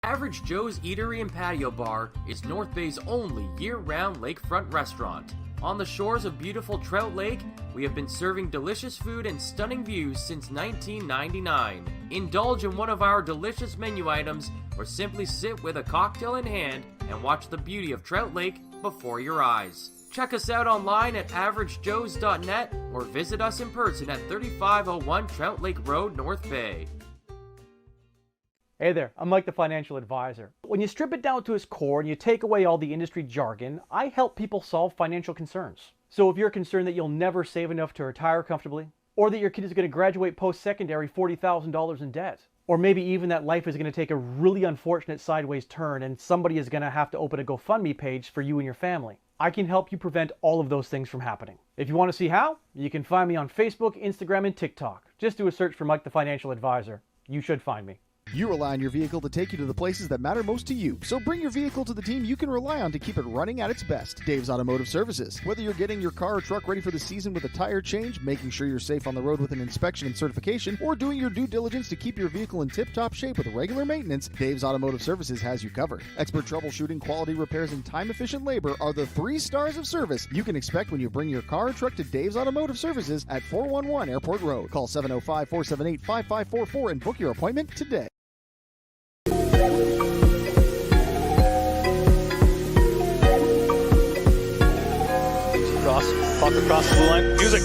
Average Joe's Eatery and Patio Bar is North Bay's only year-round lakefront restaurant. On the shores of beautiful Trout Lake, we have been serving delicious food and stunning views since 1999. Indulge in one of our delicious menu items or simply sit with a cocktail in hand and watch the beauty of Trout Lake before your eyes. Check us out online at averagejoes.net or visit us in person at 3501 Trout Lake Road, North Bay. Hey there, I'm Mike the Financial Advisor. When you strip it down to its core and you take away all the industry jargon, I help people solve financial concerns. So if you're concerned that you'll never save enough to retire comfortably, or that your kid is going to graduate post-secondary $40,000 in debt, or maybe even that life is going to take a really unfortunate sideways turn and somebody is going to have to open a GoFundMe page for you and your family, I can help you prevent all of those things from happening. If you want to see how, you can find me on Facebook, Instagram, and TikTok. Just do a search for Mike the Financial Advisor. You should find me. You rely on your vehicle to take you to the places that matter most to you. So bring your vehicle to the team you can rely on to keep it running at its best. Dave's Automotive Services. Whether you're getting your car or truck ready for the season with a tire change, making sure you're safe on the road with an inspection and certification, or doing your due diligence to keep your vehicle in tip-top shape with regular maintenance, Dave's Automotive Services has you covered. Expert troubleshooting, quality repairs, and time-efficient labor are the 3 stars of service you can expect when you bring your car or truck to Dave's Automotive Services at 411 Airport Road. Call 705-478-5544 and book your appointment today. Puck across the blue line. Music.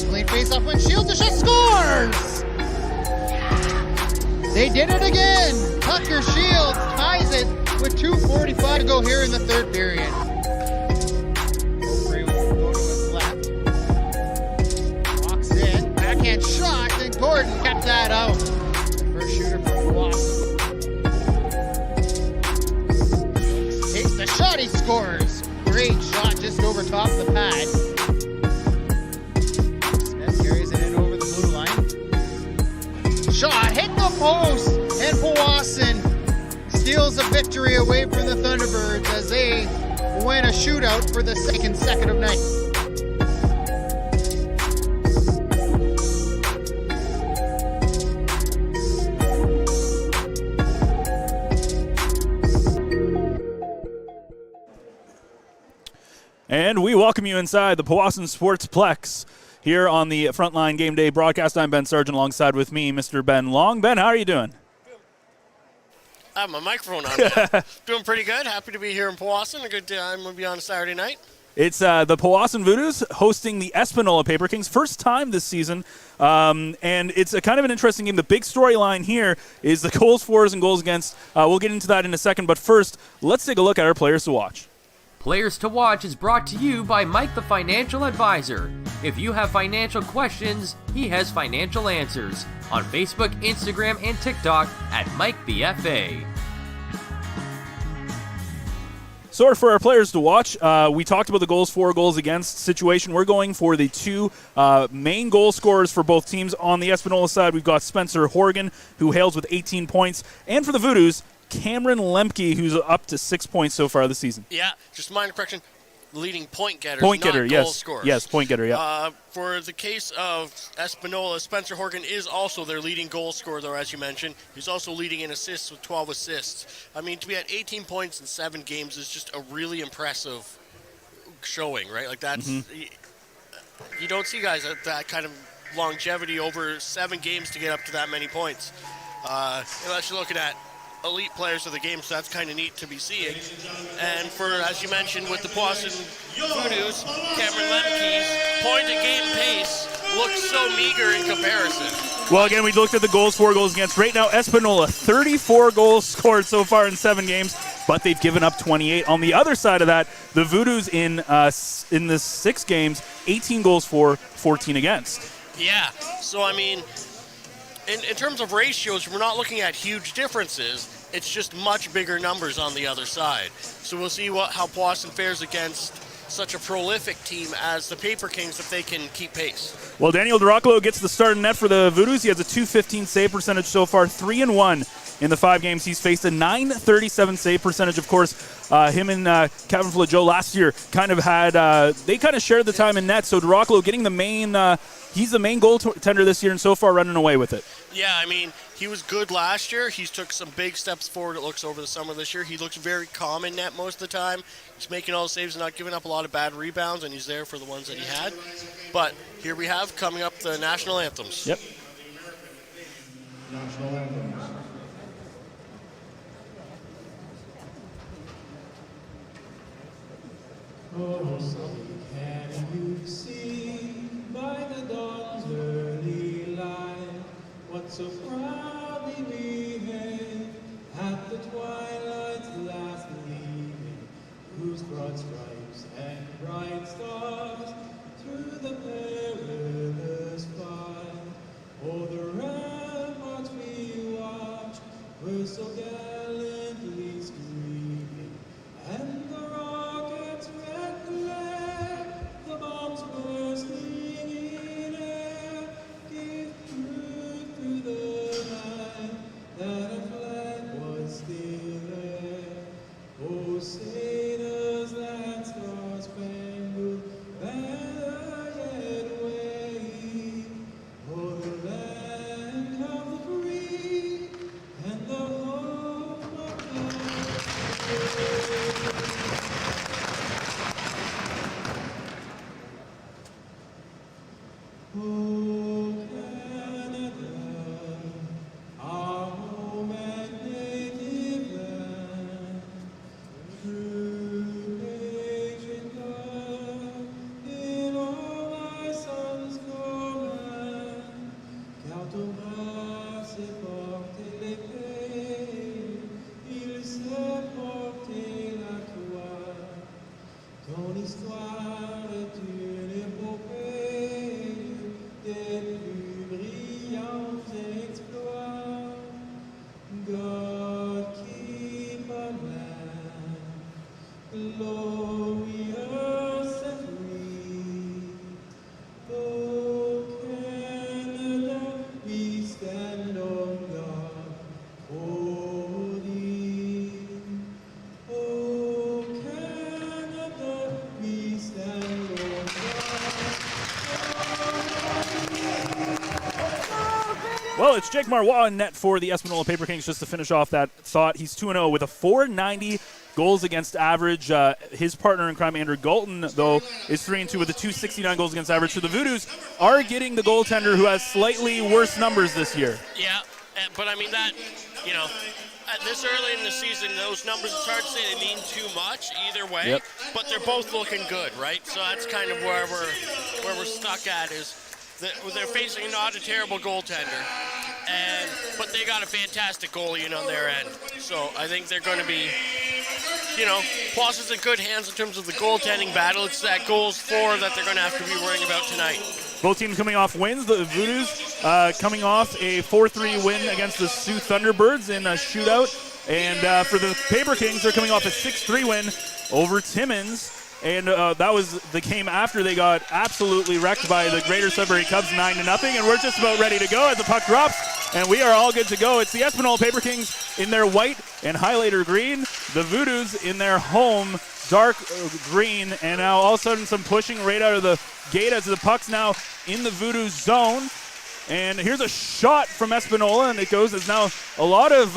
Clean face off when Shields. The shot scores! They did it again. Tucker Shields ties it with 2:45 to go here in the third period. Go to his left. Walks in. Backhand shot. And Gordon kept that out. First shooter for Powassan. The shot, he scores. Great shot just over top of the pad. Smith carries it in over the blue line. Shot hit the post, and Powassan steals a victory away from the Thunderbirds as they win a shootout for the second consecutive night. And we welcome you inside the Powassan Sportsplex here on the Frontline Game Day broadcast. I'm Ben Sargent, alongside with me, Mr. Ben Long. Ben, how are you doing? I have my microphone on. Doing pretty good. Happy to be here in Powassan. A good time to be on a Saturday night. It's the Powassan Voodoos hosting the Espanola PaperKings. First time this season. And it's a kind of an interesting game. The big storyline here is the goals for and goals against. We'll get into that in a second. But first, let's take a look at our players to watch. Players to Watch is brought to you by Mike the Financial Advisor. If you have financial questions, he has financial answers. On Facebook, Instagram, and TikTok at MikeTheFA. So for our players to watch, we talked about the goals for, goals against situation. We're going for the 2 main goal scorers for both teams. On the Espanola side, we've got Spencer Horgan, who hails with 18 points. And for the Voodoos, Cameron Lemke, who's up to 6 points so far this season. Yeah, just minor correction. Leading point getters, point getter, not yes. goal scorers. Yes, point getter, yeah. For the case of Espanola, Spencer Horgan is also their leading goal scorer, though, as you mentioned. He's also leading in assists with 12 assists. I mean, to be at 18 points in 7 games is just a really impressive showing, right? Like, that's you don't see guys at that kind of longevity over 7 games to get up to that many points. Unless you're looking at elite players of the game, so that's kind of neat to be seeing. And for, as you mentioned, with the Powassan Voodoos, Cameron Lemke's point-a-game pace looks so meager in comparison. Well, again, we looked at the goals for, goals against. Right now, Espanola, 34 goals scored so far in 7 games, but they've given up 28. On the other side of that, the Voodoos in the 6 games, 18 goals for, 14 against. Yeah, so I mean, in terms of ratios, we're not looking at huge differences. It's just much bigger numbers on the other side. So we'll see how Powassan fares against such a prolific team as the PaperKings if they can keep pace. Well, Daniel DeRoccolo gets the start in net for the Voodoos. He has a .215 save percentage so far, 3-1 in the 5 games he's faced, a .937 save percentage. Of course, him and Kevin Flageau last year kind of had they kind of shared the time in net. So DeRoccolo getting the main he's the main goaltender this year and so far running away with it. Yeah, I mean, he was good last year. He's took some big steps forward, it looks, over the summer this year. He looks very calm in net most of the time. He's making all the saves and not giving up a lot of bad rebounds, and he's there for the ones that he had. But here we have coming up the national anthems. Yep. National anthems. Oh, can you see by the dawn's early light what so proudly we hailed at the twilight's last gleaming, whose broad stripes and bright stars through the perilous fight, oh, the ramparts we watched were so gallantly streaming, and the rockets red glare, the bombs bursting in air, gave proof through the night that a flag was still there. Oh, say does that star-spangled banner yet wave o'er the land of the free and the home of the Oh, Canada, our home and native land, true patriot God, in all thy sons command, car ton bras s'est porté l'épée, il s'est porté la croix, ton histoire est une épopée des plus brillants exploits. God keep our land glorious and free. Oh, Canada, we stand on guard for thee. Oh, Canada, we stand on guard. Well, it's Jake Marois in net for the Espanola PaperKings just to finish off that thought. He's 2-0 with a .490 goals against average. His partner in crime, Andrew Galton, though, is 3-2 with a .269 goals against average. So the Voodoos are getting the goaltender who has slightly worse numbers this year. Yeah, but I mean that, you know, at this early in the season, those numbers, it's hard to say they mean too much either way, Yep. but they're both looking good, right? So that's kind of where we're stuck at, is that they're facing not a terrible goaltender, but they got a fantastic goalie in on their end. So I think they're going to be, you know, Powassan's in good hands in terms of the goaltending battle. It's that goals for that they're going to have to be worrying about tonight. Both teams coming off wins. The Voodoos coming off a 4-3 win against the Sioux Thunderbirds in a shootout. And for the PaperKings, they're coming off a 6-3 win over Timmins. And that was the game after they got absolutely wrecked by the Greater Sudbury Cubs 9-0. And we're just about ready to go as the puck drops. And we are all good to go. It's the Espanola PaperKings in their white and highlighter green. The Voodoos in their home dark green. And now all of a sudden some pushing right out of the gate as the puck's now in the Voodoos zone. And here's a shot from Espanola, and it goes. There's now a lot of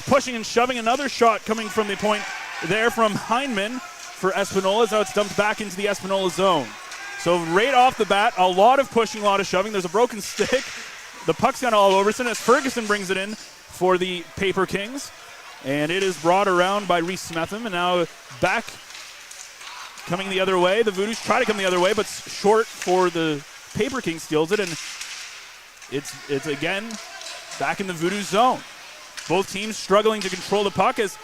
pushing and shoving. Another shot coming from the point there from Heineman for Espanola. Now it's dumped back into the Espanola zone. So right off the bat, a lot of pushing, a lot of shoving. There's a broken stick. The puck's gone all over. So as Ferguson brings it in for the PaperKings, and it is brought around by Reese Smetham, and now back coming the other way. The Voodoos try to come the other way, but short for the PaperKings steals it, and it's again back in the Voodoos zone. Both teams struggling to control the puck as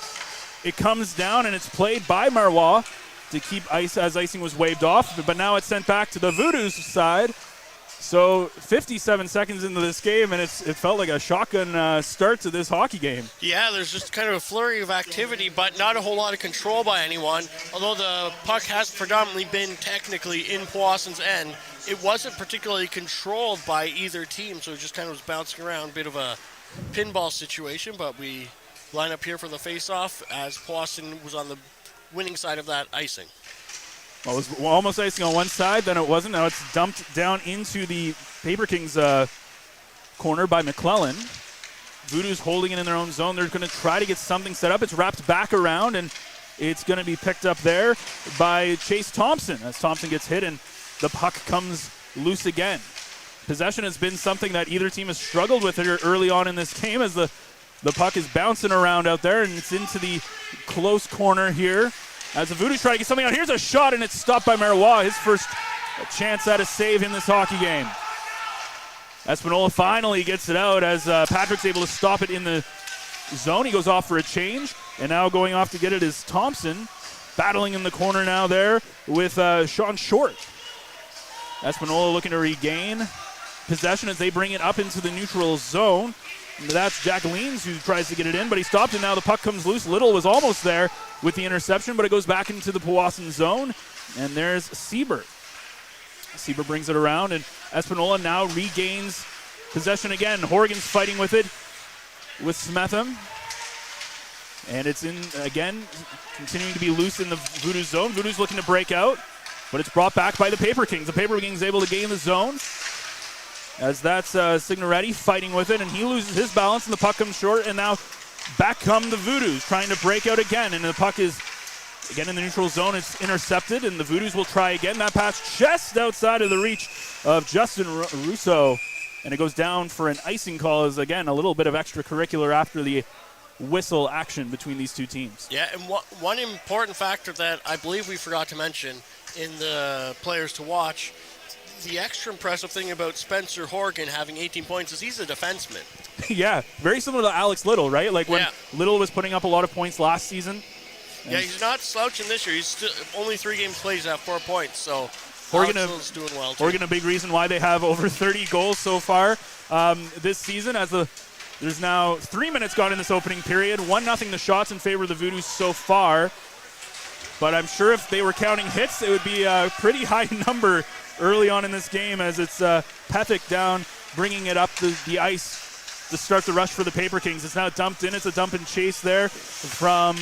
it comes down, and it's played by Marois to keep ice as icing was waved off, but now it's sent back to the Voodoos side. So 57 seconds into this game, and it felt like a shotgun start to this hockey game. Yeah, there's just kind of a flurry of activity, but not a whole lot of control by anyone. Although the puck has predominantly been technically in Powassan's end, it wasn't particularly controlled by either team, so it just kind of was bouncing around, bit of a pinball situation, but we line up here for the face-off as Powassan was on the winning side of that icing. Well, it was almost icing on one side, then it wasn't. Now it's dumped down into the PaperKings corner by McClellan. Voodoos holding it in their own zone. They're going to try to get something set up. It's wrapped back around, and it's going to be picked up there by Chase Thompson as Thompson gets hit, and the puck comes loose again. Possession has been something that either team has struggled with here early on in this game as the puck is bouncing around out there, and it's into the close corner here as the Voodoos try to get something out. Here's a shot, and it's stopped by Marois, his first chance at a save in this hockey game. Espanola finally gets it out as Patrick's able to stop it in the zone. He goes off for a change, and now going off to get it is Thompson, battling in the corner now there with Sean Short. Espanola looking to regain possession as they bring it up into the neutral zone. And that's Jack Leans who tries to get it in, but he stopped, and now the puck comes loose. Little was almost there with the interception, but it goes back into the Powassan zone, and there's Siebert. Siebert brings it around, and Espanola now regains possession again. Horgan's fighting with it with Smetham. And it's in, again, continuing to be loose in the Voodoos zone. Voodoos looking to break out, but it's brought back by the PaperKings. The PaperKings able to gain the zone, as that's Signoretti fighting with it, and he loses his balance, and the puck comes short, and now back come the Voodoos trying to break out again, and the puck is again in the neutral zone. It's intercepted, and the Voodoos will try again. That pass just outside of the reach of Justin Russo, and it goes down for an icing call as, again, a little bit of extracurricular after the whistle action between these two teams. Yeah, and one important factor that I believe we forgot to mention in the players to watch, the extra impressive thing about Spencer Horgan having 18 points is he's a defenseman. Yeah, very similar to Alex Little, right? Like when Little was putting up a lot of points last season. Yeah, he's not slouching this year. He's still only 3 games played, he's at 4 points, so Horgan Alex doing well too. Horgan, a big reason why they have over 30 goals so far this season, as there's now 3 minutes gone in this opening period. 1-0 the shots in favor of the Voodoos so far. But I'm sure if they were counting hits, it would be a pretty high number early on in this game, as it's Pethick down, bringing it up the ice to start the rush for the PaperKings. It's now dumped in. It's a dump and chase there from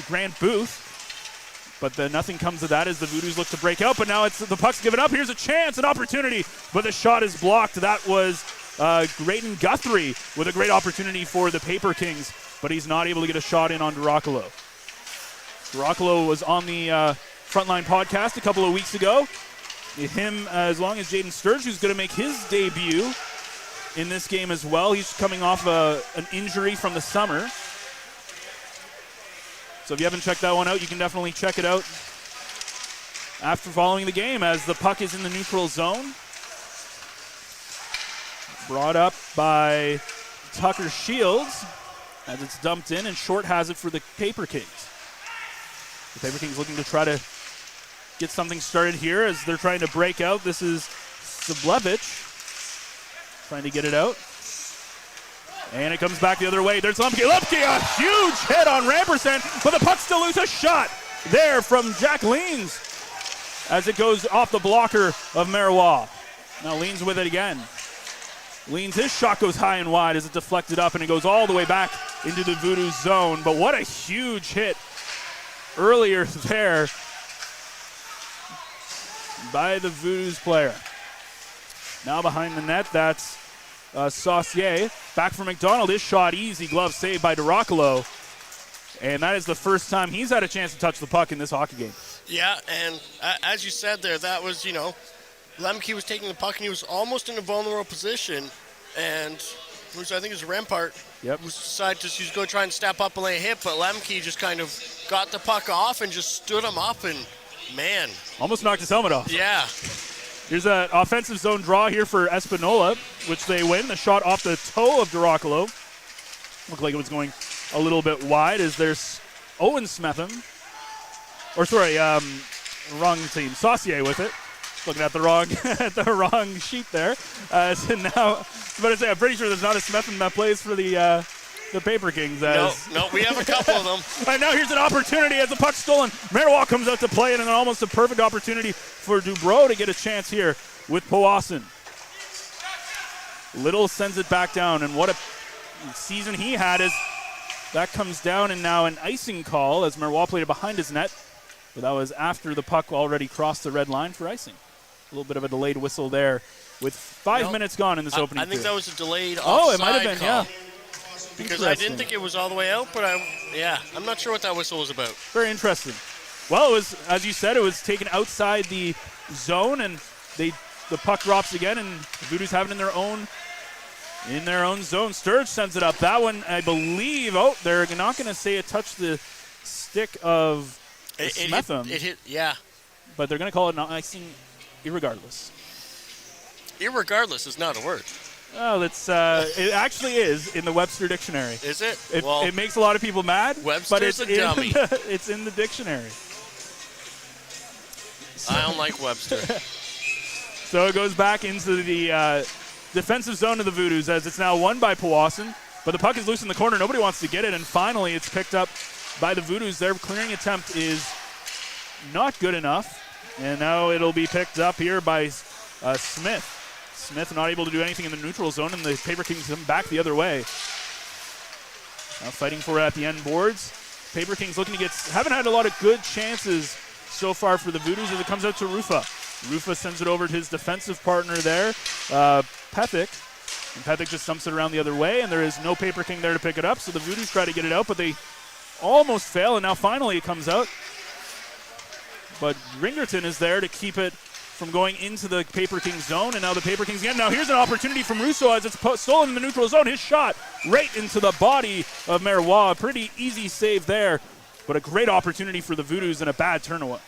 Grant Booth. But then nothing comes of that as the Voodoos look to break out. But now it's the puck's given up. Here's a chance, an opportunity, but the shot is blocked. That was Graydon Guthrie with a great opportunity for the PaperKings, but he's not able to get a shot in on Duracolo. Duracolo was on the Frontline podcast a couple of weeks ago. Him, as long as Jaden Sturge, who's going to make his debut in this game as well. He's coming off an injury from the summer. So if you haven't checked that one out, you can definitely check it out after following the game, as the puck is in the neutral zone. Brought up by Tucker Shields as it's dumped in, and Short has it for the PaperKings. The PaperKings looking to try to get something started here as they're trying to break out. This is Sablevich trying to get it out. And it comes back the other way. There's Lumpke. Lumpke, a huge hit on Ramperson, but the puck still loose. A shot there from Jack Leans as it goes off the blocker of Marois. Now Leans with it again. Leans, his shot goes high and wide as it deflected up, and it goes all the way back into the Voodoos zone. But what a huge hit earlier there by the Voodoos player. Now behind the net, that's Saucier. Back for McDonald. His shot easy. Glove saved by Duracolo. And that is the first time he's had a chance to touch the puck in this hockey game. Yeah, and as you said there, that was, Lemke was taking the puck and he was almost in a vulnerable position. And I think it was Rampart who decided to go try and step up and lay a hit, but Lemke just kind of got the puck off and just stood him up, and man. Almost knocked his helmet off. Yeah. Here's an offensive zone draw here for Espanola, which they win. The shot off the toe of Duracolo. Looked like it was going a little bit wide, as there's Owen Smetham. Wrong team. Saucier with it. Looking at the wrong sheet there. So now, I'm pretty sure there's not a Smetham that plays for the PaperKings. No, we have a couple of them. And now here's an opportunity as the puck's stolen. Marois comes out to play it, and then almost a perfect opportunity for Dubrow to get a chance here with Powassan. Little sends it back down, and what a season he had as that comes down, and now an icing call as Marois played it behind his net. But that was after the puck already crossed the red line for icing. A little bit of a delayed whistle there with 5 minutes gone in this opening I think period. that was a delayed Oh, offside it might have been, call. yeah. Because I didn't think it was all the way out, but I'm not sure what that whistle was about. Very interesting. Well, it was, as you said, it was taken outside the zone, and the puck drops again, and the Voodoos have it in their own zone. Sturge sends it up. That one, I believe, they're not going to say it touched the stick of Smetham. It hit, yeah. But they're going to call it not icing irregardless. Irregardless is not a word. Well, it actually is in the Webster dictionary. Is it? It makes a lot of people mad, Webster's but it's a dummy. It's in the dictionary. I don't like Webster. So it goes back into the defensive zone of the Voodoos as it's now won by Powassan, but the puck is loose in the corner. Nobody wants to get it, and finally it's picked up by the Voodoos. Their clearing attempt is not good enough, and now it'll be picked up here by Smith. Smith not able to do anything in the neutral zone, and the PaperKings come back the other way. Now fighting for it at the end boards. PaperKings looking to haven't had a lot of good chances so far for the Voodoos as it comes out to Rufa. Rufa sends it over to his defensive partner there, Pethick. And Pethick just dumps it around the other way, and there is no PaperKing there to pick it up, so the Voodoos try to get it out, but they almost fail, and now finally it comes out. But Ringerton is there to keep it from going into the PaperKings zone, and now the PaperKings again. Now here's an opportunity from Russo as it's stolen in the neutral zone. His shot right into the body of Marois. Pretty easy save there, but a great opportunity for the Voodoos and a bad turnover.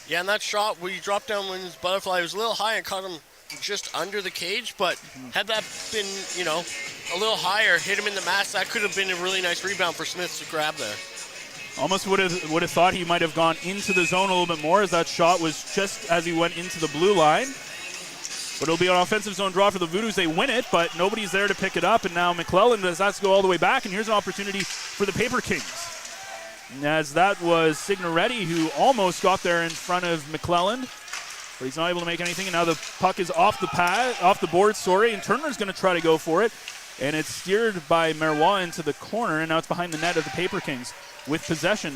Yeah, and that shot where he dropped down when his butterfly was a little high and caught him just under the cage, but had that been, a little higher, hit him in the mask, that could have been a really nice rebound for Smith to grab there. Almost would have thought he might have gone into the zone a little bit more as that shot was just as he went into the blue line. But it'll be an offensive zone draw for the Voodoos. They win it, but nobody's there to pick it up, and now McClellan has to go all the way back, and here's an opportunity for the PaperKings. As that was Signoretti who almost got there in front of McClellan, but he's not able to make anything, and now the puck is off the board, and Turner's going to try to go for it, and it's steered by Marois into the corner, and now it's behind the net of the PaperKings with possession.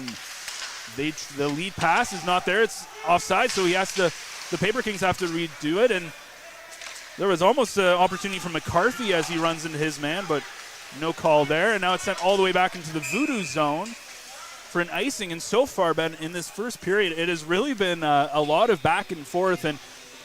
The lead pass is not there. It's offside, so the PaperKings have to redo it, and there was almost an opportunity for McCarthy as he runs into his man, but no call there, and now it's sent all the way back into the Voodoo zone for an icing. And so far, Ben, in this first period, it has really been a lot of back and forth, and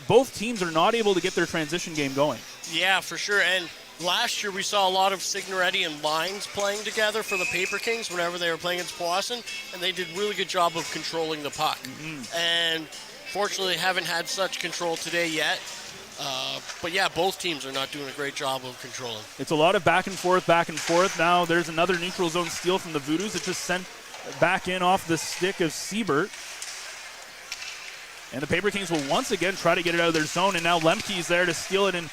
both teams are not able to get their transition game going. Yeah, for sure, and last year we saw a lot of Signoretti and Lines playing together for the PaperKings whenever they were playing against Powassan, and they did a really good job of controlling the puck. And fortunately haven't had such control today yet. But yeah, both teams are not doing a great job of controlling. It's a lot of back and forth. Now there's another neutral zone steal from the Voodoos. It just sent back in off the stick of Siebert. And the PaperKings will once again try to get it out of their zone, and now Lemke's there to steal it in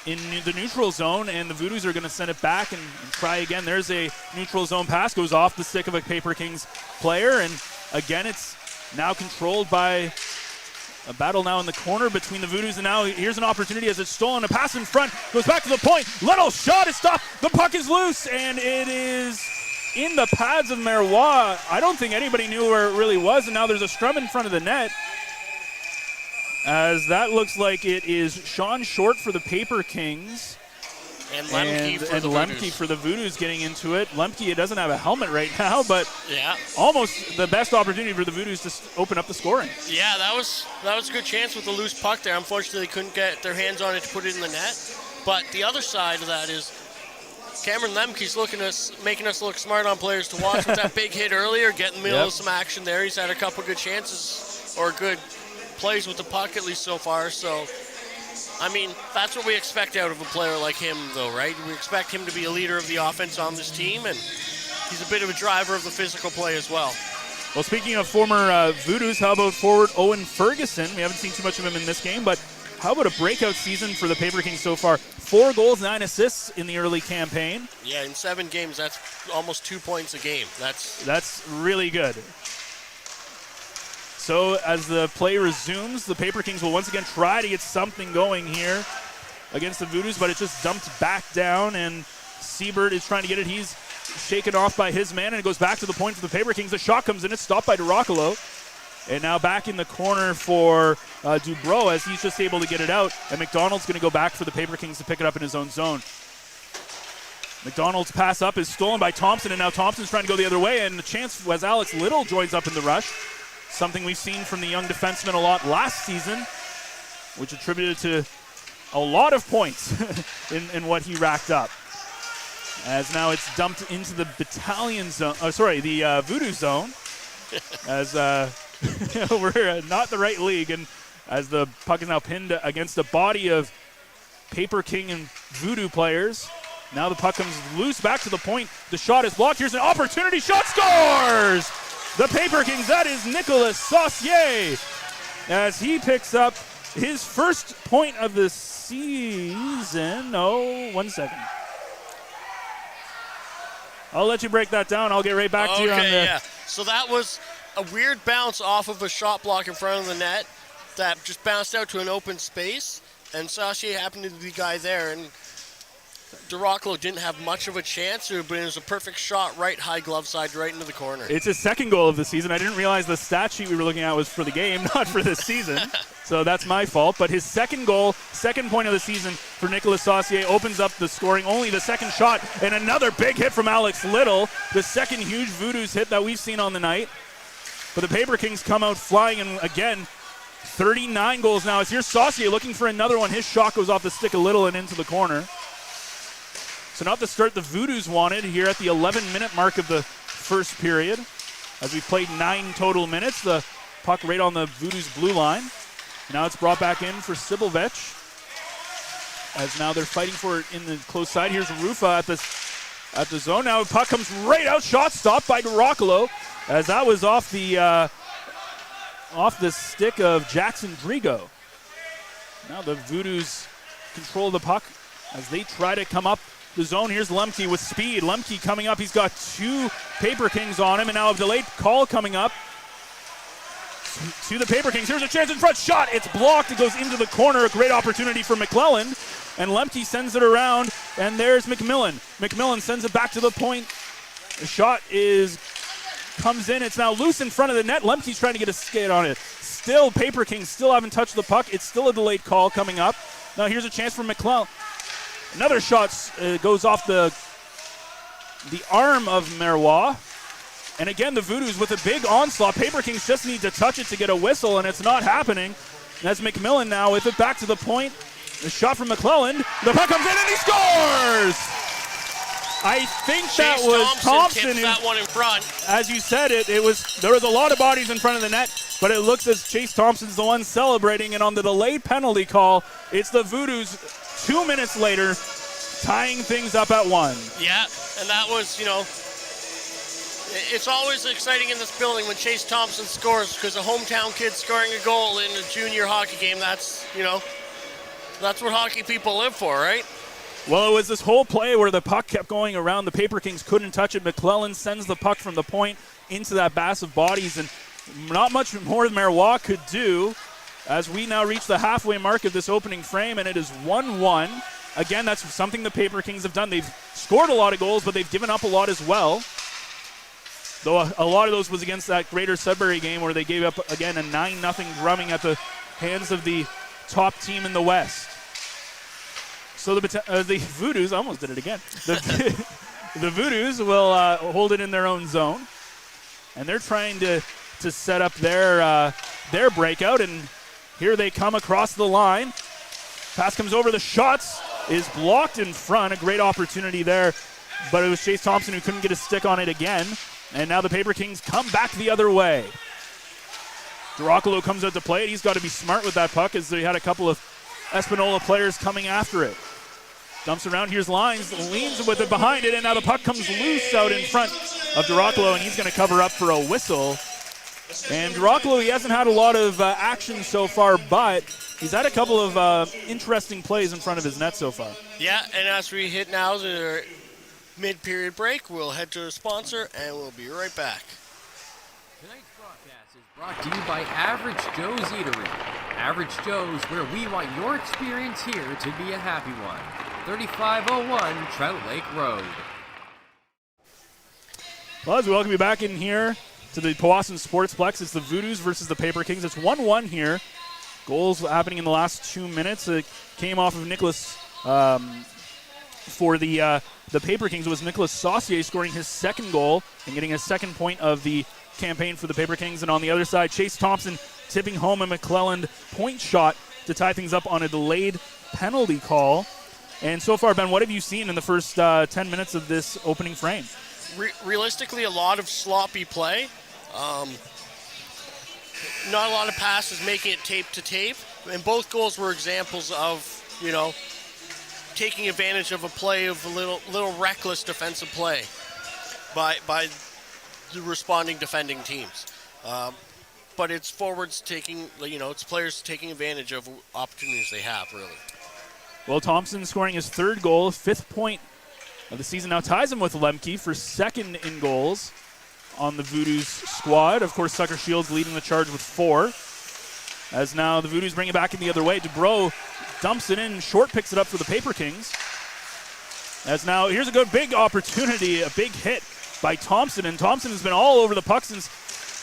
the neutral zone, and the Voodoos are going to send it back and try again. There's a neutral zone pass, goes off the stick of a PaperKings player, and again it's now controlled by a battle now in the corner between the Voodoos, and now here's an opportunity as it's stolen. A pass in front, goes back to the point. Little shot is stopped. The puck is loose, and it is in the pads of Marois. I don't think anybody knew where it really was, and now there's a scrum in front of the net. As that looks like it is Sean Short for the PaperKings. And Lemke for the Voodoos getting into it. Lemke doesn't have a helmet right now, but yeah, almost the best opportunity for the Voodoos to open up the scoring. Yeah, that was a good chance with the loose puck there. Unfortunately, they couldn't get their hands on it to put it in the net. But the other side of that is Cameron Lemke's making us look smart on players to watch with that big hit earlier, get in the middle of some action there. He's had a couple good chances or good plays with the puck, at least so far. So, I mean, that's what we expect out of a player like him, though, right? We expect him to be a leader of the offense on this team, and he's a bit of a driver of the physical play as well. Well, speaking of former Voodoos, how about forward Owen Ferguson? We haven't seen too much of him in this game, but how about a breakout season for the PaperKings so far? 4 goals, 9 assists in the early campaign. Yeah, in 7 games, that's almost 2 points a game. That's really good. So as the play resumes, the PaperKings will once again try to get something going here against the Voodoos, but it's just dumped back down, and Siebert is trying to get it. He's shaken off by his man, and it goes back to the point for the PaperKings. The shot comes in. It's stopped by DeRoccolo. And now back in the corner for Dubrow as he's just able to get it out. And McDonald's going to go back for the PaperKings to pick it up in his own zone. McDonald's pass up is stolen by Thompson, and now Thompson's trying to go the other way. And the chance as Alex Little joins up in the rush. Something we've seen from the young defenseman a lot last season, which attributed to a lot of points in what he racked up. As now it's dumped into the battalion zone, the Voodoo zone, as we're not the right league, and as the puck is now pinned against the body of Paper King and Voodoo players. Now the puck comes loose back to the point. The shot is blocked. Here's an opportunity. Shot scores! The Paper Kings, that is Nicolas Saucier, as he picks up his first point of the season. Oh, 1 second. I'll let you break that down. I'll get right back to you on the... Yeah. So that was a weird bounce off of a shot block in front of the net that just bounced out to an open space, and Saucier happened to be the guy there, and DeRocklo didn't have much of a chance, but it was a perfect shot right high glove side right into the corner. It's his second goal of the season. I didn't realize the stat sheet we were looking at was for the game, not for this season. So that's my fault. But his second goal, second point of the season for Nicolas Saucier, opens up the scoring. Only the second shot, and another big hit from Alex Little. The second huge Voodoos hit that we've seen on the night. But the Paper Kings come out flying, and again, 39 goals now. As here's Saucier looking for another one. His shot goes off the stick of Little and into the corner. So not the start the Voodoos wanted here at the 11-minute mark of the first period. As we played 9 total minutes, the puck right on the Voodoos blue line. Now it's brought back in for Sibylvich. As now they're fighting for it in the close side. Here's Rufa at the zone. Now the puck comes right out. Shot stopped by DeRocklo, as that was off the stick of Jackson Drigo. Now the Voodoos control the puck as they try to come up the zone. Here's Lemke with speed. Lemke coming up. He's got 2 Paper Kings on him, and now a delayed call coming up to the Paper Kings. Here's a chance in front. Shot. It's blocked. It goes into the corner. A great opportunity for McClellan. And Lemke sends it around, and there's McMillan. McMillan sends it back to the point. The shot comes in. It's now loose in front of the net. Lemke's trying to get a skate on it. Still, Paper Kings still haven't touched the puck. It's still a delayed call coming up. Now here's a chance for McClellan. Another shot goes off the arm of Marois. And again, the Voodoos with a big onslaught. Paper Kings just need to touch it to get a whistle, and it's not happening. That's McMillan now with it back to the point. The shot from McClellan. The puck comes in, and he scores! I think that was Thompson who that one in front. As you said, there was a lot of bodies in front of the net, but it looks as Chase Thompson's the one celebrating, and on the delayed penalty call, it's the Voodoos 2 minutes later tying things up at 1. Yeah, and that was, it's always exciting in this building when Chase Thompson scores, because a hometown kid scoring a goal in a junior hockey game, that's what hockey people live for, right? Well, it was this whole play where the puck kept going around. The Paper Kings couldn't touch it. McClellan sends the puck from the point into that mass of bodies, and not much more than Marois could do as we now reach the halfway mark of this opening frame, and it is 1-1. Again, that's something the Paper Kings have done. They've scored a lot of goals, but they've given up a lot as well. Though a lot of those was against that Greater Sudbury game where they gave up, again, a 9-0 drumming at the hands of the top team in the West. So the Voodoos, I almost did it again. The Voodoos will hold it in their own zone, and they're trying to set up their breakout, and here they come across the line. Pass comes over. The shots is blocked in front. A great opportunity there, but it was Chase Thompson who couldn't get a stick on it again, and now the Paper Kings come back the other way. DeRocklo comes out to play it. He's got to be smart with that puck as they had a couple of Espanola players coming after it. Dumps around, here's Lines, leans with it behind it, and now the puck comes loose out in front of DeRocklo, and he's going to cover up for a whistle. And DeRocklo, he hasn't had a lot of action so far, but he's had a couple of interesting plays in front of his net so far. Yeah, and as we hit now the mid-period break, we'll head to a sponsor, and we'll be right back. Tonight's broadcast is brought to you by Average Joe's Eatery. Average Joe's, where we want your experience here to be a happy one. 3501 Trout Lake Road. Well, as we welcome you back in here to the Powassan Sportsplex. It's the Voodoos versus the PaperKings. It's 1-1 here. Goals happening in the last 2 minutes. It came off of Nicholas for the PaperKings. It was Nicholas Saucier scoring his second goal and getting his second point of the campaign for the PaperKings. And on the other side, Chase Thompson tipping home a McClelland point shot to tie things up on a delayed penalty call. And so far, Ben, what have you seen in the first 10 minutes of this opening frame? Realistically, a lot of sloppy play. Not a lot of passes making it tape to tape. And both goals were examples of, taking advantage of a play of a little reckless defensive play by the responding defending teams. But it's forwards taking, it's players taking advantage of opportunities they have, really. Well, Thompson scoring his third goal, 5th point of the season. Now ties him with Lemke for second in goals on the Voodoos squad. Of course, Sucker Shields leading the charge with 4. As now the Voodoos bring it back in the other way. Dubrow dumps it in. Short picks it up for the PaperKings. As now, here's a good big opportunity, a big hit by Thompson. And Thompson has been all over the puck since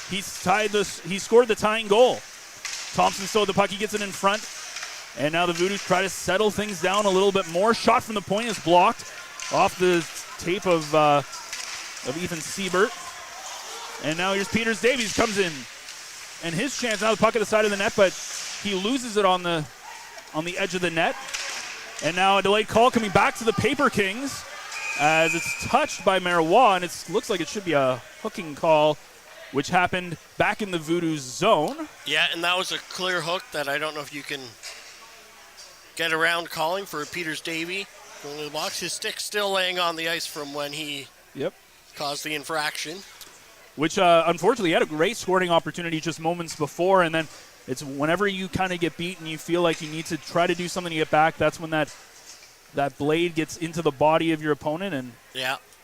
he scored the tying goal. Thompson stole the puck. He gets it in front. And now the Voodoos try to settle things down a little bit more. Shot from the point is blocked off the tape of Ethan Siebert. And now here's Peters Davies comes in. And his chance, now the puck at the side of the net, but he loses it on the edge of the net. And now a delayed call coming back to the PaperKings as it's touched by Marois, and it looks like it should be a hooking call, which happened back in the Voodoos zone. Yeah, and that was a clear hook that I don't know if you can get around calling for Peters Davy. Going to the box, his stick's still laying on the ice from when he caused the infraction. Which, unfortunately, had a great scoring opportunity just moments before, and then it's whenever you kind of get beat and you feel like you need to try to do something to get back, that's when that blade gets into the body of your opponent. And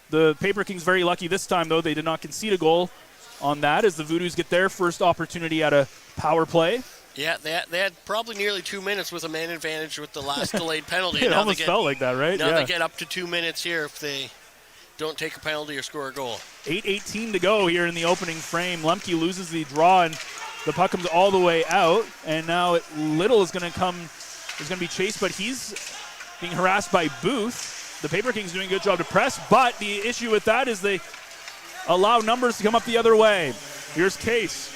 the PaperKings very lucky this time, though. They did not concede a goal on that as the Voodoos get their first opportunity at a power play. Yeah, they had probably nearly 2 minutes with a man advantage with the last delayed penalty. It almost felt like that, right? Now they get up to 2 minutes here if they don't take a penalty or score a goal. 8:18 to go here in the opening frame. Lemke loses the draw, and the puck comes all the way out. And now Little is going to be chased, but he's being harassed by Booth. The PaperKings doing a good job to press, but the issue with that is they allow numbers to come up the other way. Here's Case.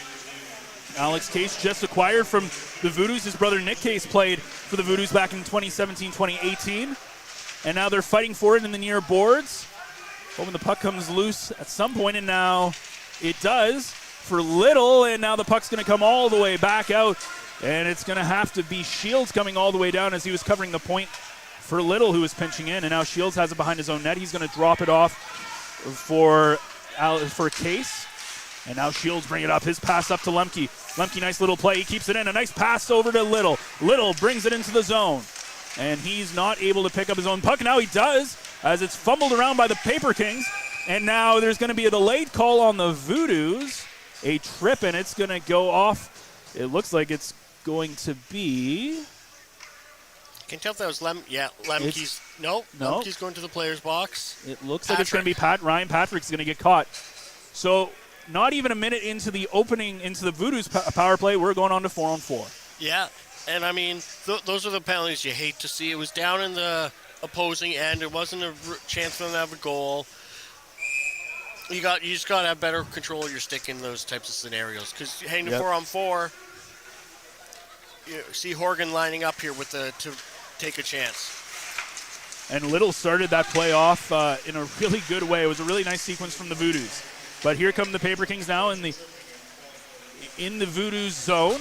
Alex Case just acquired from the Voodoos. His brother Nick Case played for the Voodoos back in 2017-2018. And now they're fighting for it in the near boards. Hoping the puck comes loose at some point, and now it does for Little, and now the puck's going to come all the way back out, and it's going to have to be Shields coming all the way down as he was covering the point for Little, who was pinching in, and now Shields has it behind his own net. He's going to drop it off for Case, and now Shields bring it up. His pass up to Lemke. Lemke, nice little play. He keeps it in. A nice pass over to Little. Little brings it into the zone, and he's not able to pick up his own puck. Now he does, as it's fumbled around by the PaperKings, and now there's going to be a delayed call on the Voodoos. A trip, and it's going to go off. It looks like it's going to be... Can't tell if that was Lemke's. No, Lemke's going to the player's box. It looks like it's going to be Ryan Patrick's going to get caught. So not even a minute into the opening, into the Voodoos power play, we're going on to 4-on-4. Yeah, and I mean, those are the penalties you hate to see. It was down in the opposing end. It wasn't a chance for them to have a goal. You just got to have better control of your stick in those types of scenarios, because heading to 4-on-4, you see Horgan lining up here to take a chance. And Little started that play off in a really good way. It was a really nice sequence from the Voodoos. But here come the PaperKings now in the Voodoos zone,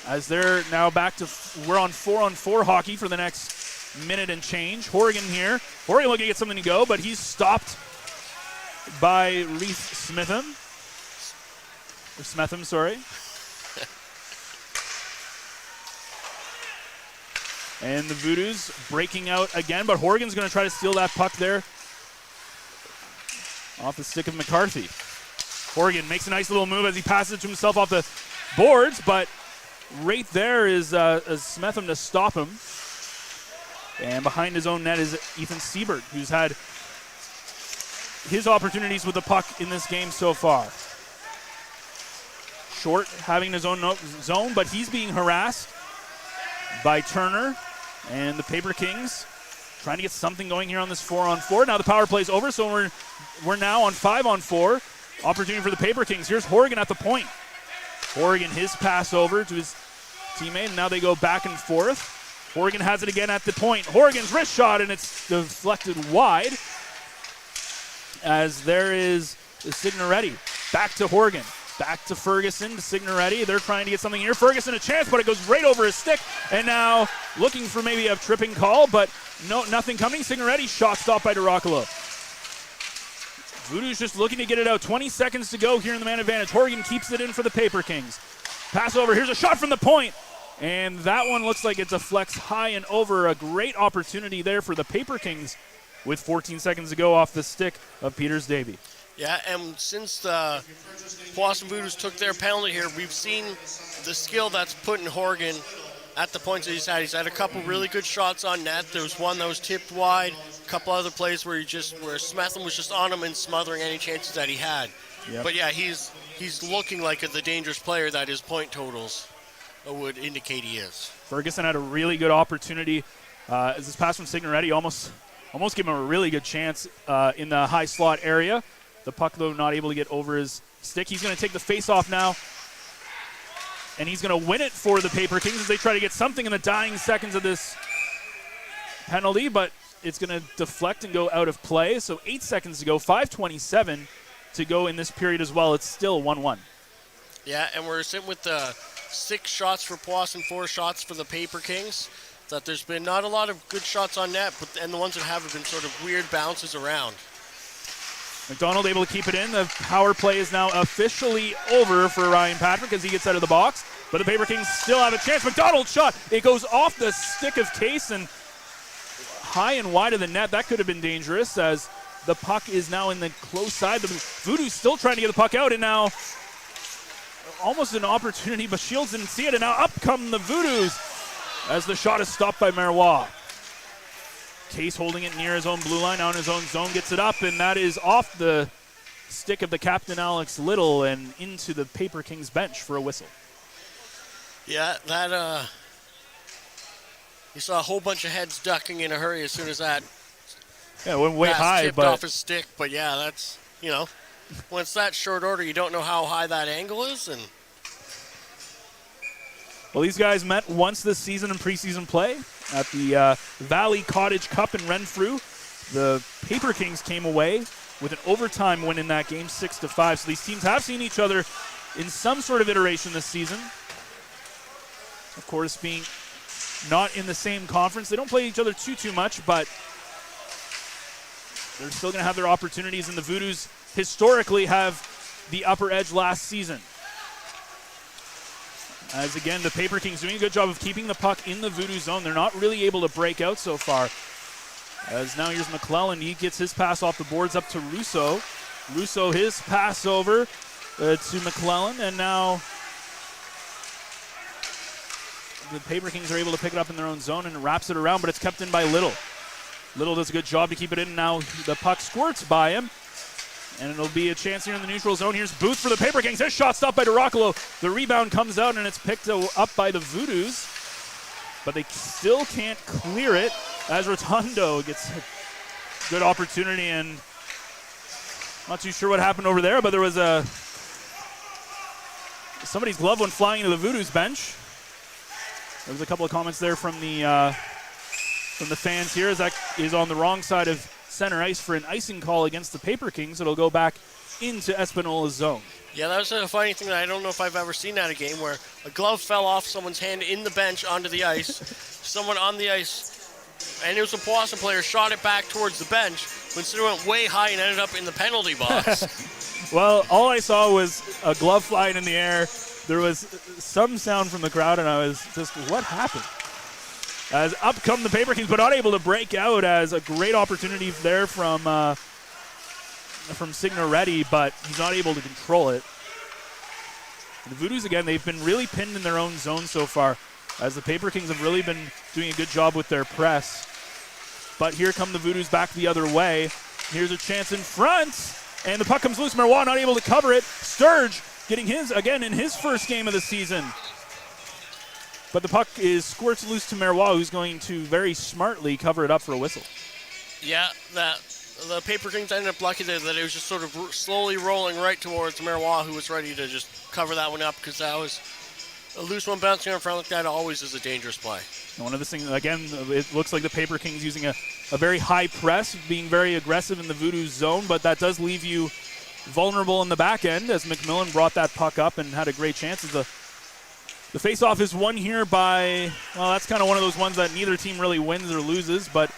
as they're now back to we're on 4-on-4 hockey for the next minute and change. Horgan here. Horgan looking to get something to go, but he's stopped by Reese Smitham. Or Smetham, sorry. And the Voodoos breaking out again, but Horgan's going to try to steal that puck there off the stick of McCarthy. Horgan makes a nice little move as he passes it to himself off the boards, but right there is Smetham to stop him. And behind his own net is Ethan Siebert, who's had his opportunities with the puck in this game so far. Short having his own zone, but he's being harassed by Turner and the PaperKings trying to get something going here on this 4-on-4. Now the power play's over, so we're now on 5-on-4. Opportunity for the PaperKings. Here's Horgan at the point. Horgan, his pass over to his teammate, and now they go back and forth. Horgan has it again at the point. Horgan's wrist shot, and it's deflected wide. As there is Signoretti. Back to Horgan. Back to Ferguson, to Signoretti. They're trying to get something here. Ferguson a chance, but it goes right over his stick. And now looking for maybe a tripping call, but no, nothing coming. Signoretti shot stopped by D'Arocolo. Voodoos just looking to get it out. 20 seconds to go here in the man advantage. Horgan keeps it in for the PaperKings. Pass over. Here's a shot from the point. And that one looks like it deflects high and over. A great opportunity there for the PaperKings with 14 seconds to go off the stick of Peters Davy. Yeah, and since the Powassan Voodoos took their penalty here, we've seen the skill that's put in Horgan at the points that he's had. He's had a couple really good shots on net. There was one that was tipped wide, a couple other plays where Smetham was just on him and smothering any chances that he had. Yep. But yeah, he's looking like the dangerous player that his point totals would indicate he is. Ferguson had a really good opportunity as this pass from Signoretti almost gave him a really good chance in the high slot area. The puck, though, not able to get over his stick. He's going to take the face-off now, and he's going to win it for the PaperKings as they try to get something in the dying seconds of this penalty, but it's going to deflect and go out of play. So 8 seconds to go, 5:27 to go in this period as well. It's still 1-1. Yeah, and we're sitting with 6 shots for Powassan, 4 shots for the PaperKings. That there's been not a lot of good shots on net, and the ones that have been sort of weird bounces around. McDonald able to keep it in. The power play is now officially over for Ryan Patrick as he gets out of the box. But the PaperKings still have a chance. McDonald's shot. It goes off the stick of Case and high and wide of the net. That could have been dangerous as the puck is now in the close side. The Voodoos still trying to get the puck out, and now almost an opportunity, but Shields didn't see it. And now up come the Voodoos as the shot is stopped by Marois. Case holding it near his own blue line, now in his own zone, gets it up, and that is off the stick of the captain, Alex Little, and into the PaperKings bench for a whistle. Yeah, that, you saw a whole bunch of heads ducking in a hurry as soon as that went way high, tipped but off his stick. But yeah, that's, when it's that short order, you don't know how high that angle is, and well, these guys met once this season in preseason play at the Valley Cottage Cup in Renfrew. The PaperKings came away with an overtime win in that game, 6-5. So these teams have seen each other in some sort of iteration this season. Of course, being not in the same conference, they don't play each other too much, but they're still going to have their opportunities, and the Voodoos historically have the upper edge last season. As again, the PaperKings doing a good job of keeping the puck in the Voodoo zone. They're not really able to break out so far. As now here's McClellan. He gets his pass off the boards up to Russo. Russo, his pass over to McClellan. And now the PaperKings are able to pick it up in their own zone and wraps it around, but it's kept in by Little. Little does a good job to keep it in. Now the puck squirts by him. And it'll be a chance here in the neutral zone. Here's Booth for the PaperKings. His shot stopped by D'Arocolo. The rebound comes out, and it's picked up by the Voodoos. But they still can't clear it as Rotundo gets a good opportunity. And not too sure what happened over there, but there was somebody's glove went flying into the Voodoos bench. There was a couple of comments there from the fans here as that is on the wrong side of center ice for an icing call against the PaperKings. It'll go back into Espanola's zone. Yeah, that was a funny thing that I don't know if I've ever seen at a game where a glove fell off someone's hand in the bench onto the ice. Someone on the ice, and it was a Powassan player, shot it back towards the bench, but instead it went way high and ended up in the penalty box. Well, all I saw was a glove flying in the air. There was some sound from the crowd, and I was just, what happened? As up come the PaperKings, but not able to break out, as a great opportunity there from Signoretti, but he's not able to control it. And the Voodoos, again, they've been really pinned in their own zone so far, as the PaperKings have really been doing a good job with their press. But here come the Voodoos back the other way. Here's a chance in front, and the puck comes loose. Marois not able to cover it. Sturge getting his, again, in his first game of the season. But the puck is squirts loose to Marois, who's going to very smartly cover it up for a whistle. Yeah, the PaperKings ended up lucky there that it was just sort of slowly rolling right towards Marois, who was ready to just cover that one up, because that was a loose one bouncing in front like that always is a dangerous play. And one of the things, again, it looks like the PaperKings using a very high press, being very aggressive in the Voodoos zone, but that does leave you vulnerable in the back end, as McMillan brought that puck up and had a great chance. The face-off is won here by, well, that's kind of one of those ones that neither team really wins or loses, but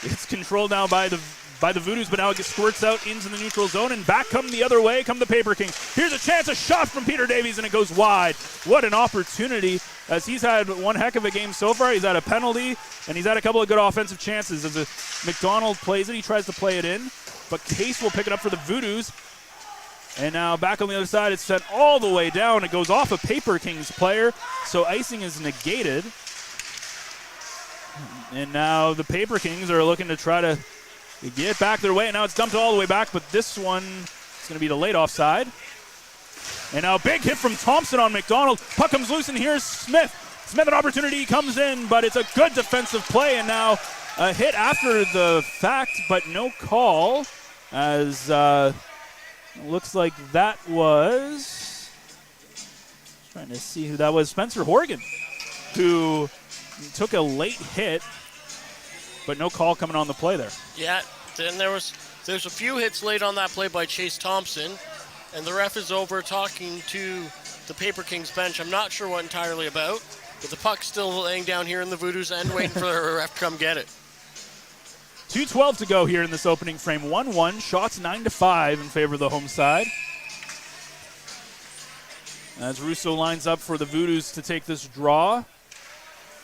it's controlled now by the Voodoos, but now it squirts out into the neutral zone, and back come the other way come the PaperKings. Here's a chance, a shot from Peter Davies, and it goes wide. What an opportunity, as he's had one heck of a game so far. He's had a penalty, and he's had a couple of good offensive chances. As McDonald plays it, he tries to play it in, but Case will pick it up for the Voodoos. And now back on the other side, it's sent all the way down. It goes off a PaperKings player, so icing is negated. And now the PaperKings are looking to try to get back their way. And now it's dumped all the way back, but this one is going to be the late offside. And now big hit from Thompson on McDonald. Puck comes loose, and here's Smith. Smith, an opportunity, comes in, but it's a good defensive play. And now a hit after the fact, but no call, as looks like that was, trying to see who that was, Spencer Horgan, who took a late hit, but no call coming on the play there. Yeah, then there's a few hits late on that play by Chase Thompson, and the ref is over talking to the PaperKings bench. I'm not sure what entirely about, but the puck's still laying down here in the Voodoos end, waiting for the ref to come get it. 2:12 to go here in this opening frame. 1-1, shots 9-5 in favor of the home side. As Russo lines up for the Voodoos to take this draw.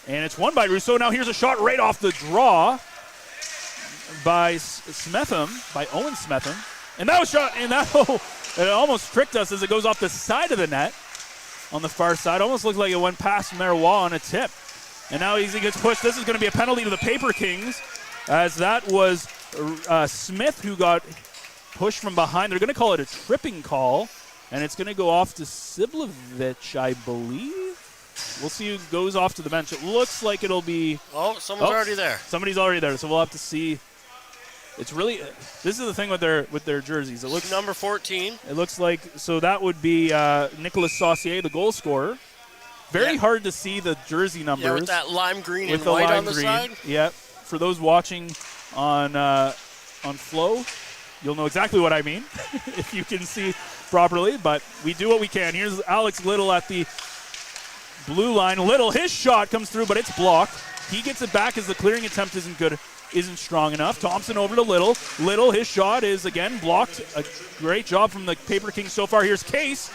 And it's won by Russo. Now here's a shot right off the draw by Owen Smetham. And that was shot, and it almost tricked us as it goes off the side of the net on the far side. Almost looked like it went past Marois on a tip. And now he gets pushed. This is going to be a penalty to the PaperKings, as that was Smith who got pushed from behind. They're going to call it a tripping call, and it's going to go off to Siblevich, I believe. We'll see who goes off to the bench. It looks like it'll be... Someone's already there. Somebody's already there, so we'll have to see. It's really... This is the thing with their jerseys. It looks number 14. It looks like... So that would be Nicolas Saucier, the goal scorer. Very hard to see the jersey numbers. Yeah, with that lime green and white on the side. Yep. For those watching on Flow, you'll know exactly what I mean if you can see properly, but we do what we can. Here's Alex Little at the blue line. Little, his shot comes through, but it's blocked. He gets it back as the clearing attempt isn't strong enough. Thompson over to Little. Little, his shot is again blocked. A great job from the PaperKings so far. Here's Case.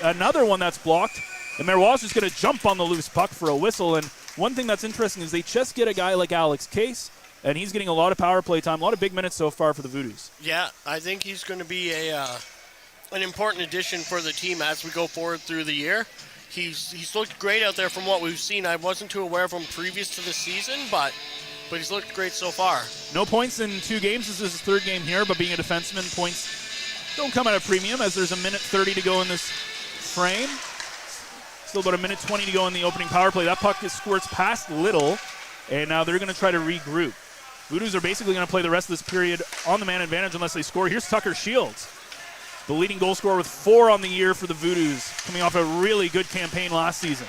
Another one that's blocked. And Marois is going to jump on the loose puck for a whistle. And one thing that's interesting is they just get a guy like Alex Case, and he's getting a lot of power play time, a lot of big minutes so far for the Voodoos. Yeah, I think he's going to be an important addition for the team as we go forward through the year. He's looked great out there from what we've seen. I wasn't too aware of him previous to the season, but he's looked great so far. No points in 2 games. This is his 3rd game here, but being a defenseman, points don't come at a premium, as there's a minute 30 to go in this frame. Still about a minute 20 to go in the opening power play. That puck squirts past Little, and now they're going to try to regroup. Voodoos are basically going to play the rest of this period on the man advantage unless they score. Here's Tucker Shields, the leading goal scorer with 4 on the year for the Voodoos, coming off a really good campaign last season.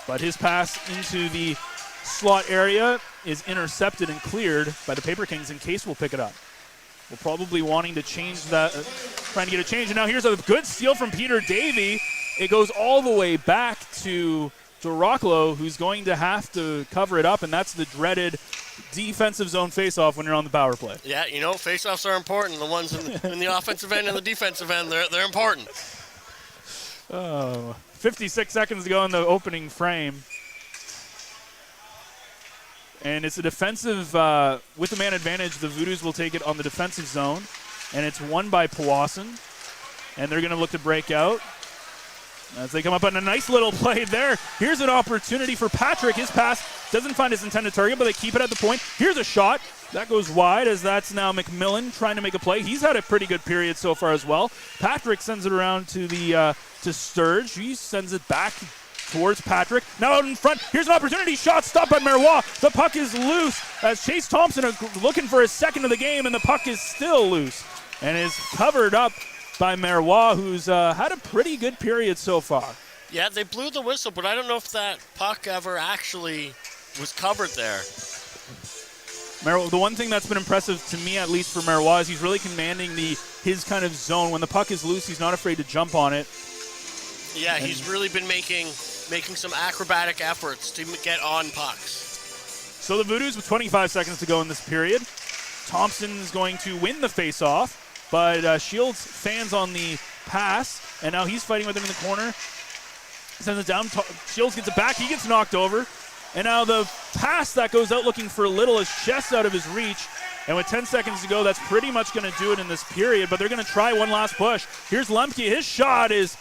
But his pass into the slot area is intercepted and cleared by the PaperKings, and Case will pick it up. We're probably wanting to change that, trying to get a change. And now here's a good steal from Peter Davey. It goes all the way back to Rocklow, who's going to have to cover it up, and that's the dreaded defensive zone faceoff when you're on the power play. Yeah, faceoffs are important. The ones in the offensive end and the defensive end, they're important. 56 seconds to go in the opening frame. And it's a defensive, with the man advantage, the Voodoos will take it on the defensive zone, and it's won by Powassan, and they're going to look to break out. As they come up on a nice little play there. Here's an opportunity for Patrick. His pass doesn't find his intended target, but they keep it at the point. Here's a shot. That goes wide as that's now McMillan trying to make a play. He's had a pretty good period so far as well. Patrick sends it around to to Sturge. He sends it back towards Patrick. Now out in front. Here's an opportunity. Shot stopped by Marois. The puck is loose as Chase Thompson looking for his second of the game, and the puck is still loose and is covered up by Marois, who's had a pretty good period so far. Yeah, they blew the whistle, but I don't know if that puck ever actually was covered there. The one thing that's been impressive to me, at least for Marois, is he's really commanding his kind of zone. When the puck is loose, he's not afraid to jump on it. Yeah, he's really been making some acrobatic efforts to get on pucks. So the Voodoos with 25 seconds to go in this period. Thompson is going to win the face-off, but Shields fans on the pass, and now he's fighting with him in the corner. Sends it down. Shields gets it back. He gets knocked over. And now the pass that goes out looking for Little is just out of his reach. And with 10 seconds to go, that's pretty much going to do it in this period. But they're going to try one last push. Here's Lemke. His shot is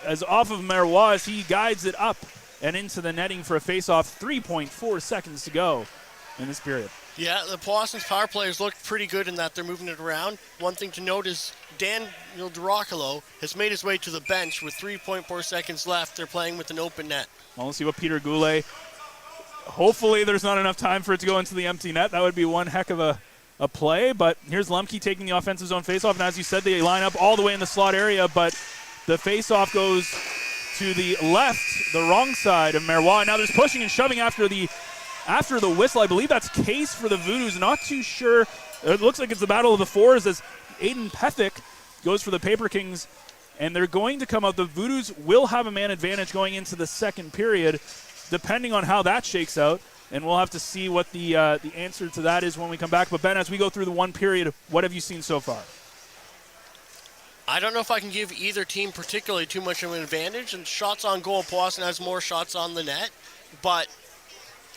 as off of Marois as he guides it up and into the netting for a face-off. 3.4 seconds to go in this period. Yeah, the Powassan's power players look pretty good in that they're moving it around. One thing to note is Daniel DiRoccolo has made his way to the bench with 3.4 seconds left. They're playing with an open net. Well, we'll see what Peter Goulet. Hopefully there's not enough time for it to go into the empty net. That would be one heck of a play. But here's Lemke taking the offensive zone faceoff. And as you said, they line up all the way in the slot area. But the faceoff goes to the left, the wrong side of Marois. Now there's pushing and shoving after the whistle. I believe that's Case for the Voodoos. Not too sure. It looks like it's the battle of the fours as Aiden Pethick goes for the PaperKings. And they're going to come out. The Voodoos will have a man advantage going into the second period, depending on how that shakes out. And we'll have to see what the answer to that is when we come back. But, Ben, as we go through the one period, what have you seen so far? I don't know if I can give either team particularly too much of an advantage. And shots on goal, Powassan has more shots on the net. But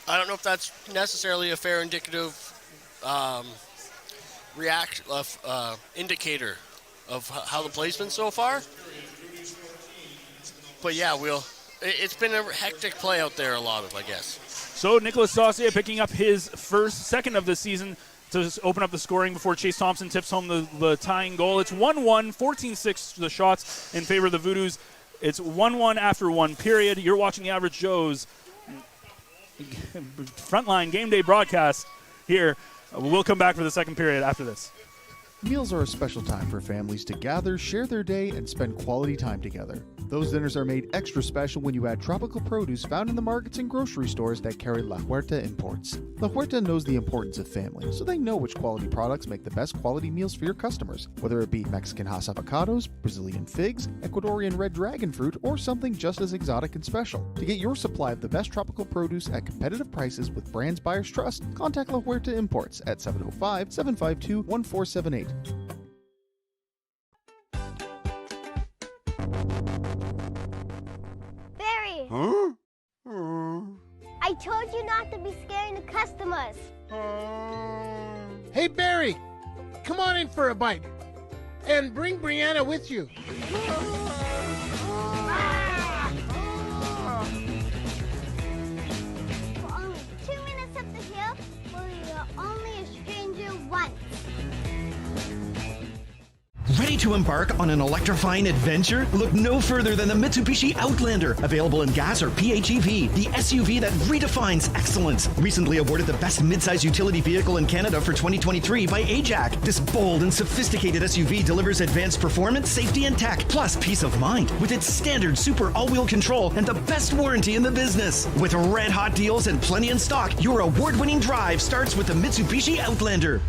I don't know if that's necessarily a fair indicative indicator of how the play's been so far. But yeah, it's been a hectic play out there, a lot of, I guess. So Nicholas Saucier picking up his second of the season to open up the scoring before Chase Thompson tips home the tying goal. It's 1-1, 14-6 the shots in favor of the Voodoos. It's 1-1 after one period. You're watching the Average Joe's Frontline Game Day broadcast here. We'll come back for the second period after this. Meals are a special time for families to gather, share their day, and spend quality time together. Those dinners are made extra special when you add tropical produce found in the markets and grocery stores that carry La Huerta imports. La Huerta knows the importance of family, so they know which quality products make the best quality meals for your customers, whether it be Mexican Hass avocados, Brazilian figs, Ecuadorian red dragon fruit, or something just as exotic and special. To get your supply of the best tropical produce at competitive prices with brands buyers trust, contact La Huerta Imports at 705-752-1478. Barry! Huh? I told you not to be scaring the customers. Hey, Barry, come on in for a bite. And bring Brianna with you. For only 2 minutes up the hill, where you're only a stranger once. Ready to embark on an electrifying adventure? Look no further than the Mitsubishi Outlander, available in gas or PHEV, the SUV that redefines excellence. Recently awarded the best midsize utility vehicle in Canada for 2023 by AJAC. This bold and sophisticated SUV delivers advanced performance, safety, and tech, plus peace of mind with its standard super all-wheel control and the best warranty in the business. With red-hot deals and plenty in stock, your award-winning drive starts with the Mitsubishi Outlander.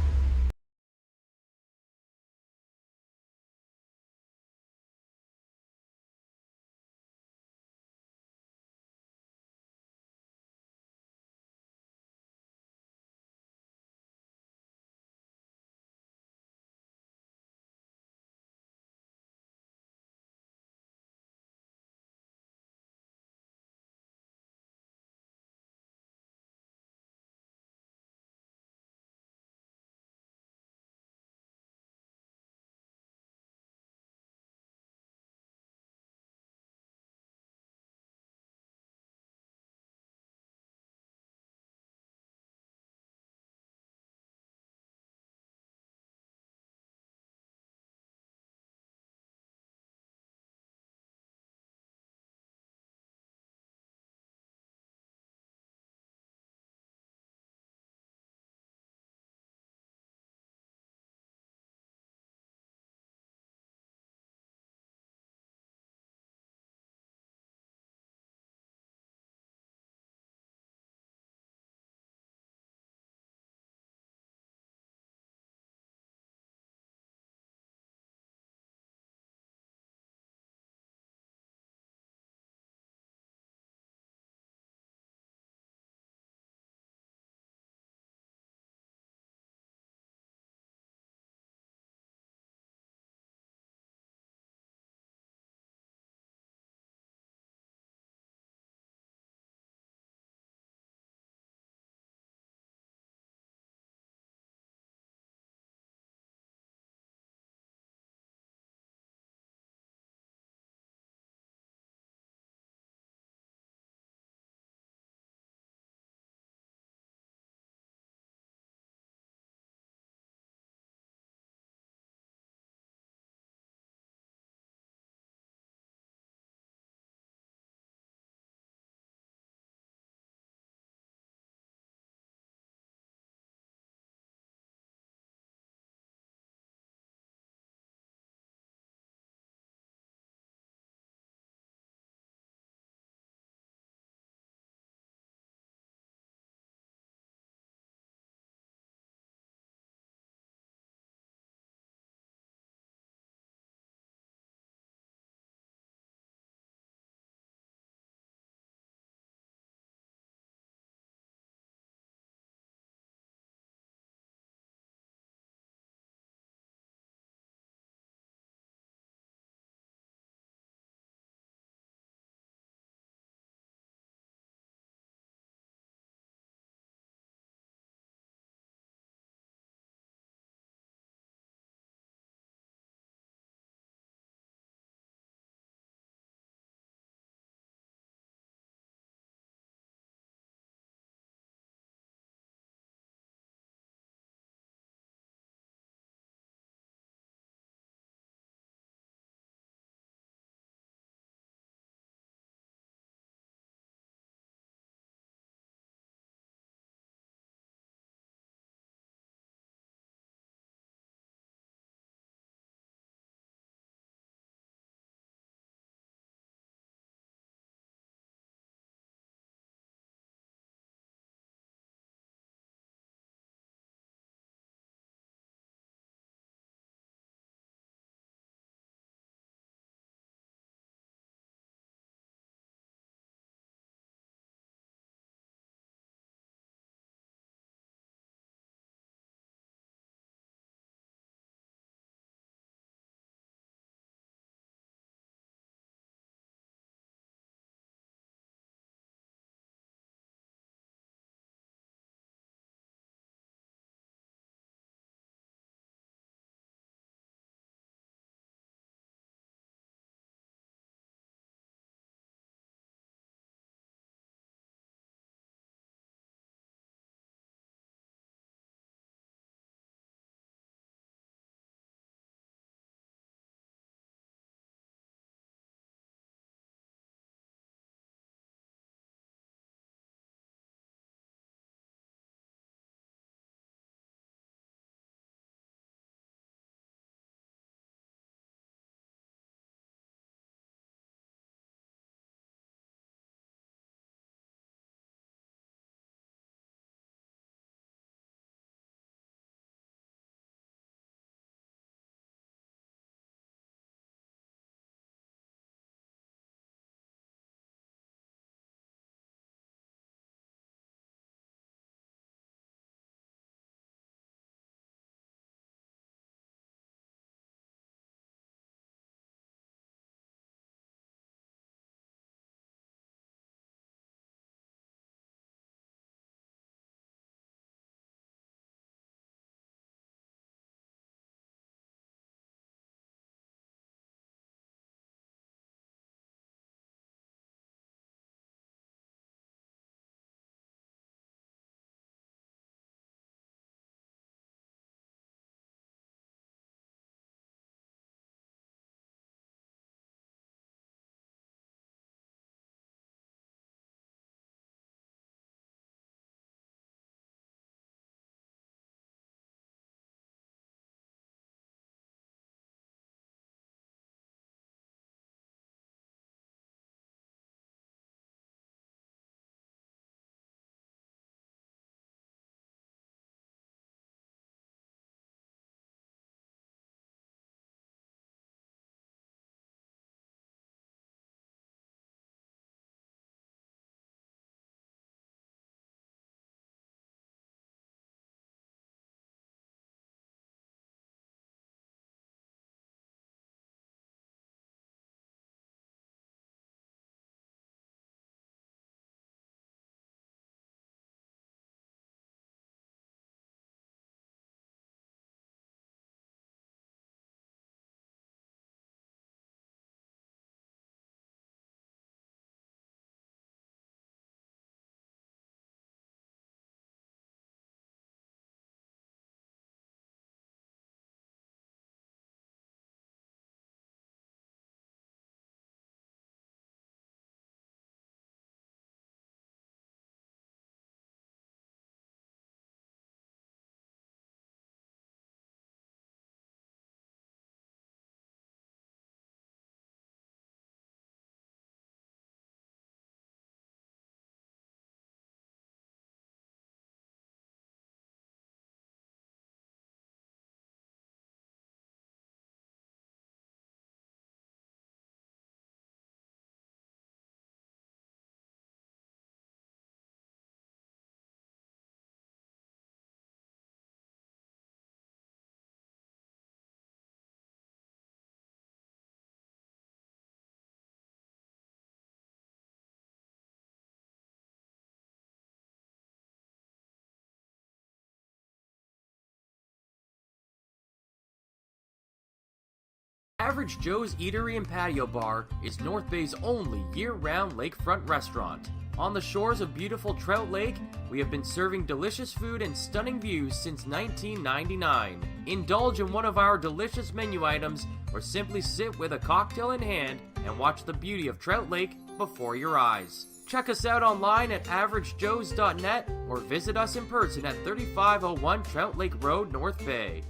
Average Joe's Eatery and Patio Bar is North Bay's only year-round lakefront restaurant. On the shores of beautiful Trout Lake, we have been serving delicious food and stunning views since 1999. Indulge in one of our delicious menu items or simply sit with a cocktail in hand and watch the beauty of Trout Lake before your eyes. Check us out online at averagejoes.net or visit us in person at 3501 Trout Lake Road, North Bay.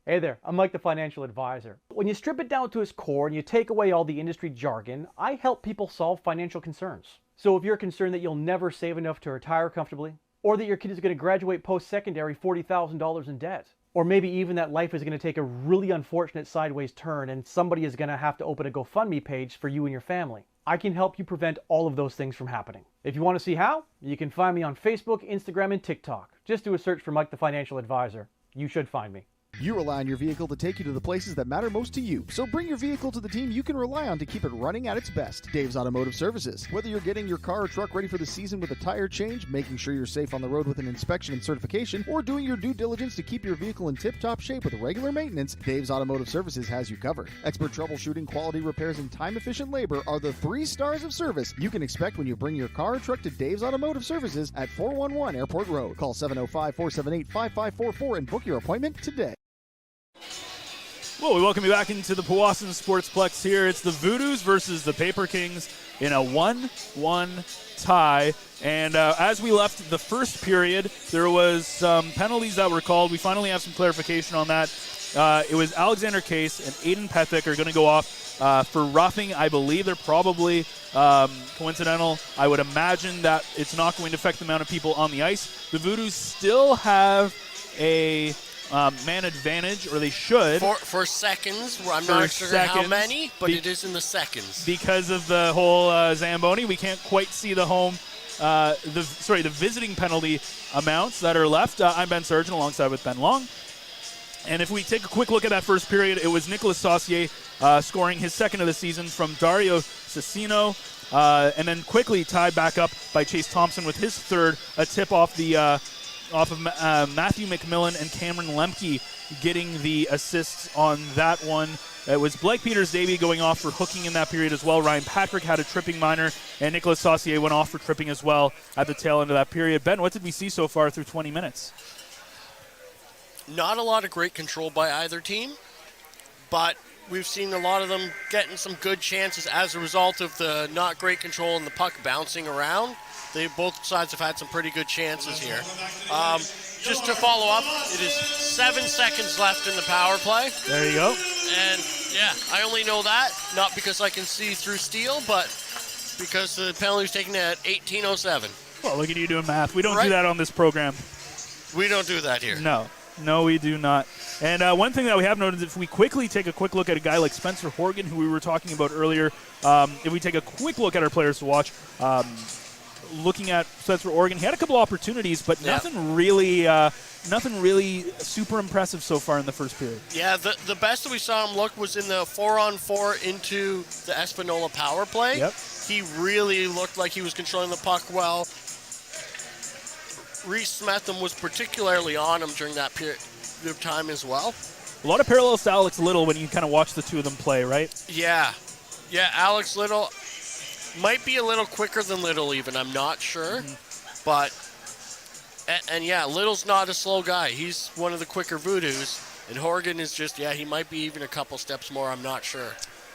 Hey there, I'm Mike the Financial Advisor. When you strip it down to its core and you take away all the industry jargon, I help people solve financial concerns. So if you're concerned that you'll never save enough to retire comfortably, or that your kid is going to graduate post-secondary $40,000 in debt, or maybe even that life is going to take a really unfortunate sideways turn and somebody is going to have to open a GoFundMe page for you and your family, I can help you prevent all of those things from happening. If you want to see how, you can find me on Facebook, Instagram, and TikTok. Just do a search for Mike the Financial Advisor. You should find me. You rely on your vehicle to take you to the places that matter most to you. So bring your vehicle to the team you can rely on to keep it running at its best. Dave's Automotive Services. Whether you're getting your car or truck ready for the season with a tire change, making sure you're safe on the road with an inspection and certification, or doing your due diligence to keep your vehicle in tip-top shape with regular maintenance, Dave's Automotive Services has you covered. Expert troubleshooting, quality repairs, and time-efficient labor are the 3 stars of service you can expect when you bring your car or truck to Dave's Automotive Services at 411 Airport Road. Call 705-478-5544 and book your appointment today. Well, we welcome you back into the Powassan Sportsplex here. It's the Voodoos versus the PaperKings in a 1-1 tie. And as we left the first period, there was some penalties that were called. We finally have some clarification on that. It was Alexander Case and Aiden Pethick are going to go off for roughing. I believe they're probably coincidental. I would imagine that it's not going to affect the amount of people on the ice. The Voodoos still have a man advantage, or they should. For seconds. I'm not sure how many, but it is in the seconds. Because of the whole Zamboni, we can't quite see the home, the visiting penalty amounts that are left. I'm Ben Sargent alongside with Ben Long. And if we take a quick look at that first period, it was Nicolas Saucier scoring his second of the season from Dario Cecchino, and then quickly tied back up by Chase Thompson with his third, a tip off the off of Matthew McMillan and Cameron Lemke getting the assists on that one. It was Blake Peters-Davy going off for hooking in that period as well. Ryan Patrick had a tripping minor, and Nicolas Saucier went off for tripping as well at the tail end of that period. Ben, what did we see so far through 20 minutes? Not a lot of great control by either team, but we've seen a lot of them getting some good chances as a result of the not great control and the puck bouncing around. Both sides have had some pretty good chances here. Just to follow up, it is 7 seconds left in the power play. There you go. And, yeah, I only know that, not because I can see through steel, but because the penalty was taken at 18:07. Well, look at you doing math. We don't do that on this program. We don't do that here. No, we do not. And one thing that we have noted, if we quickly take a quick look at a guy like Spencer Horgan, who we were talking about earlier, if we take a quick look at our players to watch, looking at Spencer Horgan, he had a couple opportunities, but nothing really super impressive so far in the first period. Yeah, the best that we saw him look was in the 4-on-4 into the Espanola power play. Yep. He really looked like he was controlling the puck well. Reese Smetham was particularly on him during that period of time as well. A lot of parallels to Alex Little when you kind of watch the two of them play, right? Yeah, Alex Little might be a little quicker than Little even, I'm not sure. But, and yeah, Little's not a slow guy. He's one of the quicker Voodoos. And Horgan is just, he might be even a couple steps more, I'm not sure.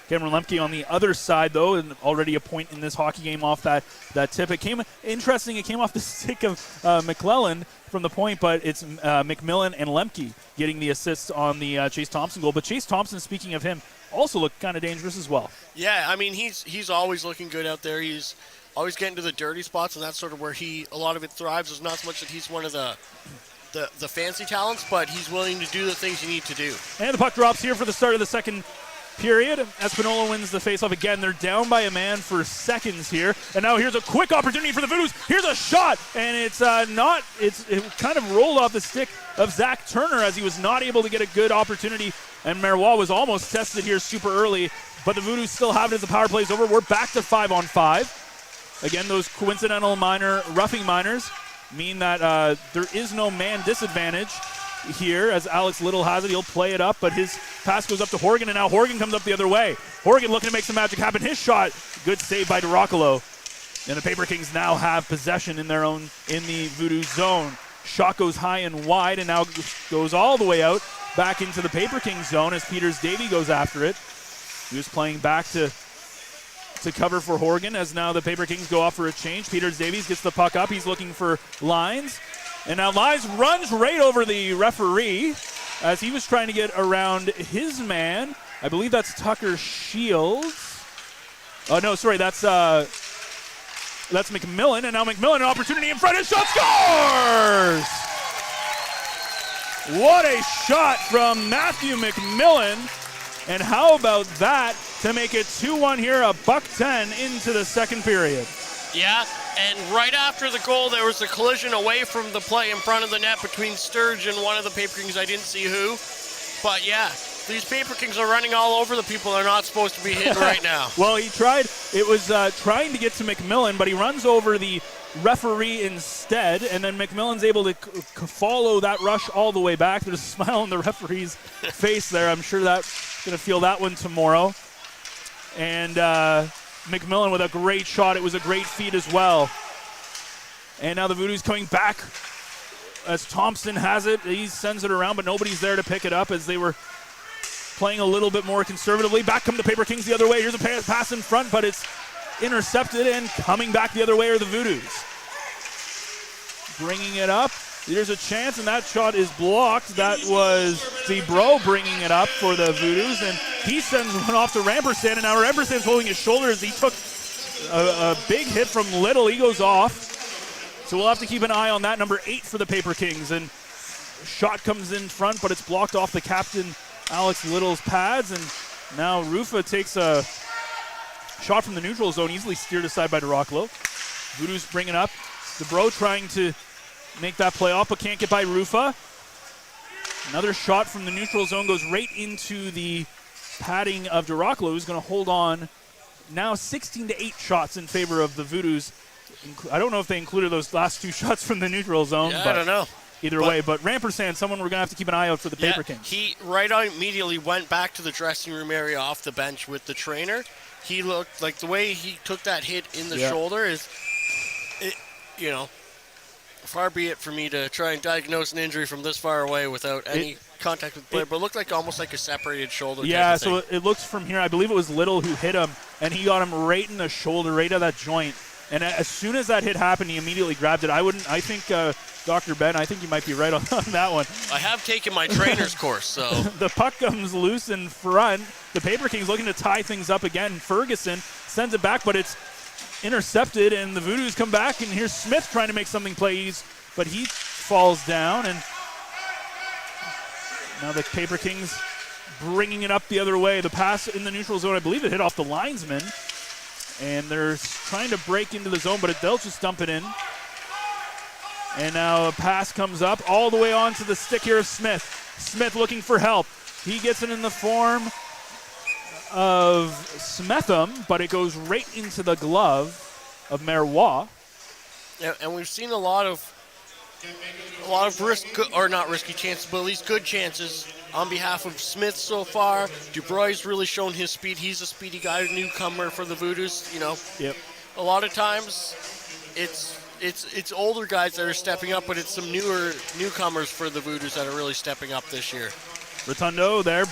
Cameron Lemke on the other side, though, and already a point in this hockey game off that tip. It came interesting. It came off the stick of McClellan from the point, but it's McMillan and Lemke getting the assists on the Chase Thompson goal. But Chase Thompson, speaking of him, also looked kind of dangerous as well. Yeah, I mean, he's always looking good out there. He's always getting to the dirty spots, and that's sort of where a lot of it thrives. It's not so much that he's one of the fancy talents, but he's willing to do the things you need to do. And the puck drops here for the start of the second period. Espanola wins the faceoff again. They're down by a man for seconds here. And now here's a quick opportunity for the Voodoos. Here's a shot, and it kind of rolled off the stick of Zach Turner as he was not able to get a good opportunity. And Marois was almost tested here super early, but the Voodoos still have it as the power play is over. We're back to 5-on-5. Again, those coincidental roughing minors mean that there is no man disadvantage here as Alex Little has it. He'll play it up, but his pass goes up to Horgan, and now Horgan comes up the other way. Horgan looking to make some magic happen. His shot, good save by DeRoccolo. And the PaperKings now have possession in the Voodoo zone. Shot goes high and wide, and now goes all the way out back into the PaperKings zone as Peters Davey goes after it. He was playing back to cover for Horgan as now the PaperKings go off for a change. Peters Davies gets the puck up. He's looking for Lines. And now Lines runs right over the referee as he was trying to get around his man. I believe that's Tucker Shields. Oh, no, sorry, that's McMillan. And now McMillan, an opportunity in front. His shot scores! What a shot from Matthew McMillan. And how about that to make it 2-1 here, $1:10 into the second period. Yeah, and right after the goal, there was a collision away from the play in front of the net between Sturge and one of the PaperKings. I didn't see who. But yeah, these PaperKings are running all over the people they're not supposed to be hitting right now. Well, he tried. It was trying to get to McMillan, but he runs over the referee instead, and then McMillan's able to follow that rush all the way back. There's a smile on the referee's face there. I'm sure that's going to feel that one tomorrow. And McMillan with a great shot. It was a great feed as well. And now the Voodoos coming back as Thompson has it. He sends it around, but nobody's there to pick it up as they were playing a little bit more conservatively. Back come the PaperKings the other way. Here's a pass in front, but it's intercepted, and coming back the other way are the Voodoos. Bringing it up. There's a chance, and that shot is blocked. That was DeBro bringing it up for the Voodoos, and he sends one off to Rampersand, and now Rampersand's holding his shoulder as he took a big hit from Little. He goes off. So we'll have to keep an eye on that. Number 8 for the PaperKings, and shot comes in front, but it's blocked off the captain, Alex Little's pads, and now Rufa takes a shot from the neutral zone, easily steered aside by DeRoccolo. Voodoos bring it up. DeBro trying to make that play off, but can't get by Rufa. Another shot from the neutral zone goes right into the padding of DeRoccolo, who's going to hold on. Now 16-8 shots in favor of the Voodoos. I don't know if they included those last 2 shots from the neutral zone. Yeah, but I don't know. Either way, but Rampersand, someone we're going to have to keep an eye out for the PaperKings. He right on immediately went back to the dressing room area off the bench with the trainer. He looked like the way he took that hit in the shoulder is, far be it for me to try and diagnose an injury from this far away without any contact with the player, but it looked like almost like a separated shoulder. Yeah, so it looks from here, I believe it was Little who hit him, and he got him right in the shoulder, right at that joint. And as soon as that hit happened, he immediately grabbed it. I think Dr. Ben, I think you might be right on that one. I have taken my trainer's course, so. The puck comes loose in front. The PaperKings looking to tie things up again. Ferguson sends it back, but it's intercepted, and the Voodoos come back, and here's Smith trying to make something plays, but he falls down, and now the PaperKings bringing it up the other way. The pass in the neutral zone, I believe it hit off the linesman, and they're trying to break into the zone, but they'll just dump it in. And now a pass comes up all the way onto the stick here of Smith. Smith looking for help. He gets it in the form of Smetham, but it goes right into the glove of Marois. Yeah, and we've seen a lot of not risky chances, but at least good chances on behalf of Smith so far. Dubroy's really shown his speed. He's a speedy guy, newcomer for the Voodoos. Yep. A lot of times it's older guys that are stepping up, but it's some newcomers for the Voodoos that are really stepping up this year. Rotundo there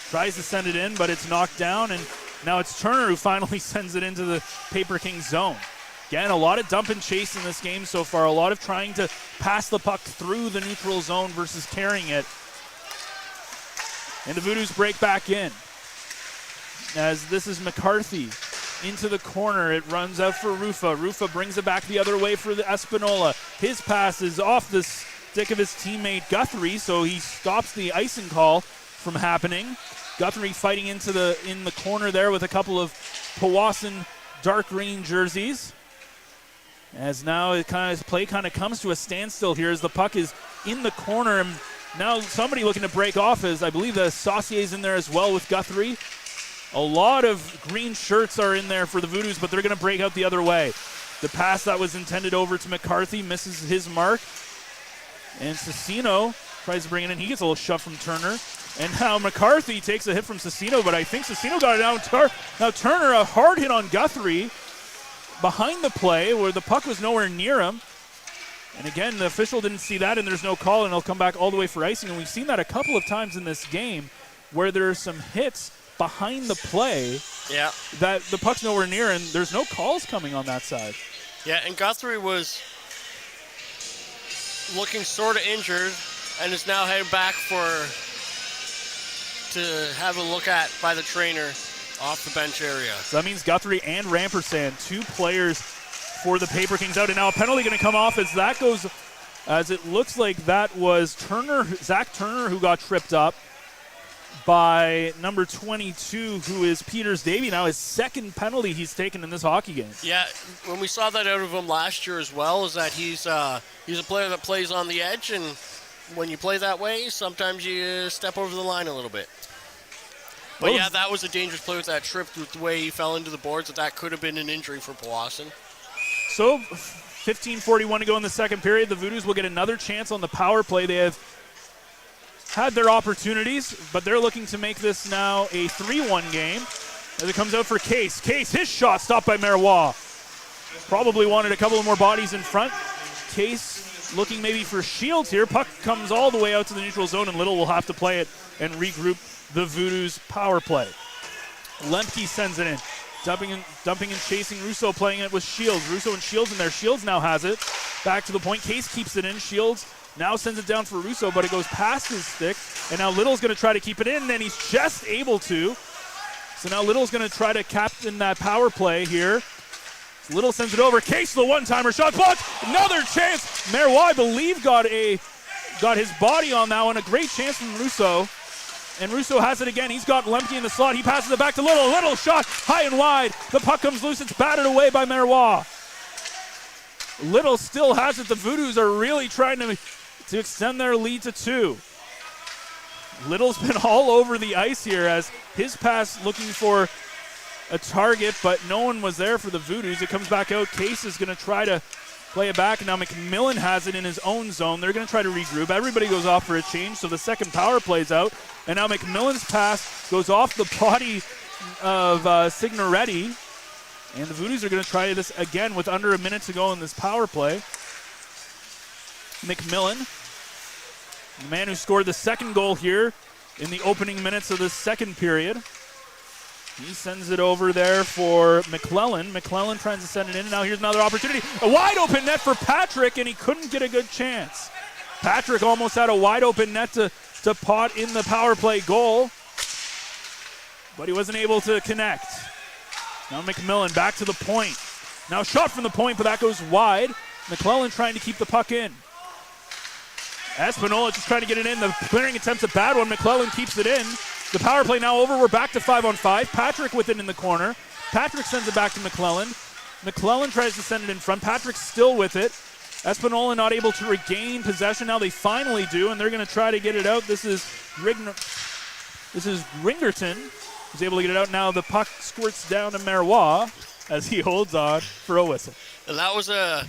tries to send it in, but it's knocked down, and now it's Turner who finally sends it into the PaperKings zone. Again, a lot of dump and chase in this game so far, a lot of trying to pass the puck through the neutral zone versus carrying it. And the Voodoos break back in as this is McCarthy into the corner. It runs out for Rufa. Rufa brings it back the other way for the Espanola. His pass is off the stick of his teammate Guthrie, so he stops the icing call from happening. Guthrie fighting in the corner there with a couple of Powassan dark green jerseys. As now play comes to a standstill here as the puck is in the corner, and now somebody looking to break off is, I believe, the Saucier's in there as well with Guthrie. A lot of green shirts are in there for the Voodoos, but they're going to break out the other way. The pass that was intended over to McCarthy misses his mark, and Cecino Tries to bring it in. He gets a little shove from Turner. And now McCarthy takes a hit from Cecino, but I think Cecino got it down. Now Turner, a hard hit on Guthrie behind the play where the puck was nowhere near him. And again, the official didn't see that, and there's no call, and he'll come back all the way for icing. And we've seen that a couple of times in this game where there are some hits behind the play that the puck's nowhere near, and there's no calls coming on that side. Yeah, and Guthrie was looking sort of injured and is now headed back to have a look at by the trainer off the bench area. So that means Guthrie and Rampersand, 2 players for the PaperKings out. And now a penalty going to come off as that goes, as it looks like that was Zach Turner, who got tripped up by number 22, who is Peters Davey. Now his second penalty he's taken in this hockey game. Yeah, when we saw that out of him last year as well, is that he's a player that plays on the edge, and when you play that way, sometimes you step over the line a little bit. But yeah, that was a dangerous play with that trip, with the way he fell into the boards. That could have been an injury for Powassan. So 15:41 to go in the second period. The Voodoos will get another chance on the power play. They have had their opportunities, but they're looking to make this now a 3-1 game as it comes out for Case. Case, his shot stopped by Marois. Probably wanted a couple of more bodies in front. Case looking maybe for Shields here. Puck comes all the way out to the neutral zone, and Little will have to play it and regroup the Voodoos power play. Lemke sends it in. Dumping and chasing Russo, playing it with Shields. Russo and Shields in there. Shields now has it. Back to the point. Case keeps it in. Shields now sends it down for Russo, but it goes past his stick. And now Little's going to try to keep it in, and he's just able to. So now Little's going to try to captain that power play here. So Little sends it over. Case, the one-timer shot blocked. Another chance. Marois, I believe, got his body on that one. A great chance from Russo. And Russo has it again. He's got Lemke in the slot. He passes it back to Little. Little shot high and wide. The puck comes loose. It's batted away by Marois. Little still has it. The Voodoos are really trying to extend their lead to 2. Little's been all over the ice here as his pass looking for a target, but no one was there for the Voodoos. It comes back out. Case is going to try to play it back. Now McMillan has it in his own zone. They're going to try to regroup. Everybody goes off for a change, so the second power plays out. And now McMillan's pass goes off the body of Signoretti. And the Voodoos are going to try this again with under a minute to go in this power play. McMillan, the man who scored the second goal here in the opening minutes of the second period. He sends it over there for McClellan. McClellan tries to send it in, and now here's another opportunity. A wide open net for Patrick, and he couldn't get a good chance. Patrick almost had a wide open net to pot in the power play goal, but he wasn't able to connect. Now McMillan back to the point. Now shot from the point, but that goes wide. McClellan trying to keep the puck in. Espanola just trying to get it in. The clearing attempt's a bad one. McClellan keeps it in. The power play now over. We're back to 5-on-5. Patrick with it in the corner. Patrick sends it back to McClellan. McClellan tries to send it in front. Patrick's still with it. Espanola not able to regain possession. Now they finally do, and they're going to try to get it out. This is Ringerton who's able to get it out. Now the puck squirts down to Marois as he holds on for a whistle. And that was a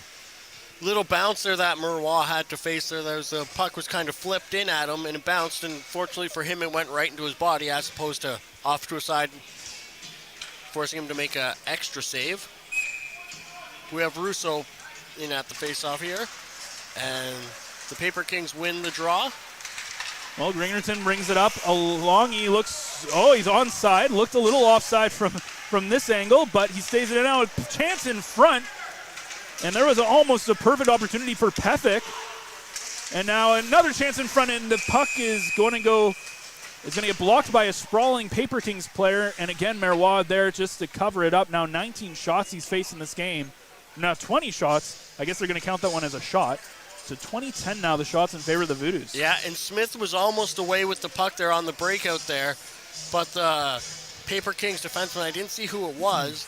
little bounce there that Marois had to face there. The puck was kind of flipped in at him, and it bounced, and fortunately for him, it went right into his body as opposed to off to a side, forcing him to make an extra save. We have Russo in at the face-off here, and the PaperKings win the draw. Well, Ringerton brings it up along. He looks, he's onside. Looked a little offside from this angle, but he stays it in now. A chance in front, and there was almost a perfect opportunity for Pethick. And now another chance in front, and the puck is going to get blocked by a sprawling PaperKings player. And again, Marois there just to cover it up. Now 19 shots he's faced in this game. Now 20 shots. I guess they're going to count that one as a shot. So 20-10 now, the shots in favor of the Voodoos. Yeah, and Smith was almost away with the puck there on the breakout there. But the PaperKings defenseman, I didn't see who it was,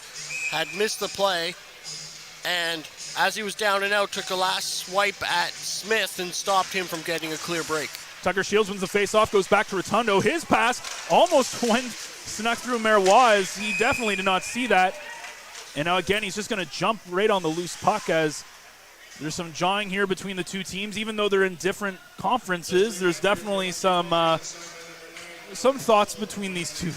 had missed the play. And as he was down and out, took a last swipe at Smith and stopped him from getting a clear break. Tucker Shields wins the faceoff, goes back to Rotundo. His pass almost snuck through Marois. He definitely did not see that. And now again, he's just going to jump right on the loose puck as There's some jawing here between the two teams. Even though they're in different conferences, there's definitely some thoughts between these two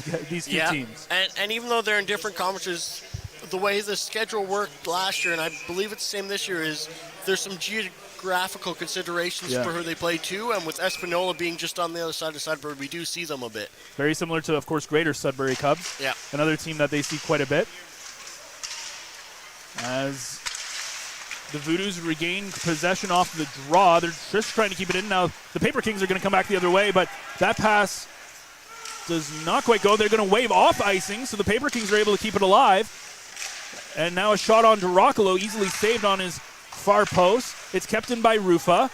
teams. And even though they're in different conferences, the way the schedule worked last year, and I believe it's the same this year, is there's some geographical considerations for who they play too, and with Espanola being just on the other side of Sudbury, we do see them a bit. Very similar to, of course, Greater Sudbury Cubs. Yeah. Another team that they see quite a bit. As the Voodoos regain possession off the draw. They're just trying to keep it in. Now the PaperKings are going to come back the other way, but that pass does not quite go. They're going to wave off icing, so the PaperKings are able to keep it alive. And now a shot on DeRoccolo, easily saved on his far post. It's kept in by Rufa,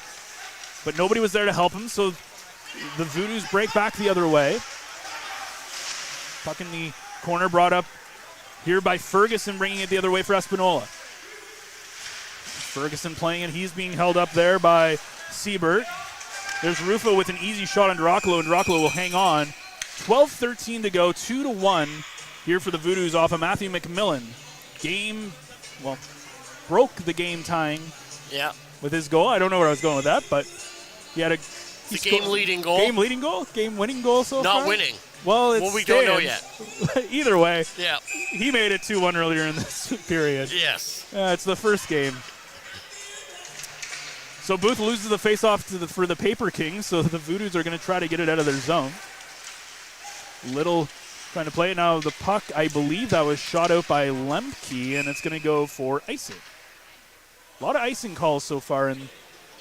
but nobody was there to help him, so the Voodoos break back the other way. Puck in the corner, brought up here by Ferguson, bringing it the other way for Espanola. Ferguson playing it. He's being held up there by Siebert. There's Rufa with an easy shot on DeRoccolo, and DeRoccolo will hang on. 12-13 to go, 2-1 here for the Voodoos off of Matthew McMillan. Broke the game tying with his goal. I don't know where I was going with that, but he had a game-leading goal. Game-leading goal? Game-winning goal so far? Not winning. Well, we don't know yet. Either way, yeah, he made it 2-1 earlier in this period. Yes. It's the first game. So Booth loses the face-off for the PaperKings, so the Voodoos are going to try to get it out of their zone. Little trying to play it now. The puck, I believe that was shot out by Lemke, and it's going to go for icing. A lot of icing calls so far in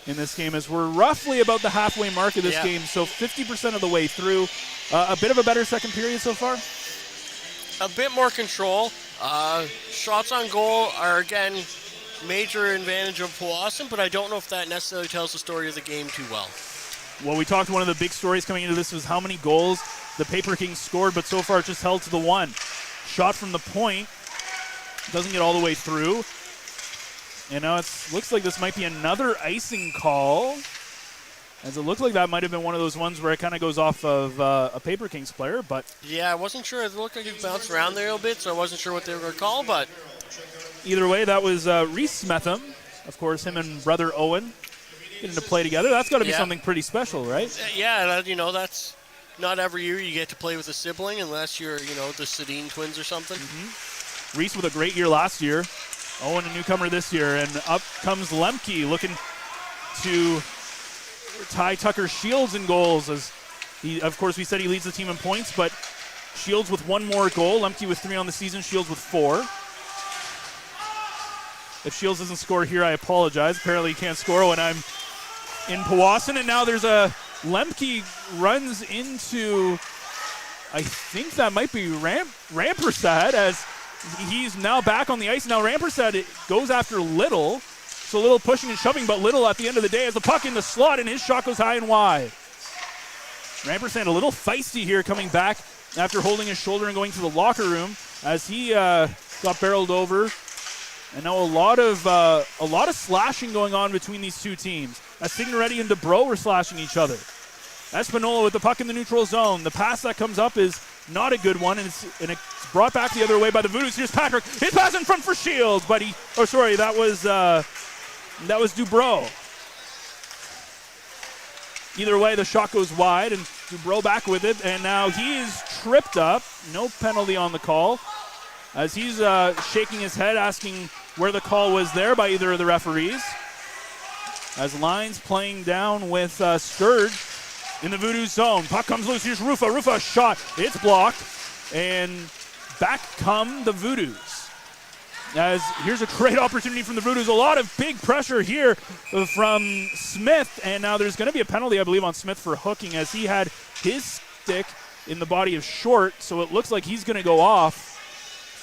this game, as we're roughly about the halfway mark of this game, so 50% of the way through. A bit of a better second period so far? A bit more control. Shots on goal are, again, major advantage of Powassan, but I don't know if that necessarily tells the story of the game too well. Well, we talked, one of the big stories coming into this was how many goals the PaperKings scored, but so far it's just held to the one. Shot from the point. Doesn't get all the way through. And now it looks like this might be another icing call, as it looks like that might have been one of those ones where it kind of goes off of a PaperKings player. But yeah, I wasn't sure. It looked like it bounced around there a little bit, so I wasn't sure what they were going to call. But either way, that was Reese Smetham. Of course, him and brother Owen getting to play together. That's got to be something pretty special, right? Yeah, that's not every year you get to play with a sibling unless you're, the Sedin twins or something. Mm-hmm. Reese with a great year last year. Owen, a newcomer this year. And up comes Lemke looking to tie Tucker Shields in goals. As he, of course, we said he leads the team in points, but Shields with one more goal. Lemke with 3 on the season. Shields with 4. If Shields doesn't score here, I apologize. Apparently he can't score when I'm in Powassan. And now there's a Lemke runs into, I think that might be Rampersad, as he's now back on the ice. Now Rampersad goes after Little. So Little pushing and shoving, but Little at the end of the day has the puck in the slot, and his shot goes high and wide. Rampersad a little feisty here, coming back after holding his shoulder and going to the locker room as he got barreled over. And now a lot of slashing going on between these two teams. As Signoretti and DeBro were slashing each other. Espanola with the puck in the neutral zone. The pass that comes up is not a good one, and it's brought back the other way by the Voodoos. Here's Patrick. His pass in front for Shields, but that was DuBrow. Either way, the shot goes wide, and DuBrow back with it, and now he is tripped up. No penalty on the call, as he's shaking his head, asking where the call was there by either of the referees. As Lyons playing down with Sturge in the Voodoo zone. Puck comes loose. Here's Rufa. Rufa shot. It's blocked. And back come the Voodoos. As here's a great opportunity from the Voodoos. A lot of big pressure here from Smith. And now there's going to be a penalty, I believe, on Smith for hooking, as he had his stick in the body of Short. So it looks like he's going to go off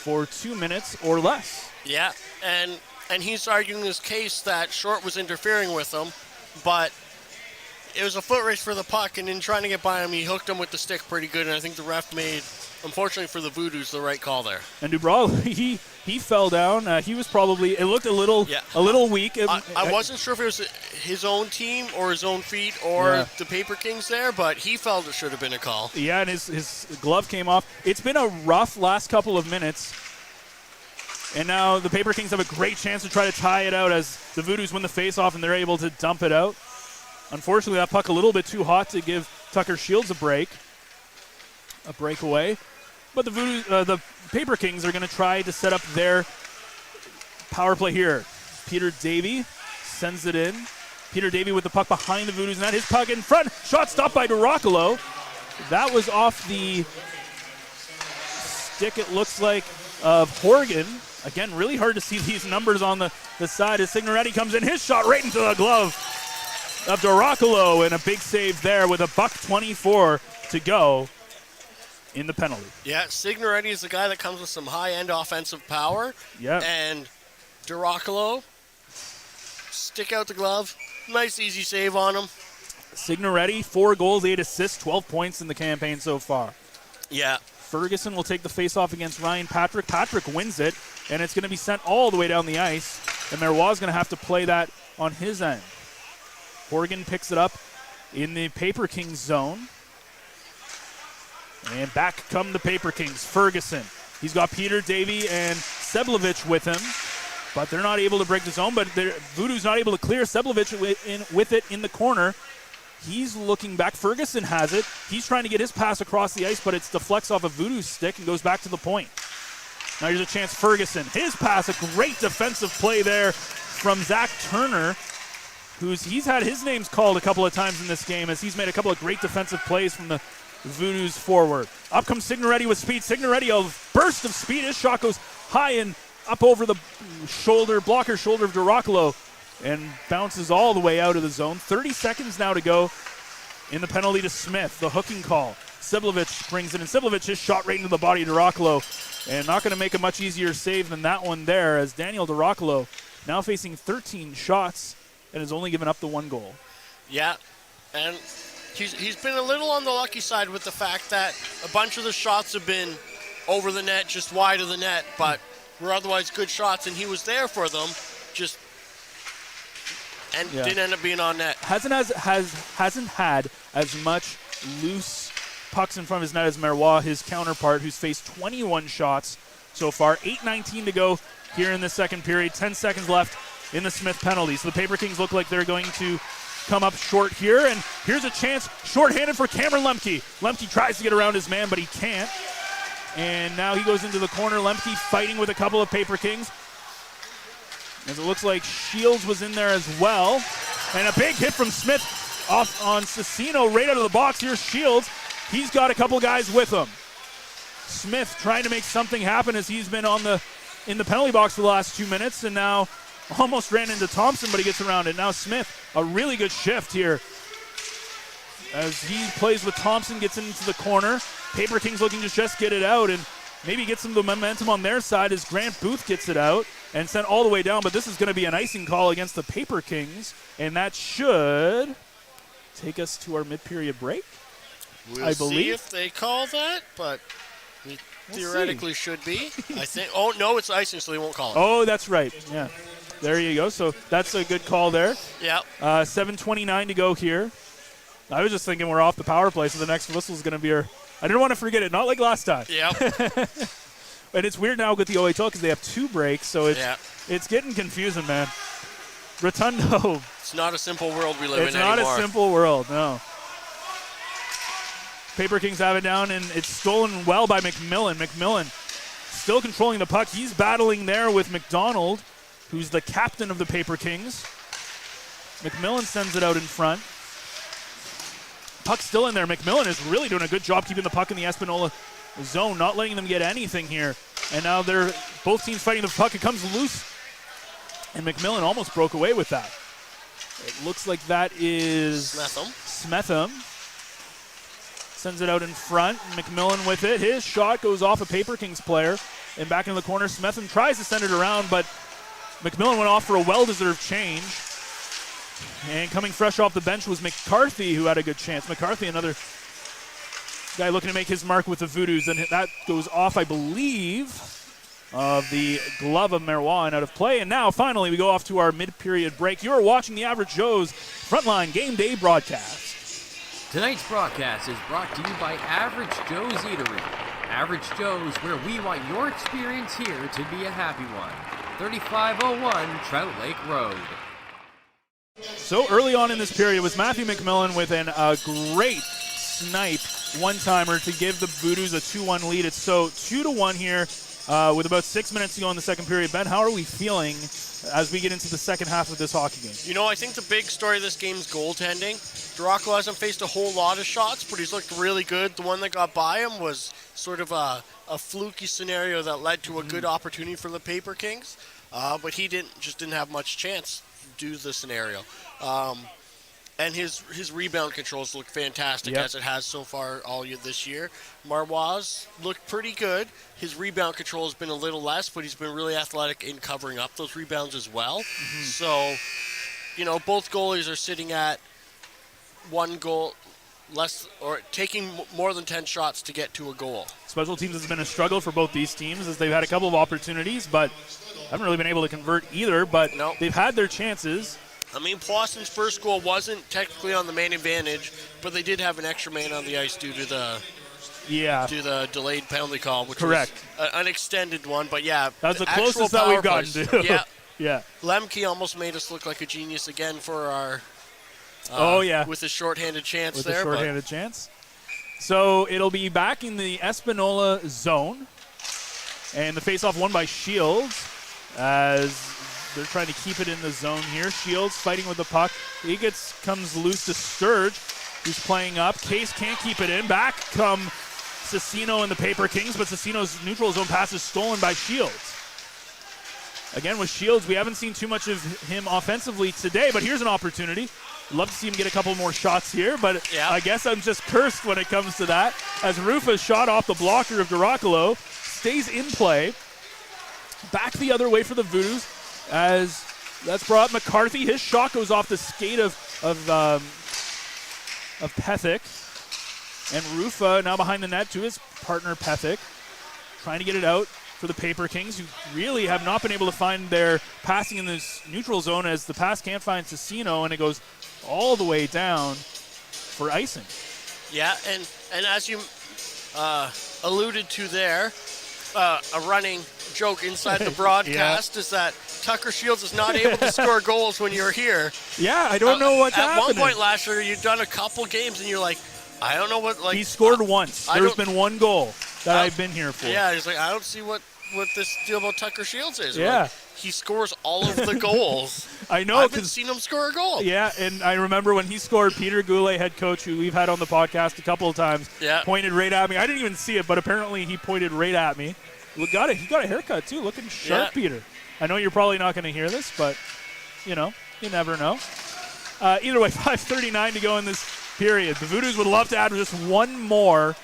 for 2 minutes or less. Yeah, and he's arguing his case that Short was interfering with him, but it was a foot race for the puck, and in trying to get by him, he hooked him with the stick pretty good, and I think the ref made, unfortunately for the Voodoos, the right call there. And Dubraw, he fell down. He was probably, it looked a little weak. I wasn't sure if it was his own team or his own feet or the PaperKings there, but he felt it should have been a call. Yeah, and his glove came off. It's been a rough last couple of minutes And now the PaperKings have a great chance to try to tie it out as the Voodoos win the faceoff and they're able to dump it out. Unfortunately, that puck a little bit too hot to give Tucker Shields a breakaway. But the PaperKings are going to try to set up their power play here. Peter Davey sends it in. Peter Davey with the puck behind the Voodoos, and that his puck in front. Shot stopped by Dorocolo. That was off the stick, it looks like, of Horgan. Again, really hard to see these numbers on the side as Signoretti comes in. His shot right into the glove of Dorocolo, and a big save there with $1:24 to go in the penalty. Yeah, Signoretti is the guy that comes with some high-end offensive power. Yeah. And Dorocolo, stick out the glove. Nice, easy save on him. Signoretti, 4 goals, 8 assists, 12 points in the campaign so far. Yeah. Ferguson will take the faceoff against Ryan Patrick. Patrick wins it, and it's going to be sent all the way down the ice. And Marois going to have to play that on his end. Horgan picks it up in the PaperKings zone. And back come the PaperKings. Ferguson. He's got Peter Davey and Seblovich with him. But they're not able to break the zone. But Voodoo's not able to clear Seblovich with it in the corner. He's looking back. Ferguson has it. He's trying to get his pass across the ice, but it deflects off a Voodoo's stick and goes back to the point. Now here's a chance. Ferguson. His pass, a great defensive play there from Zach Turner, he's had his names called a couple of times in this game as he's made a couple of great defensive plays from the Voodoos forward. Up comes Signoretti with speed. Signoretti, a burst of speed. His shot goes high and up over the blocker shoulder of Dorocolo and bounces all the way out of the zone. 30 seconds now to go in the penalty to Smith, the hooking call. Seblovich brings it in. Seblovich, his shot right into the body of Dorocolo, and not going to make a much easier save than that one there as Daniel Dorocolo now facing 13 shots and has only given up the 1 goal. Yeah, and he's been a little on the lucky side with the fact that a bunch of the shots have been over the net, just wide of the net, but were otherwise good shots, and he was there for them, didn't end up being on net. Hasn't had as much loose pucks in front of his net as Marois, his counterpart, who's faced 21 shots so far. 8:19 to go here in the second period. 10 seconds left in the Smith penalty. So the PaperKings look like they're going to come up short here, and here's a chance shorthanded for Cameron Lemke. Lemke tries to get around his man, but he can't. And now he goes into the corner. Lemke fighting with a couple of PaperKings, as it looks like Shields was in there as well. And a big hit from Smith off on Cecino right out of the box. Here's Shields. He's got a couple guys with him. Smith trying to make something happen as he's been in the penalty box for the last 2 minutes, and now almost ran into Thompson, but he gets around it. Now Smith, a really good shift here as he plays with Thompson, gets into the corner. PaperKings looking to just get it out and maybe get some of the momentum on their side as Grant Booth gets it out and sent all the way down, but this is going to be an icing call against the PaperKings, and that should take us to our mid-period break. We'll see if they call that, but it theoretically should be. I think. Oh, no, it's icing, so they won't call it. Oh, that's right. Yeah. There you go. So that's a good call there. Yeah. 7:29 to go here. I was just thinking we're off the power play, so the next whistle is going to be our... I didn't want to forget it. Not like last time. Yeah. And it's weird now with the OHL because they have 2 breaks, so it's getting confusing, man. Rotundo. It's not a simple world we live in anymore. It's not a simple world, no. PaperKings have it down, and it's stolen well by McMillan. McMillan still controlling the puck. He's battling there with McDonald, who's the captain of the PaperKings. McMillan sends it out in front. Puck's still in there. McMillan is really doing a good job keeping the puck in the Espanola zone, not letting them get anything here. And now they're both teams fighting the puck. It comes loose, and McMillan almost broke away with that. It looks like that is Smetham. Sends it out in front. McMillan with it. His shot goes off a PaperKings player and back into the corner. Smetham tries to send it around, but McMillan went off for a well-deserved change. And coming fresh off the bench was McCarthy, who had a good chance. McCarthy, another guy looking to make his mark with the Voodoos, and that goes off, I believe, of the glove of Marois and out of play. And now, finally, we go off to our mid-period break. You're watching the Average Joe's Frontline Game Day broadcast. Tonight's broadcast is brought to you by Average Joe's Eatery. Average Joe's, where we want your experience here to be a happy one. 3501 Trout Lake Road. So early on in this period was Matthew McMillan with a great snipe one-timer to give the Voodoos a 2-1 lead. It's so 2-1 here with about 6 minutes to go in the second period. Ben, how are we feeling as we get into the second half of this hockey game? You know, I think the big story of this game is goaltending. Duraco hasn't faced a whole lot of shots, but he's looked really good. The one that got by him was sort of a fluky scenario that led to a good opportunity for the PaperKings, but he didn't have much chance due to the scenario. And his rebound controls look fantastic, as it has so far all this year. Marwaz looked pretty good. His rebound control has been a little less, but he's been really athletic in covering up those rebounds as well. So, you know, both goalies are sitting at one goal less, or taking more than 10 shots to get to a goal. Special teams has been a struggle for both these teams as they've had a couple of opportunities, but haven't really been able to convert either, but they've had their chances. I mean, Powassan's first goal wasn't technically on the main advantage, but they did have an extra man on the ice due to the delayed penalty call, which was an extended one. But that's the closest that we've gotten to. Yeah. Lemke almost made us look like a genius again for our. With a shorthanded chance with there. With a shorthanded chance. So it'll be back in the Espanola zone, and the faceoff won by Shields as they're trying to keep it in the zone here. Shields fighting with the puck. He comes loose to Sturge, who's playing up. Case can't keep it in. Back come Cecino and the PaperKings, but Cecino's neutral zone pass is stolen by Shields. Again, with Shields, we haven't seen too much of him offensively today, but here's an opportunity. Love to see him get a couple more shots here, but I guess I'm just cursed when it comes to that. As Rufa's shot off the blocker of Duracolo stays in play. Back the other way for the Voodoos. As that's brought up McCarthy. His shot goes off the skate of Pethick. And Rufa now behind the net to his partner Pethick. Trying to get it out for the PaperKings, who really have not been able to find their passing in this neutral zone, as the pass can't find Cecino, and it goes all the way down for icing. Yeah, and as you alluded to there, a running joke inside the broadcast is that Tucker Shields is not able to score goals when you're here. Yeah, I don't know what's happening. At one point last year, you'd done a couple games, and you're like, I don't know what, like... He scored once. There's been one goal that I've been here for. Yeah, he's like, I don't see what this deal about Tucker Shields is. Yeah. Like, he scores all of the goals. I know. I haven't seen him score a goal. Yeah, and I remember when he scored, Peter Goulet, head coach, who we've had on the podcast a couple of times, pointed right at me. I didn't even see it, but apparently he pointed right at me. He got a haircut, too, looking sharp, Peter. I know you're probably not going to hear this, but, you know, you never know. Either way, 5:39 to go in this period. The Voodoos would love to add just one more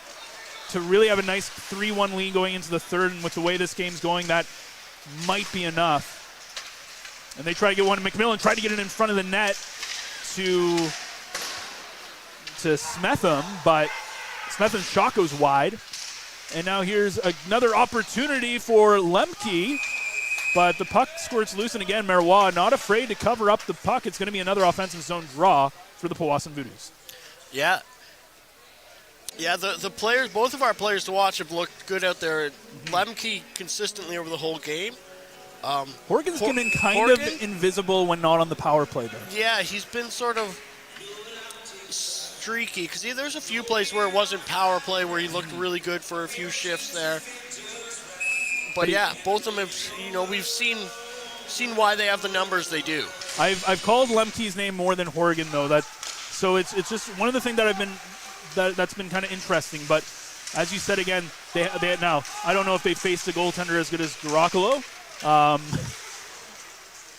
to really have a nice 3-1 lead going into the third, and with the way this game's going, that might be enough. And they try to get one to McMillan, try to get it in front of the net to Smetham, but Smetham's shot goes wide. And now here's another opportunity for Lemke, but the puck squirts loose, and again, Marois not afraid to cover up the puck. It's going to be another offensive zone draw for the Powassan Voodoos. Yeah. Yeah, the players, both of our players to watch have looked good out there. Lemke consistently over the whole game. Horgan's been kind of invisible when not on the power play, though. Yeah, he's been sort of streaky, because there's a few plays where it wasn't power play where he looked really good for a few shifts there. But yeah, both of them have, we've seen why they have the numbers they do. I've called Lemke's name more than Horgan, though. So it's just one of the things that's been kind of interesting. But as you said again, they now I don't know if they faced a goaltender as good as Duracolo.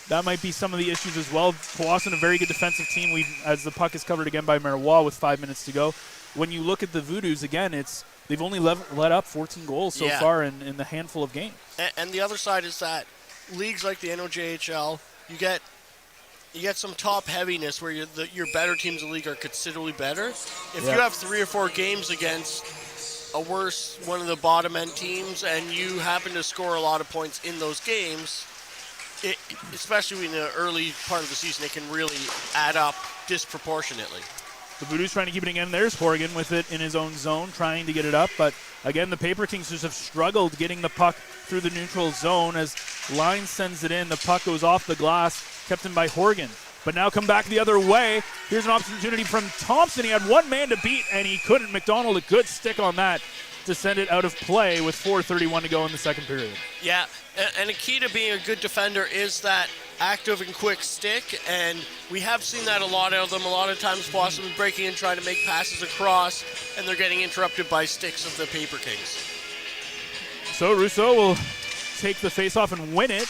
That might be some of the issues as well. Powassan, a very good defensive team. As the puck is covered again by Marois with 5 minutes to go. When you look at the Voodoos again, they've only let up 14 goals so far in the handful of games. And the other side is that leagues like the NOJHL, you get some top heaviness where your better teams in the league are considerably better. If you have 3 or 4 games against one of the bottom end teams, and you happen to score a lot of points in those games, especially in the early part of the season, it can really add up disproportionately. The Voodoos trying to keep it again. There's Horgan with it in his own zone, trying to get it up. But again, the PaperKings just have struggled getting the puck through the neutral zone. As Line sends it in, the puck goes off the glass, kept in by Horgan. But now come back the other way. Here's an opportunity from Thompson. He had one man to beat, and he couldn't. McDonald, a good stick on that to send it out of play with 4:31 to go in the second period. Yeah, and a key to being a good defender is that active and quick stick, and we have seen that a lot out of them. A lot of times Powassan breaking and trying to make passes across, and they're getting interrupted by sticks of the PaperKings. So Rousseau will take the faceoff and win it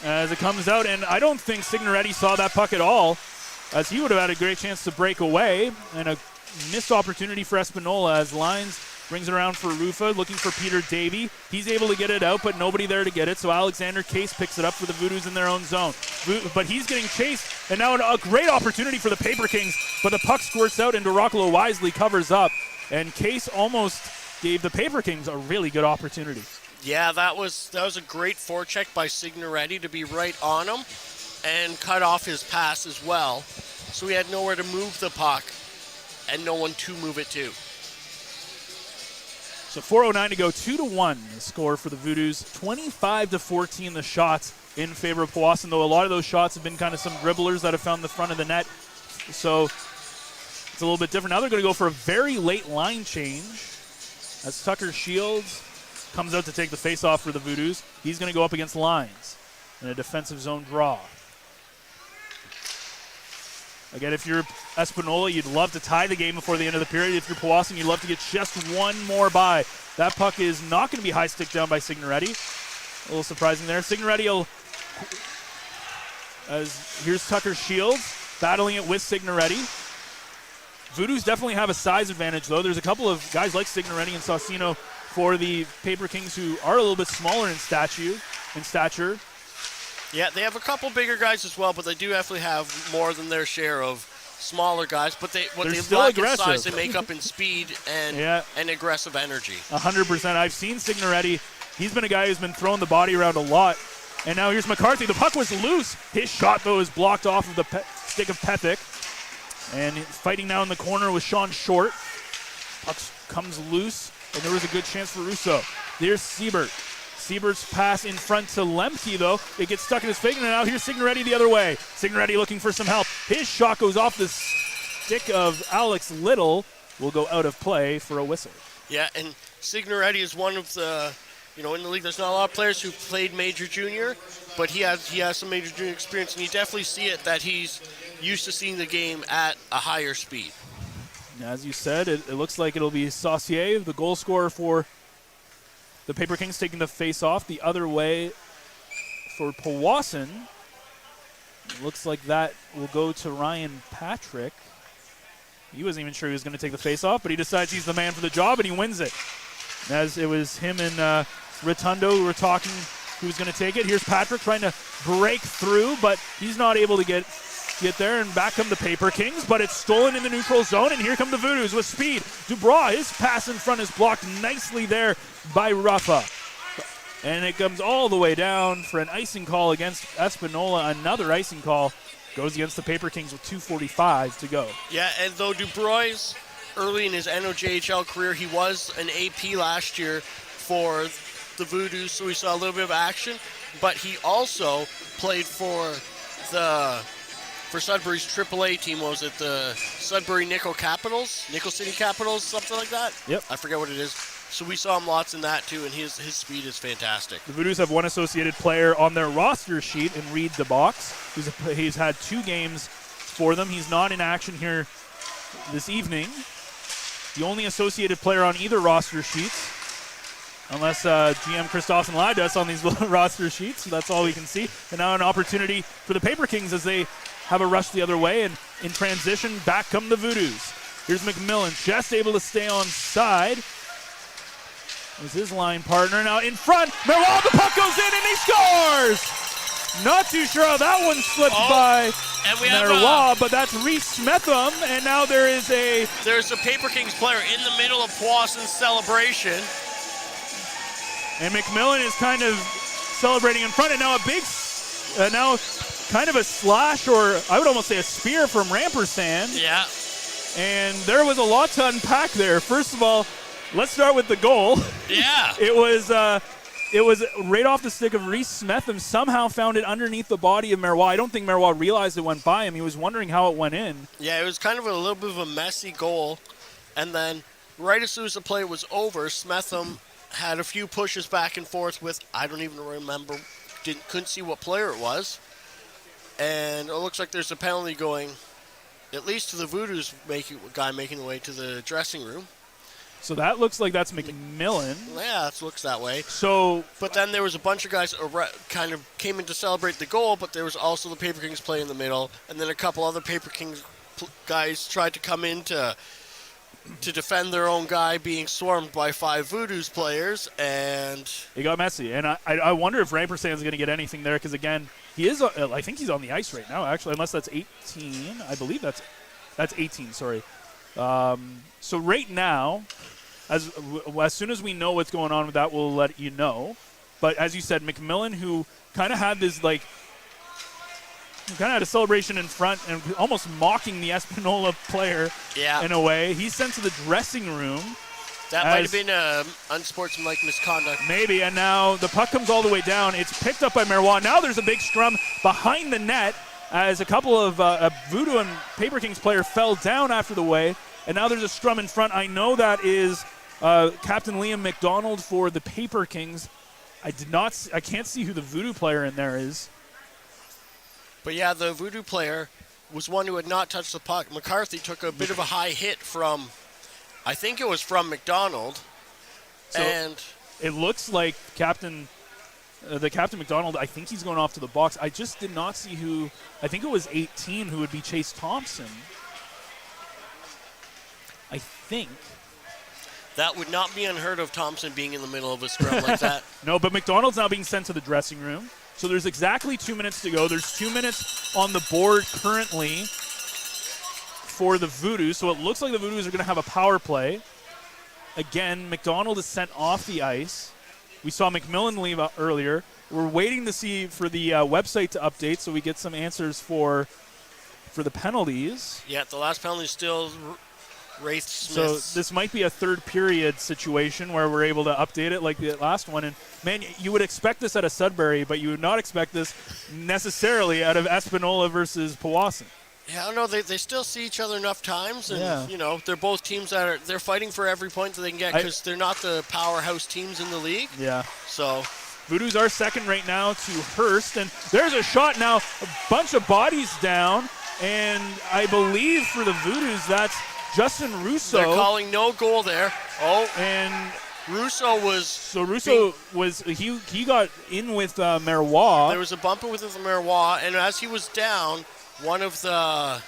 as it comes out, and I don't think Signoretti saw that puck at all, as he would have had a great chance to break away, and a missed opportunity for Espanola as Lines brings it around for Rufa, looking for Peter Davey. He's able to get it out, but nobody there to get it, so Alexander Case picks it up for the Voodoos in their own zone. But he's getting chased, and now a great opportunity for the PaperKings, but the puck squirts out, and Dorocolo wisely covers up, and Case almost gave the PaperKings a really good opportunity. Yeah, that was a great forecheck by Signoretti to be right on him and cut off his pass as well. So he had nowhere to move the puck and no one to move it to. So 4:09 to go, 2-1 the score for the Voodoos. 25-14 the shots in favor of Powassan, though a lot of those shots have been kind of some dribblers that have found the front of the net. So it's a little bit different. Now they're going to go for a very late line change as Tucker Shields comes out to take the face-off for the Voodoos. He's going to go up against Lines in a defensive zone draw. Again, if you're Espanola, you'd love to tie the game before the end of the period. If you're Powassan, you'd love to get just one more by. That puck is not going to be high stick down by Signoretti. A little surprising there. Signoretti will, as here's Tucker Shields battling it with Signoretti. Voodoos definitely have a size advantage, though. There's a couple of guys like Signoretti and Saucino for the PaperKings who are a little bit smaller in stature. Yeah, they have a couple bigger guys as well, but they do definitely have more than their share of smaller guys. But they lack in size, they make up in speed and aggressive energy. 100%. I've seen Signoretti. He's been a guy who's been throwing the body around a lot. And now here's McCarthy. The puck was loose. His shot, though, is blocked off of the stick of Pethick. And fighting now in the corner with Sean Short. Puck comes loose, and there was a good chance for Russo. There's Siebert. Siebert's pass in front to Lemke, though. It gets stuck in his fake, and now here's Signoretti the other way. Signoretti looking for some help. His shot goes off the stick of Alex Little. Will go out of play for a whistle. Yeah, and Signoretti is one of the, in the league, there's not a lot of players who played Major Junior, but he has some Major Junior experience, and you definitely see it that he's used to seeing the game at a higher speed. As you said, it looks like it'll be Saucier, the goal scorer for the PaperKings, taking the face-off the other way for Powassan. It looks like that will go to Ryan Patrick. He wasn't even sure he was going to take the face-off, but he decides he's the man for the job, and he wins it. As it was him and Rotundo who were talking who was going to take it. Here's Patrick trying to break through, but he's not able to get there, and back come the PaperKings, but it's stolen in the neutral zone, and here come the Voodoos with speed. Dubois, his pass in front is blocked nicely there by Ruffa. And it comes all the way down for an icing call against Espanola. Another icing call goes against the PaperKings with 2:45 to go. Yeah, and though Dubois, early in his NOJHL career, he was an AP last year for the Voodoos, so we saw a little bit of action, but he also played for Sudbury's AAA team. Was it the Sudbury Nickel City Capitals, something like that? Yep. I forget what it is. So we saw him lots in that too, and his speed is fantastic. The Voodoos have one associated player on their roster sheet in Reed DeBox. He's had 2 games for them. He's not in action here this evening. The only associated player on either roster sheets, unless GM Christophen lied to us on these roster sheets. So that's all we can see. And now an opportunity for the PaperKings as they have a rush the other way, and in transition, back come the Voodoos. Here's McMillan, just able to stay on side. Was his line partner. Now in front, Merwal, the puck goes in, and he scores! Not too sure how that one slipped by Merwal, but that's Reese Smetham, and now there's a PaperKings player in the middle of Powassan's celebration. And McMillan is kind of celebrating in front, and now a big, now kind of a slash, or I would almost say a spear from Rampersand. Yeah. And there was a lot to unpack there. First of all, let's start with the goal. Yeah. It was right off the stick of Reese Smetham. Somehow found it underneath the body of Marois. I don't think Marois realized it went by him. He was wondering how it went in. Yeah, it was kind of a little bit of a messy goal. And then right as soon as the play was over, Smetham had a few pushes back and forth with, I don't even remember, couldn't see what player it was. And it looks like there's a penalty going at least to the Voodoos guy making the way to the dressing room. So that looks like that's McMillan. Yeah, it looks that way. So, but then there was a bunch of guys kind of came in to celebrate the goal, but there was also the PaperKings play in the middle, and then a couple other PaperKings guys tried to come in to defend their own guy being swarmed by 5 Voodoos players, and it got messy. And I wonder if Rampersand's going to get anything there, because again, he is. I think he's on the ice right now, actually, unless that's 18. I believe that's 18. Sorry. So right now, as soon as we know what's going on with that, we'll let you know. But as you said, McMillan, who kind of had this had a celebration in front and almost mocking the Espanola player in a way. He's sent to the dressing room. That might have been unsportsmanlike misconduct. Maybe, and now the puck comes all the way down. It's picked up by Marois. Now there's a big scrum behind the net as a couple of Voodoo and PaperKings player fell down after the way, and now there's a scrum in front. I know that is Captain Liam McDonald for the PaperKings. I can't see who the Voodoo player in there is. But yeah, the Voodoo player was one who had not touched the puck. McCarthy took a bit of a high hit from, I think it was from McDonald. So and it looks like Captain McDonald, I think he's going off to the box. I just did not see who. I think it was 18 who would be Chase Thompson. I think. That would not be unheard of, Thompson being in the middle of a scrum like that. No, but McDonald's now being sent to the dressing room. So there's exactly 2 minutes to go. There's 2 minutes on the board currently for the Voodoos. So it looks like the Voodoos are going to have a power play. Again, McDonald is sent off the ice. We saw McMillan leave earlier. We're waiting to see for the website to update so we get some answers for the penalties. Yeah, the last penalty is still Wraith Smith. So this might be a third period situation where we're able to update it like the last one. And, man, you would expect this out of Sudbury, but you would not expect this necessarily out of Espanola versus Powassan. Yeah, I don't know. They still see each other enough times. And, you know, they're both teams they're fighting for every point that they can get because they're not the powerhouse teams in the league. Yeah. So Voodoos are second right now to Hearst. And there's a shot now. A bunch of bodies down. And I believe for the Voodoos, that's Justin Russo. They're calling no goal there. Oh, and Russo was. So Russo he got in with Marois. There was a bumper with Marois, and as he was down, one of the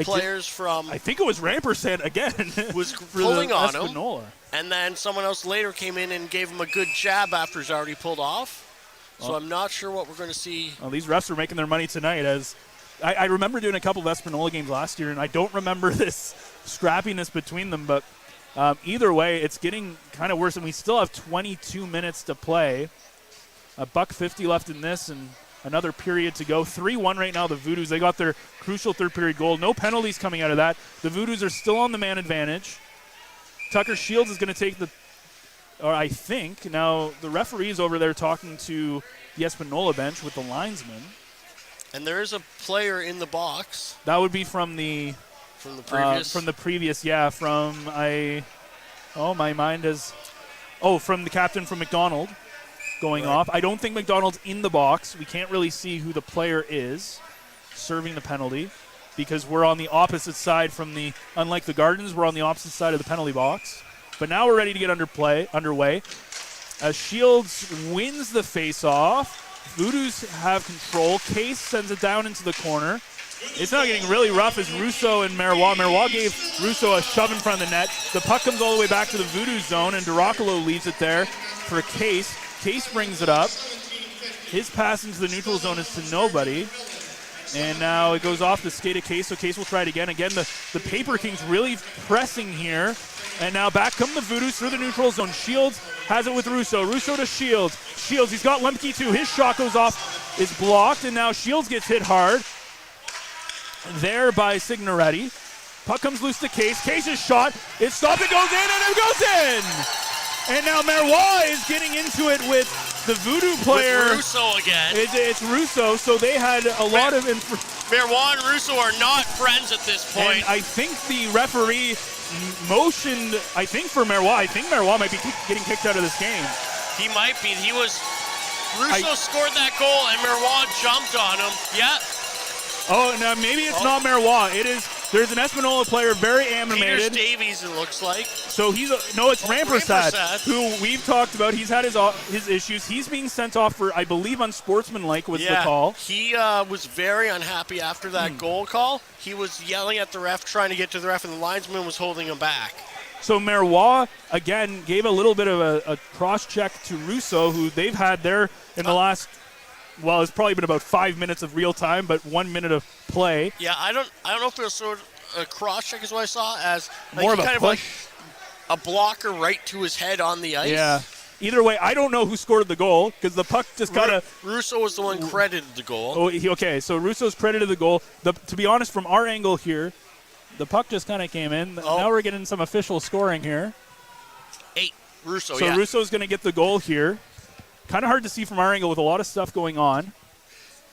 players from. I think it was Rampersand again. Was pulling on Espanola. him, and then someone else later came in and gave him a good jab after he's already pulled off. So I'm not sure what we're going to see. Well, these refs are making their money tonight. As I remember doing a couple of Espanola games last year, and I don't remember this scrappiness between them, but either way, it's getting kind of worse, and we still have 22 minutes to play. $1:50 left in this, and another period to go. 3-1 right now, the Voodoos. They got their crucial third period goal. No penalties coming out of that. The Voodoos are still on the man advantage. Tucker Shields is going to take I think. Now, the referee's over there talking to the Espanola bench with the linesman. And there is a player in the box. That would be from the previous? From the captain from McDonald going off. I don't think McDonald's in the box. We can't really see who the player is serving the penalty because we're on the opposite side unlike the Gardens, we're on the opposite side of the penalty box. But now we're ready to get underway. As Shields wins the face-off, Voodoos have control. Case sends it down into the corner. It's now getting really rough as Russo and Marois gave Russo a shove in front of the net. The puck comes all the way back to the Voodoo zone, and Duracolo leaves it there for Case. Case brings it up. His pass into the neutral zone is to nobody. And now it goes off the skate of Case, so Case will try it again. Again, the PaperKings really pressing here. And now back come the Voodoos through the neutral zone. Shields has it with Russo. Russo to Shields. Shields, he's got Lemke too. His shot goes off, is blocked, and now Shields gets hit hard there by Signoretti. Puck comes loose to Case. Case's shot. It's stopped. It goes in, and it goes in. And now Marois is getting into it with the Voodoo player. With Russo again. It's Russo, so they had a lot of... Marois and Russo are not friends at this point. And I think the referee motioned, for Marois. I think Marois might be getting kicked out of this game. He might be. Russo scored that goal, and Marois jumped on him. Yeah. Oh, no, maybe it's not Marois. It is. There's an Espanola player, very animated. Peters Davies, it looks like. So it's Rampersad, who we've talked about. He's had his issues. He's being sent off for, I believe, unsportsmanlike was the call. He was very unhappy after that goal call. He was yelling at the ref, trying to get to the ref, and the linesman was holding him back. So Marois, again, gave a little bit of a cross-check to Russo, who they've had there in the last... Well, it's probably been about 5 minutes of real time, but 1 minute of play. Yeah, I don't know if it was sort of a cross check is what I saw as more of a kind push. of like a blocker right to his head on the ice. Yeah. Either way, I don't know who scored the goal because the puck just kind of. Russo was the one credited the goal. Oh, okay. So Russo's credited the goal. To be honest, from our angle here, the puck just kind of came in. Oh. Now we're getting some official scoring here. 8 Russo. So Russo's going to get the goal here. Kind of hard to see from our angle with a lot of stuff going on.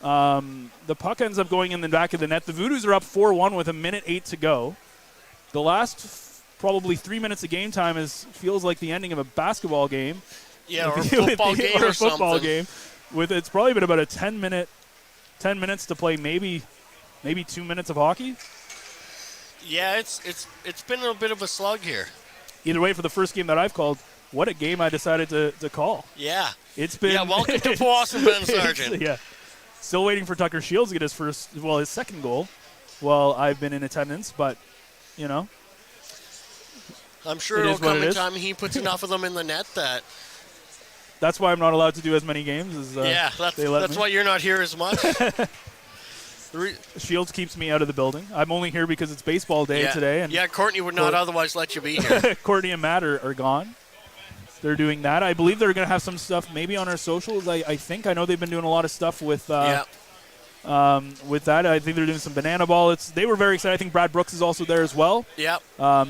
The puck ends up going in the back of the net. The Voodoos are up 4-1 with 1:08 to go. The last probably 3 minutes of game time feels like the ending of a basketball game. Yeah, or a football game or football something. game. It's probably been about a 10 minutes to play, maybe 2 minutes of hockey. Yeah, it's been a bit of a slug here. Either way, for the first game that I've called, what a game I decided to call. Yeah. It's been. Yeah, welcome to Powassan, Ben Sargent. Yeah. Still waiting for Tucker Shields to get his second goal while I've been in attendance, but, I'm sure it'll come in time he puts enough of them in the net that. That's why I'm not allowed to do as many games as that's why you're not here as much. Shields keeps me out of the building. I'm only here because it's baseball day today. And Courtney would not otherwise let you be here. Courtney and Matt are gone. They're doing that. I believe they're going to have some stuff maybe on our socials. I think. I know they've been doing a lot of stuff with that. I think they're doing some banana ball. They were very excited. I think Brad Brooks is also there as well. Yeah.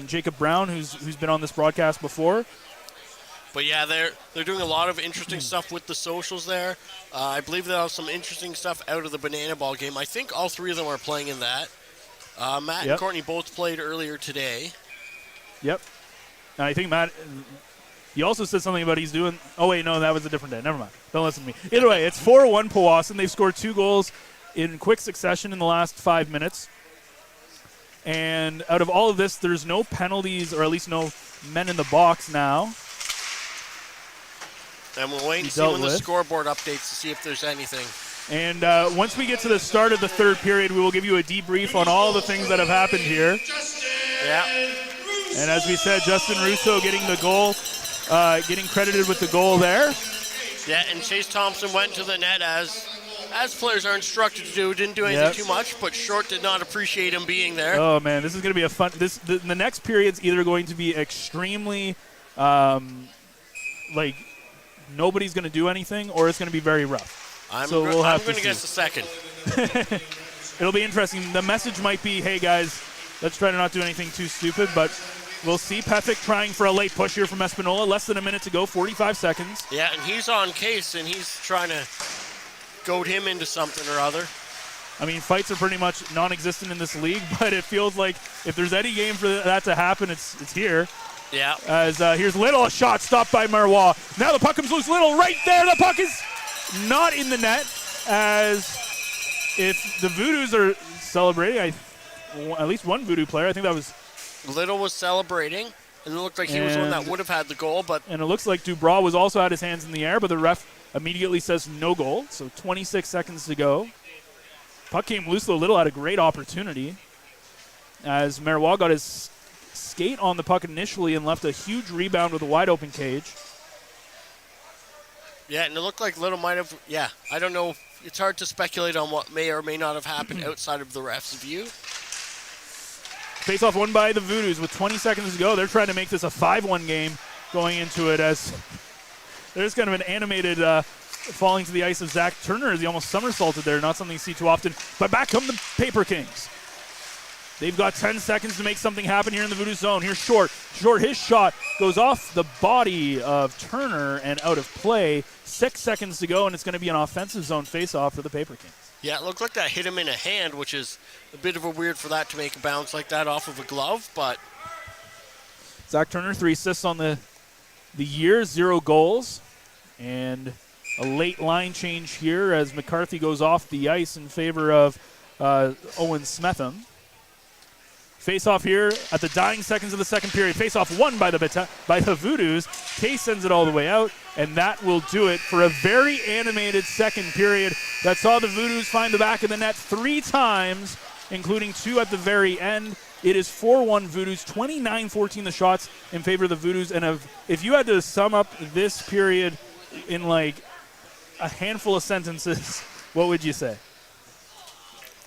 Jacob Brown, who's been on this broadcast before. But yeah, they're doing a lot of interesting stuff with the socials there. I believe they'll have some interesting stuff out of the banana ball game. I think all three of them are playing in that. Matt and Courtney both played earlier today. Yep. And I think Matt... He also said something about he's doing... Oh, wait, no, that was a different day. Never mind. Don't listen to me. Either way, it's 4-1 Powassan. They've scored 2 goals in quick succession in the last 5 minutes. And out of all of this, there's no penalties, or at least no men in the box now. And we'll wait and see when the scoreboard updates to see if there's anything. And once we get to the start of the third period, we will give you a debrief on all the things that have happened here. Yeah. And as we said, Justin Russo getting the goal. Getting credited with the goal there. Yeah, and Chase Thompson went to the net as players are instructed to do. Didn't do anything too much, but Short did not appreciate him being there. Oh man, this is going to be a fun. The next period's either going to be extremely, like nobody's going to do anything, or it's going to be very rough. I'm going to guess the second. It'll be interesting. The message might be, hey guys, let's try to not do anything too stupid, but. We'll see Pethick trying for a late push here from Espanola. Less than a minute to go, 45 seconds. Yeah, and he's on Case, and he's trying to goad him into something or other. I mean, fights are pretty much non-existent in this league, but it feels like if there's any game for that to happen, it's here. Yeah. As here's Little, a shot stopped by Marois. Now the puck comes loose. Little right there. The puck is not in the net. As if the Voodoos are celebrating, at least one Voodoo player, I think that was... Little was celebrating, and it looked like he was the one that would have had the goal. And it looks like Dubois was also had his hands in the air, but the ref immediately says no goal. So 26 seconds to go. Puck came loose, though. Little had a great opportunity as Marois got his skate on the puck initially and left a huge rebound with a wide-open cage. Yeah, and it looked like Little might have, I don't know. It's hard to speculate on what may or may not have happened outside of the ref's view. Face-off won by the Voodoos with 20 seconds to go. They're trying to make this a 5-1 game going into it as there's kind of an animated falling to the ice of Zach Turner as he almost somersaulted there. Not something you see too often. But back come the PaperKings. They've got 10 seconds to make something happen here in the Voodoo zone. Here's Short. Short, his shot goes off the body of Turner and out of play. 6 seconds to go, and it's going to be an offensive zone face-off for the PaperKings. Yeah, it looked like that hit him in a hand, which is a bit of a weird for that to make a bounce like that off of a glove, but... Zach Turner, 3 assists on the year, 0 goals. And a late line change here as McCarthy goes off the ice in favor of Owen Smetham. Face-off here at the dying seconds of the second period. Face-off won by the Voodoos. Case sends it all the way out, and that will do it for a very animated second period that saw the Voodoos find the back of the net 3 times, including 2 at the very end. It is 4-1 Voodoos, 29-14 the shots in favor of the Voodoos. And if you had to sum up this period in like a handful of sentences, what would you say?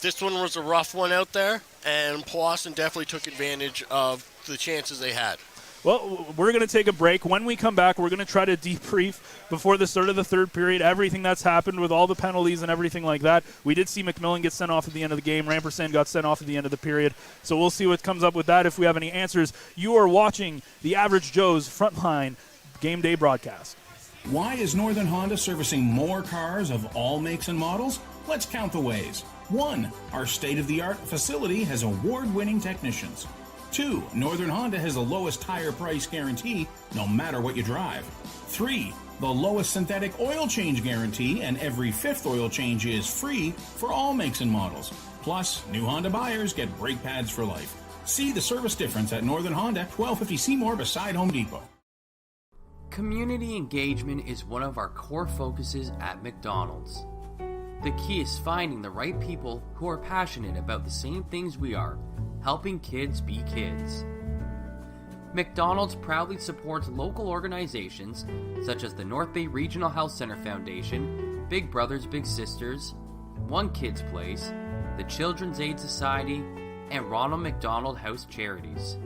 This one was a rough one out there, and Powassan definitely took advantage of the chances they had. Well, we're going to take a break. When we come back, we're going to try to debrief before the start of the third period everything that's happened with all the penalties and everything like that. We did see McMillan get sent off at the end of the game. Rampersad got sent off at the end of the period. So we'll see what comes up with that if we have any answers. You are watching the Average Joe's Frontline Game Day broadcast. Why is Northern Honda servicing more cars of all makes and models? Let's count the ways. 1. Our state-of-the-art facility has award-winning technicians. 2. Northern Honda has the lowest tire price guarantee, no matter what you drive. 3. The lowest synthetic oil change guarantee, and every 5th oil change is free for all makes and models. Plus, new Honda buyers get brake pads for life. See the service difference at Northern Honda, 1250 Seymour beside Home Depot. Community engagement is one of our core focuses at McDonald's. The key is finding the right people who are passionate about the same things we are, helping kids be kids. McDonald's proudly supports local organizations such as the North Bay Regional Health Center Foundation, Big Brothers Big Sisters, One Kids Place, the Children's Aid Society, and Ronald McDonald House Charities.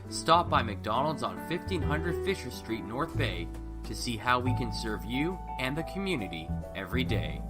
Stop by McDonald's on 1500 Fisher Street, North Bay to see how we can serve you and the community every day.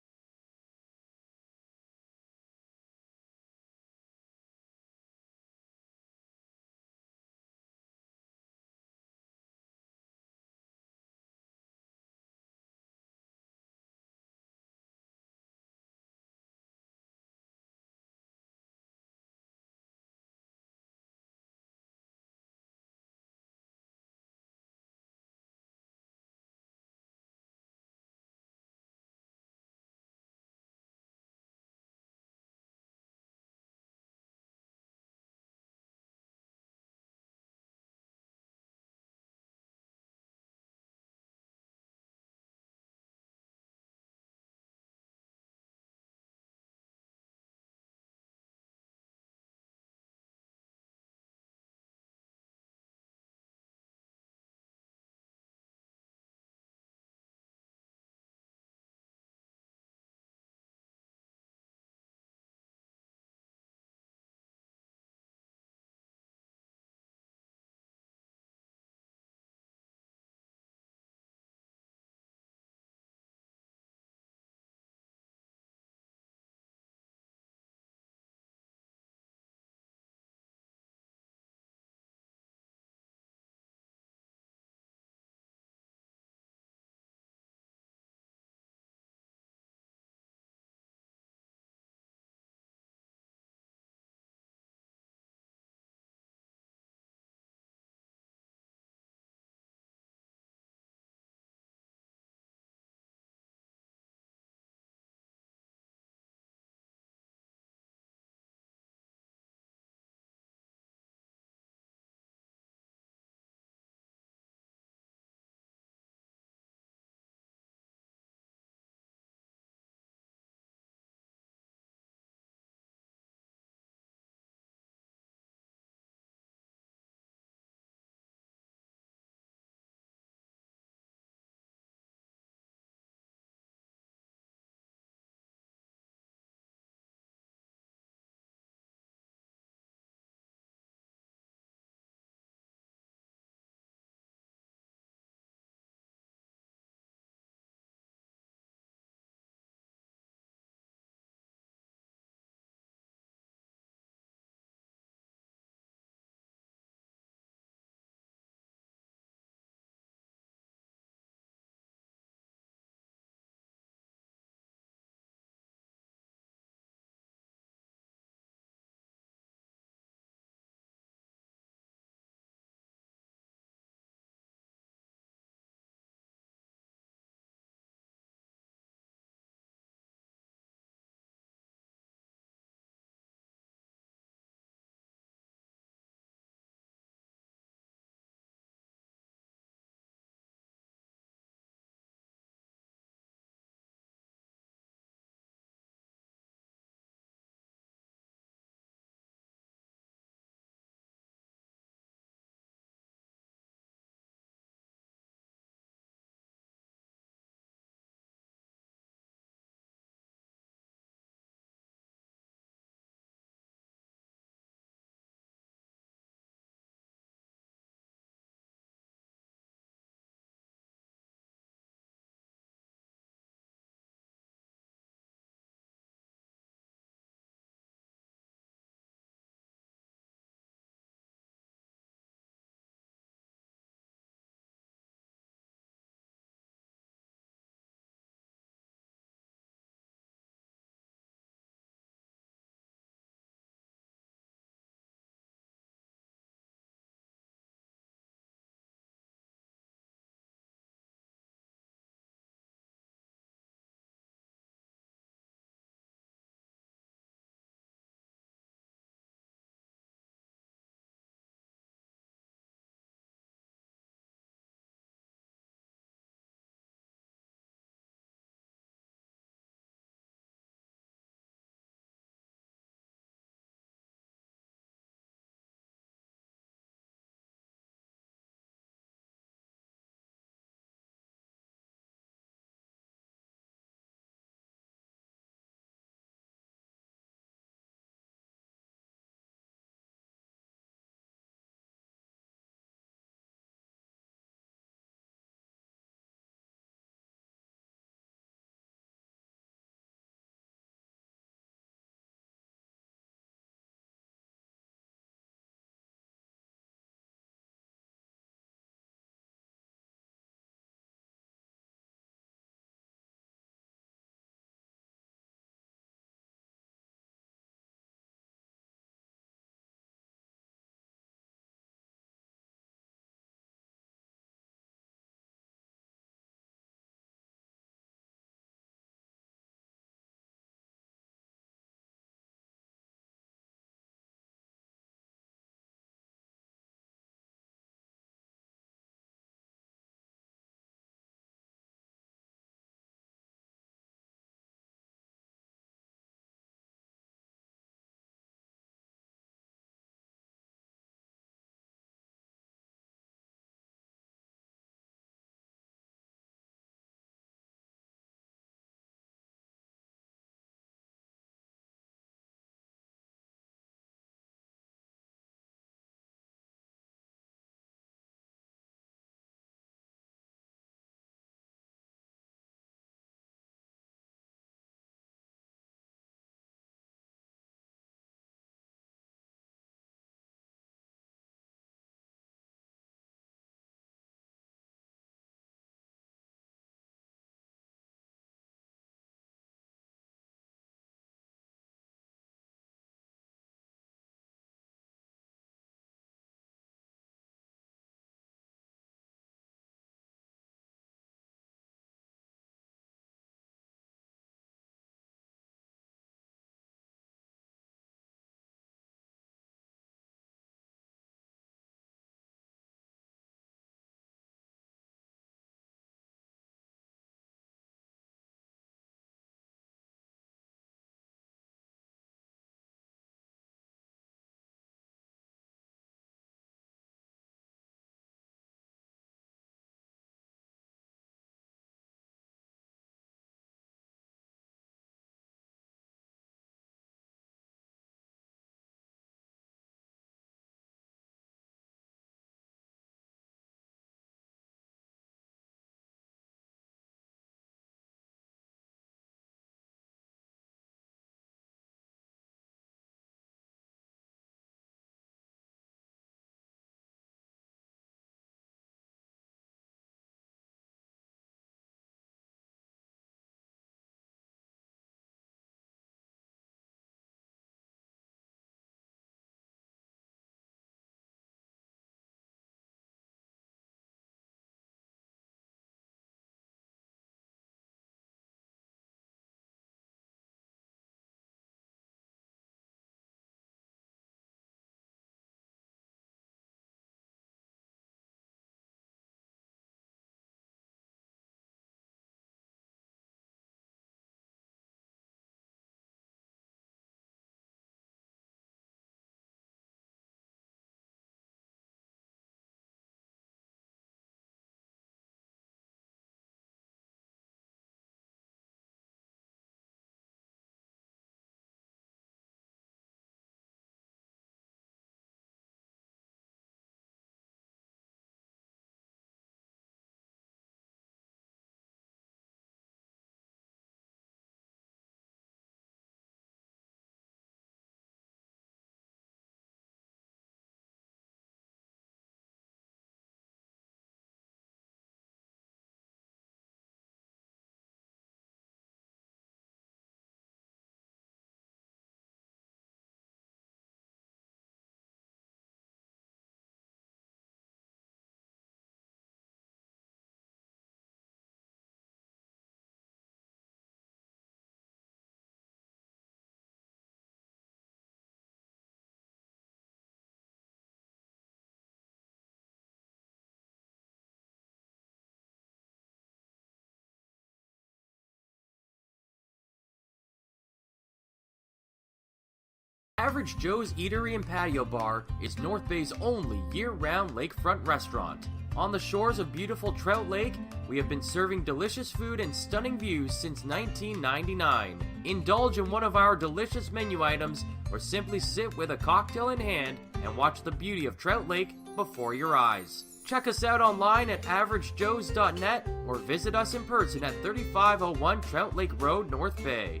Average Joe's Eatery and Patio Bar is North Bay's only year-round lakefront restaurant. On the shores of beautiful Trout Lake, we have been serving delicious food and stunning views since 1999. Indulge in one of our delicious menu items or simply sit with a cocktail in hand and watch the beauty of Trout Lake before your eyes. Check us out online at averagejoes.net or visit us in person at 3501 Trout Lake Road, North Bay.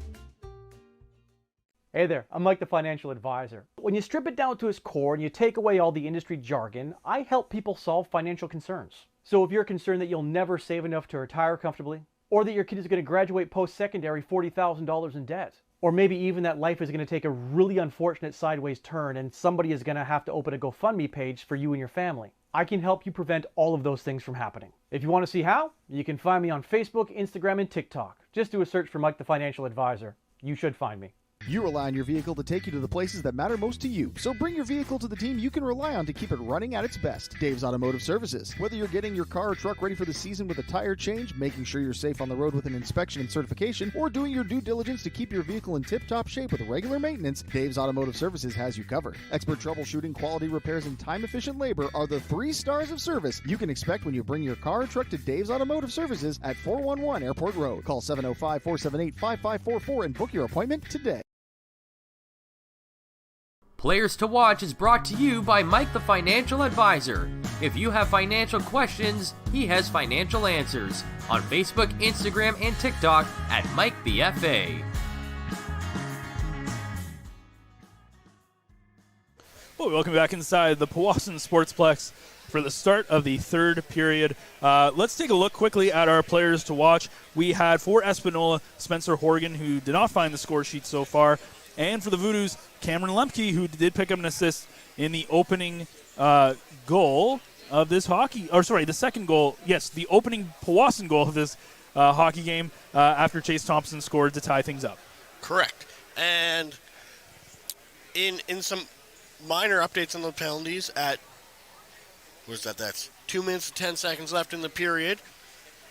Hey there, I'm Mike the Financial Advisor. When you strip it down to its core and you take away all the industry jargon, I help people solve financial concerns. So if you're concerned that you'll never save enough to retire comfortably, or that your kid is going to graduate post-secondary $40,000 in debt, or maybe even that life is going to take a really unfortunate sideways turn and somebody is going to have to open a GoFundMe page for you and your family, I can help you prevent all of those things from happening. If you want to see how, you can find me on Facebook, Instagram, and TikTok. Just do a search for Mike the Financial Advisor. You should find me. You rely on your vehicle to take you to the places that matter most to you. So bring your vehicle to the team you can rely on to keep it running at its best. Dave's Automotive Services. Whether you're getting your car or truck ready for the season with a tire change, making sure you're safe on the road with an inspection and certification, or doing your due diligence to keep your vehicle in tip-top shape with regular maintenance, Dave's Automotive Services has you covered. Expert troubleshooting, quality repairs, and time-efficient labor are the 3 stars of service you can expect when you bring your car or truck to Dave's Automotive Services at 411 Airport Road. Call 705-478-5544 and book your appointment today. Players to Watch is brought to you by Mike the Financial Advisor. If you have financial questions, he has financial answers. On Facebook, Instagram, and TikTok at Mike the FA. Well, welcome back inside the Powassan Sportsplex for the start of the third period. Let's take a look quickly at our players to watch. We had for Espanola, Spencer Horgan, who did not find the score sheet so far. And for the Voodoos, Cameron Lemke, who did pick up an assist in the opening goal of this the second goal. Yes, the opening Powassan goal of this hockey game after Chase Thompson scored to tie things up. Correct. And in some minor updates on the penalties that's 2 minutes and 10 seconds left in the period.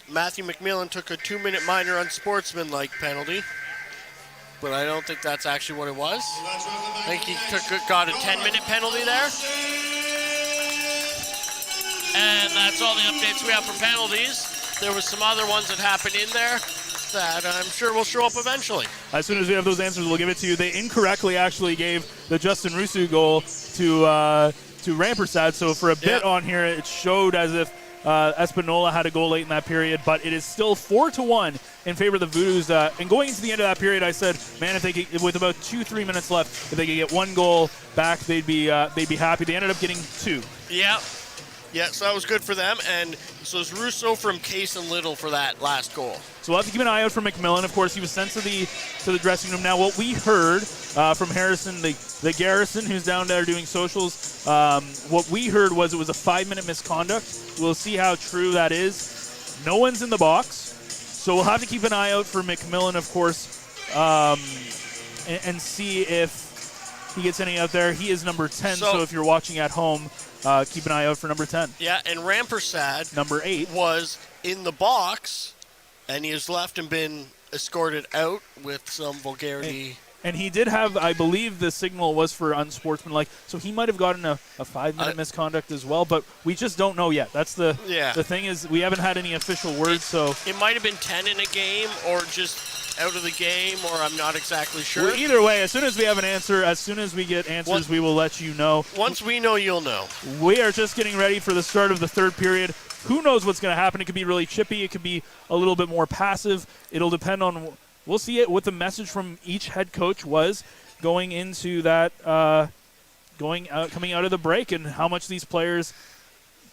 Matthew McMillan took a 2-minute minor unsportsmanlike penalty. But I don't think that's actually what it was. I think he got a 10-minute penalty there. And that's all the updates we have for penalties. There was some other ones that happened in there that I'm sure will show up eventually. As soon as we have those answers, we'll give it to you. They incorrectly actually gave the Justin Rusu goal to Rampersad. So for a bit on here, it showed as if Espanola had a goal late in that period, but it is still 4-1 in favor of the Voodoos. And going into the end of that period, I said, man, if they could, with about 2-3 minutes left, if they could get one goal back, they'd be happy. They ended up getting 2. Yeah, so that was good for them. And so it's Russo from Case and Little for that last goal. So we'll have to keep an eye out for McMillan. Of course, he was sent to the dressing room. Now, what we heard from Harrison, the Garrison, who's down there doing socials, what we heard was it was a 5-minute misconduct. We'll see how true that is. No one's in the box, so we'll have to keep an eye out for McMillan, of course, and see if he gets any out there. He is number 10, so if you're watching at home, keep an eye out for number 10. Yeah, and Rampersad, number 8, was in the box, and he has left and been escorted out with some vulgarity. And he did have, I believe the signal was for unsportsmanlike, so he might have gotten a 5-minute misconduct as well, but we just don't know yet. That's the thing is we haven't had any official words, so. It might have been 10 in a game or just out of the game, or I'm not exactly sure. Well, either way, as soon as we have an answer, as soon as we get answers, we will let you know. Once we know, you'll know. We are just getting ready for the start of the third period. Who knows what's going to happen? It could be really chippy. It could be a little bit more passive. It'll depend on, we'll see what the message from each head coach was going into that, coming out of the break, and how much these players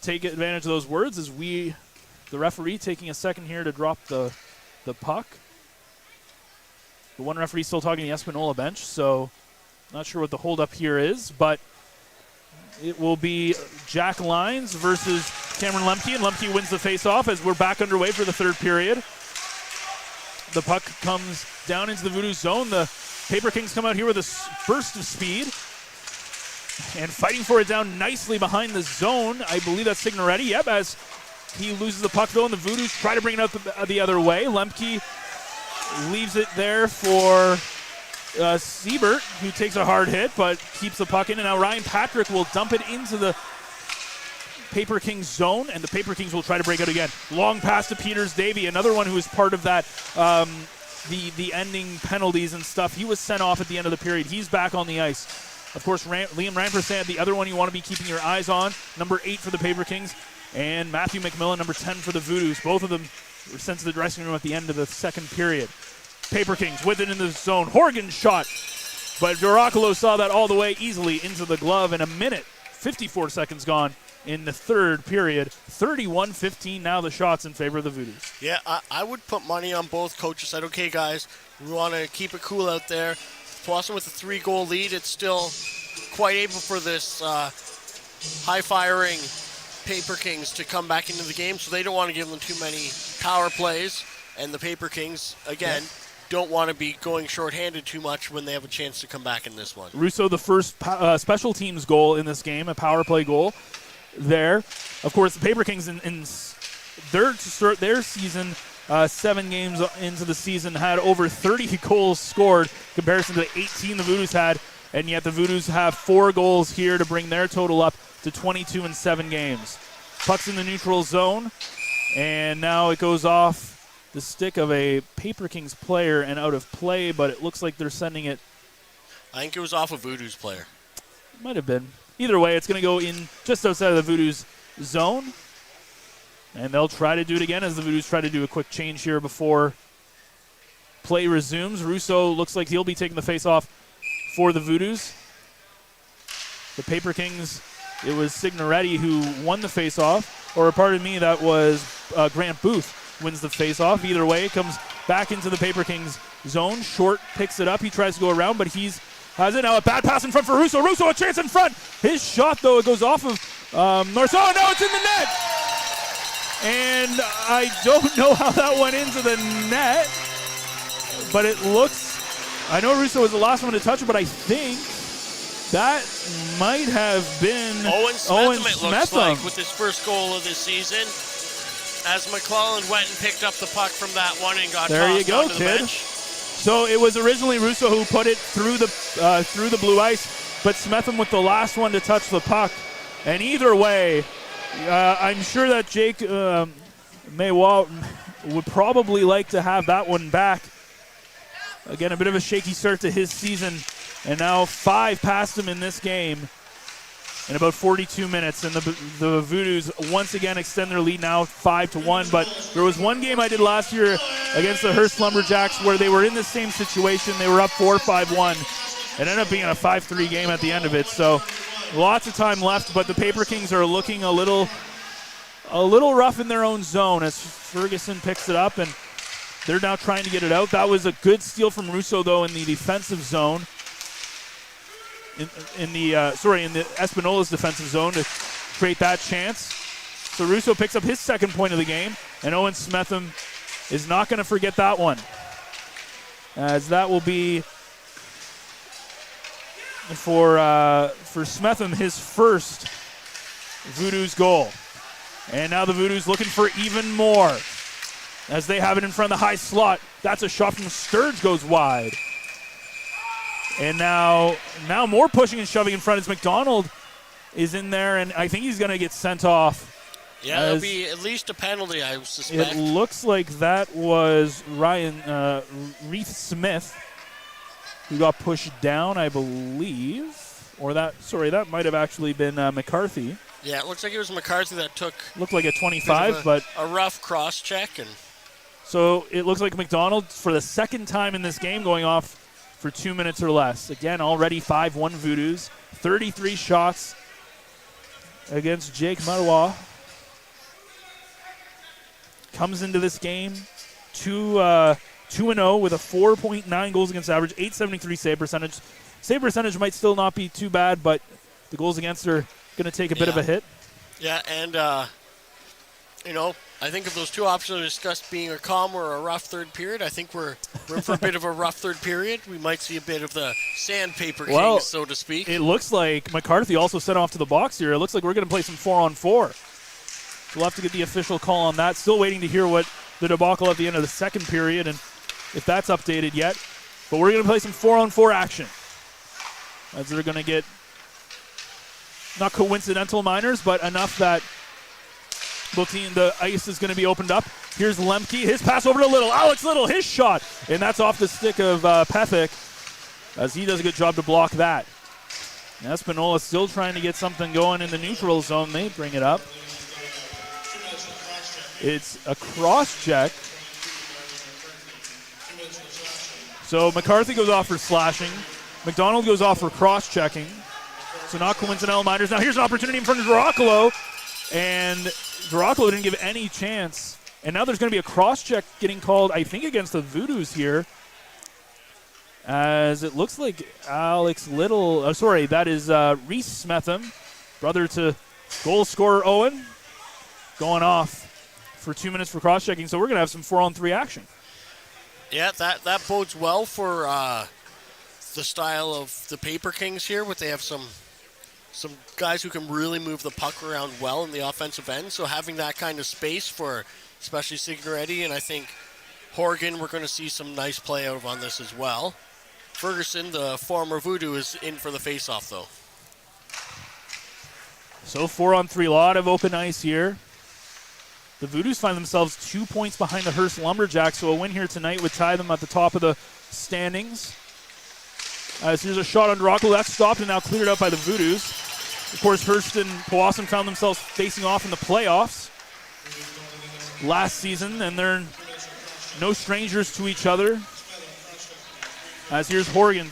take advantage of those words. As the referee taking a second here to drop the puck. The one referee still talking to the Espanola bench, so not sure what the holdup here is, but it will be Jack Lyons versus Cameron Lemke, and Lemke wins the face-off as we're back underway for the third period. The puck comes down into the Voodoos zone. The PaperKings come out here with a burst of speed and fighting for it down nicely behind the zone. I believe that's Signoretti. Yep, as he loses the puck, though, and the Voodoos try to bring it out the other way. Lemke leaves it there for Siebert, who takes a hard hit but keeps the puck in, and now Ryan Patrick will dump it into the PaperKings zone, and the PaperKings will try to break out again. Long pass to Peters Davey, another one who was part of that, the ending penalties and stuff. He was sent off at the end of the period. He's back on the ice. Of course, Liam Rampersad, the other one you want to be keeping your eyes on, number 8 for the PaperKings, and Matthew McMillan, number 10 for the Voodoos. Both of them were sent to the dressing room at the end of the second period. PaperKings with it in the zone. Horgan's shot, but Doracolo saw that all the way easily into the glove in a minute. 54 seconds gone in the third period. 31-15 now the shots in favor of the Voodoos. Yeah, I would put money on both coaches. Said, okay, guys, we want to keep it cool out there. Powassan with a 3-goal lead. It's still quite able for this high-firing PaperKings to come back into the game, so they don't want to give them too many power plays. And the PaperKings, again, don't want to be going shorthanded too much when they have a chance to come back in this one. Russo, the first special teams goal in this game, a power play goal there. Of course, the PaperKings in their season, 7 games into the season, had over 30 goals scored in comparison to the 18 the Voodoos had, and yet the Voodoos have 4 goals here to bring their total up to 22 in 7 games. Puck's in the neutral zone, and now it goes off the stick of a PaperKings player and out of play, but it looks like they're sending it. I think it was off a Voodoos player. Might have been. Either way, it's going to go in just outside of the Voodoos zone, and they'll try to do it again as the Voodoos try to do a quick change here before play resumes. Russo looks like he'll be taking the face-off for the Voodoos. The PaperKings, it was Signoretti who won the face-off, or pardon me, that was Grant Booth wins the face-off. Either way, it comes back into the PaperKings zone. Short picks it up. He tries to go around, but has it now. A bad pass in front for Russo. Russo, a chance in front. His shot, though, it goes off of Norris. Oh, no, it's in the net. And I don't know how that went into the net, but it looks, I know Russo was the last one to touch it, but I think that might have been Owen Smetham, it looks like, with his first goal of the season. As McClellan went and picked up the puck from that one and got there you tossed go, onto the kid. bench. So it was originally Russo who put it through the blue ice, but Smetham with the last one to touch the puck. And either way, I'm sure that Jake Maywa would probably like to have that one back. Again, a bit of a shaky start to his season, and now 5 past him in this game in about 42 minutes, and the Voodoos once again extend their lead now 5-1. But there was one game I did last year against the Hearst Lumberjacks where they were in the same situation. They were up 4-5-1. It ended up being a 5-3 game at the end of it. So lots of time left, but the PaperKings are looking a little rough in their own zone as Ferguson picks it up, and they're now trying to get it out. That was a good steal from Russo, though, in the defensive zone. In the Espinola's defensive zone to create that chance. So Russo picks up his second point of the game, and Owen Smetham is not going to forget that one, as that will be for Smetham his first Voodoos goal. And now the Voodoos looking for even more as they have it in front of the high slot. That's a shot from Sturge, goes wide. And now more pushing and shoving in front as McDonald is in there, and I think he's going to get sent off. Yeah, that'll be at least a penalty, I suspect. It looks like that was Ryan Reith Smith who got pushed down, I believe. Or that might have actually been McCarthy. Yeah, it looks like it was McCarthy that looked like a 25, but a rough cross check, and so it looks like McDonald for the second time in this game going off for 2 minutes or less. Again, already 5-1 Voodoos. 33 shots against Jake Marois. Comes into this game 2-0 with a 4.9 goals against average, 873 save percentage. Save percentage might still not be too bad, but the goals against are going to take a bit of a hit. Yeah, and I think of those two options we discussed being a calm or a rough third period. I think we're in for a bit of a rough third period. We might see a bit of the sandpaper kings, so to speak. It looks like McCarthy also sent off to the box here. It looks like we're going to play some 4-on-4. So we'll have to get the official call on that. Still waiting to hear what the debacle at the end of the second period and if that's updated yet. But we're going to play some 4-on-4 action. As they're going to get not coincidental minors, but enough that both team, the ice is going to be opened up. Here's Lemke. His pass over to Little. Alex Little, his shot. And that's off the stick of Pethick, as he does a good job to block that. Espanola still trying to get something going in the neutral zone. They bring it up. It's a cross check. So McCarthy goes off for slashing. McDonald goes off for cross-checking. So not coincidental minors. Now here's an opportunity in front of Duracolo. And Duracolo didn't give any chance. And now there's going to be a cross-check getting called, I think, against the Voodoos here. As it looks like Alex Little, that is Reese Smetham, brother to goal scorer Owen, going off for 2 minutes for cross-checking. So we're going to have some 4-on-3 action. Yeah, that bodes well for the style of the PaperKings here, but they have some guys who can really move the puck around well in the offensive end. So having that kind of space for especially Signoretti, and I think Horgan, we're going to see some nice play out on this as well. Ferguson, the former Voodoo, is in for the face-off, though. So 4-on-3, a lot of open ice here. The Voodoos find themselves 2 points behind the Hearst Lumberjacks, so a win here tonight would tie them at the top of the standings. So here's a shot on Duracolo. That's stopped and now cleared out by the Voodoos. Of course, Hearst and Powassan found themselves facing off in the playoffs last season, and they're no strangers to each other. As here's Horgan,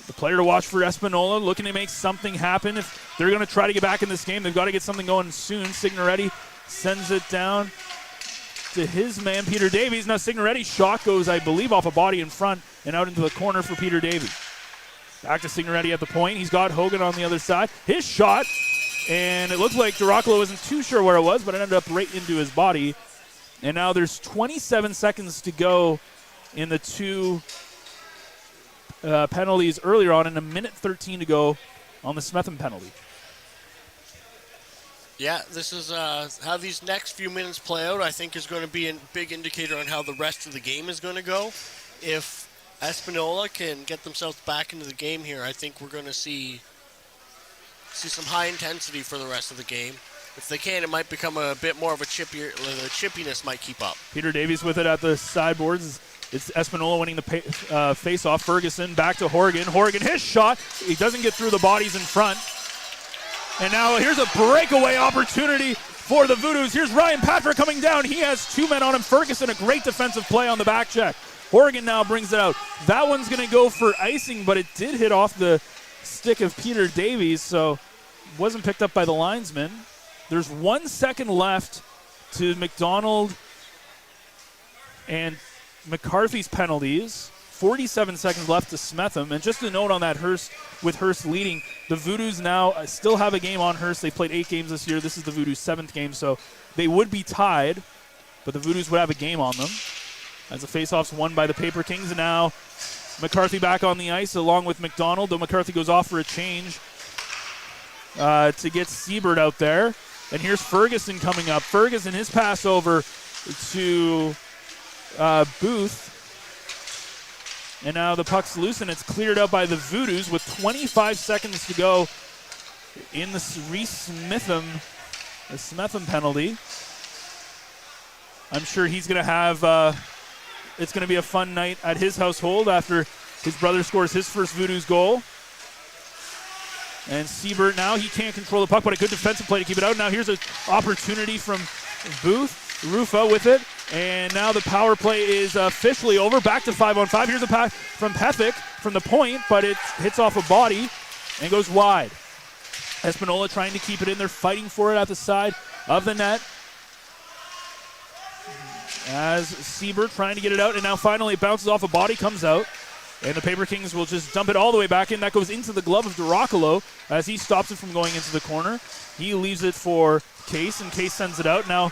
the player to watch for Espanola, looking to make something happen. If they're going to try to get back in this game, they've got to get something going soon. Signoretti sends it down to his man, Peter Davies. Now Signoretti's shot goes, I believe, off a body in front and out into the corner for Peter Davies. Back to Signoretti at the point. He's got Hogan on the other side. His shot, and it looked like Duracolo wasn't too sure where it was, but it ended up right into his body. And now there's 27 seconds to go in the two penalties earlier on, and a minute 13 to go on the Smetham penalty. Yeah, this is how these next few minutes play out, I think, is going to be a big indicator on how the rest of the game is going to go. If Espanola can get themselves back into the game here, I think we're going to see some high intensity for the rest of the game. If they can, it might become a bit more of a chippier. The chippiness might keep up. Peter Davies with it at the sideboards. It's Espanola winning the face-off. Ferguson back to Horgan. Horgan, his shot. He doesn't get through the bodies in front. And now here's a breakaway opportunity for the Voodoos. Here's Ryan Patrick coming down. He has two men on him. Ferguson, a great defensive play on the back check. Horgan now brings it out. That one's going to go for icing, but it did hit off the stick of Peter Davies, so wasn't picked up by the linesman. There's 1 second left to McDonald and McCarthy's penalties. 47 seconds left to Smetham. And just a note on that, with Hearst leading, the Voodoos now still have a game on Hearst. They played 8 games this year. This is the Voodoos' 7th game, so they would be tied, but the Voodoos would have a game on them. As the faceoff's won by the PaperKings, and now McCarthy back on the ice along with McDonald, though McCarthy goes off for a change to get Siebert out there. And here's Ferguson coming up. Ferguson, his pass over to Booth. And now the puck's loose, and it's cleared out by the Voodoos with 25 seconds to go in the Reese Smetham penalty. I'm sure he's going to have, it's going to be a fun night at his household after his brother scores his first Voodoos goal. And Siebert now, he can't control the puck, but a good defensive play to keep it out. Now here's an opportunity from Booth. Rufa with it. And now the power play is officially over. Back to 5-on-5. Here's a pass from Pethick from the point, but it hits off a body and goes wide. Espanola trying to keep it in. They're fighting for it at the side of the net. As Siebert trying to get it out, and now finally it bounces off a body, comes out. And the PaperKings will just dump it all the way back in. That goes into the glove of Duracolo as he stops it from going into the corner. He leaves it for Case, and Case sends it out. Now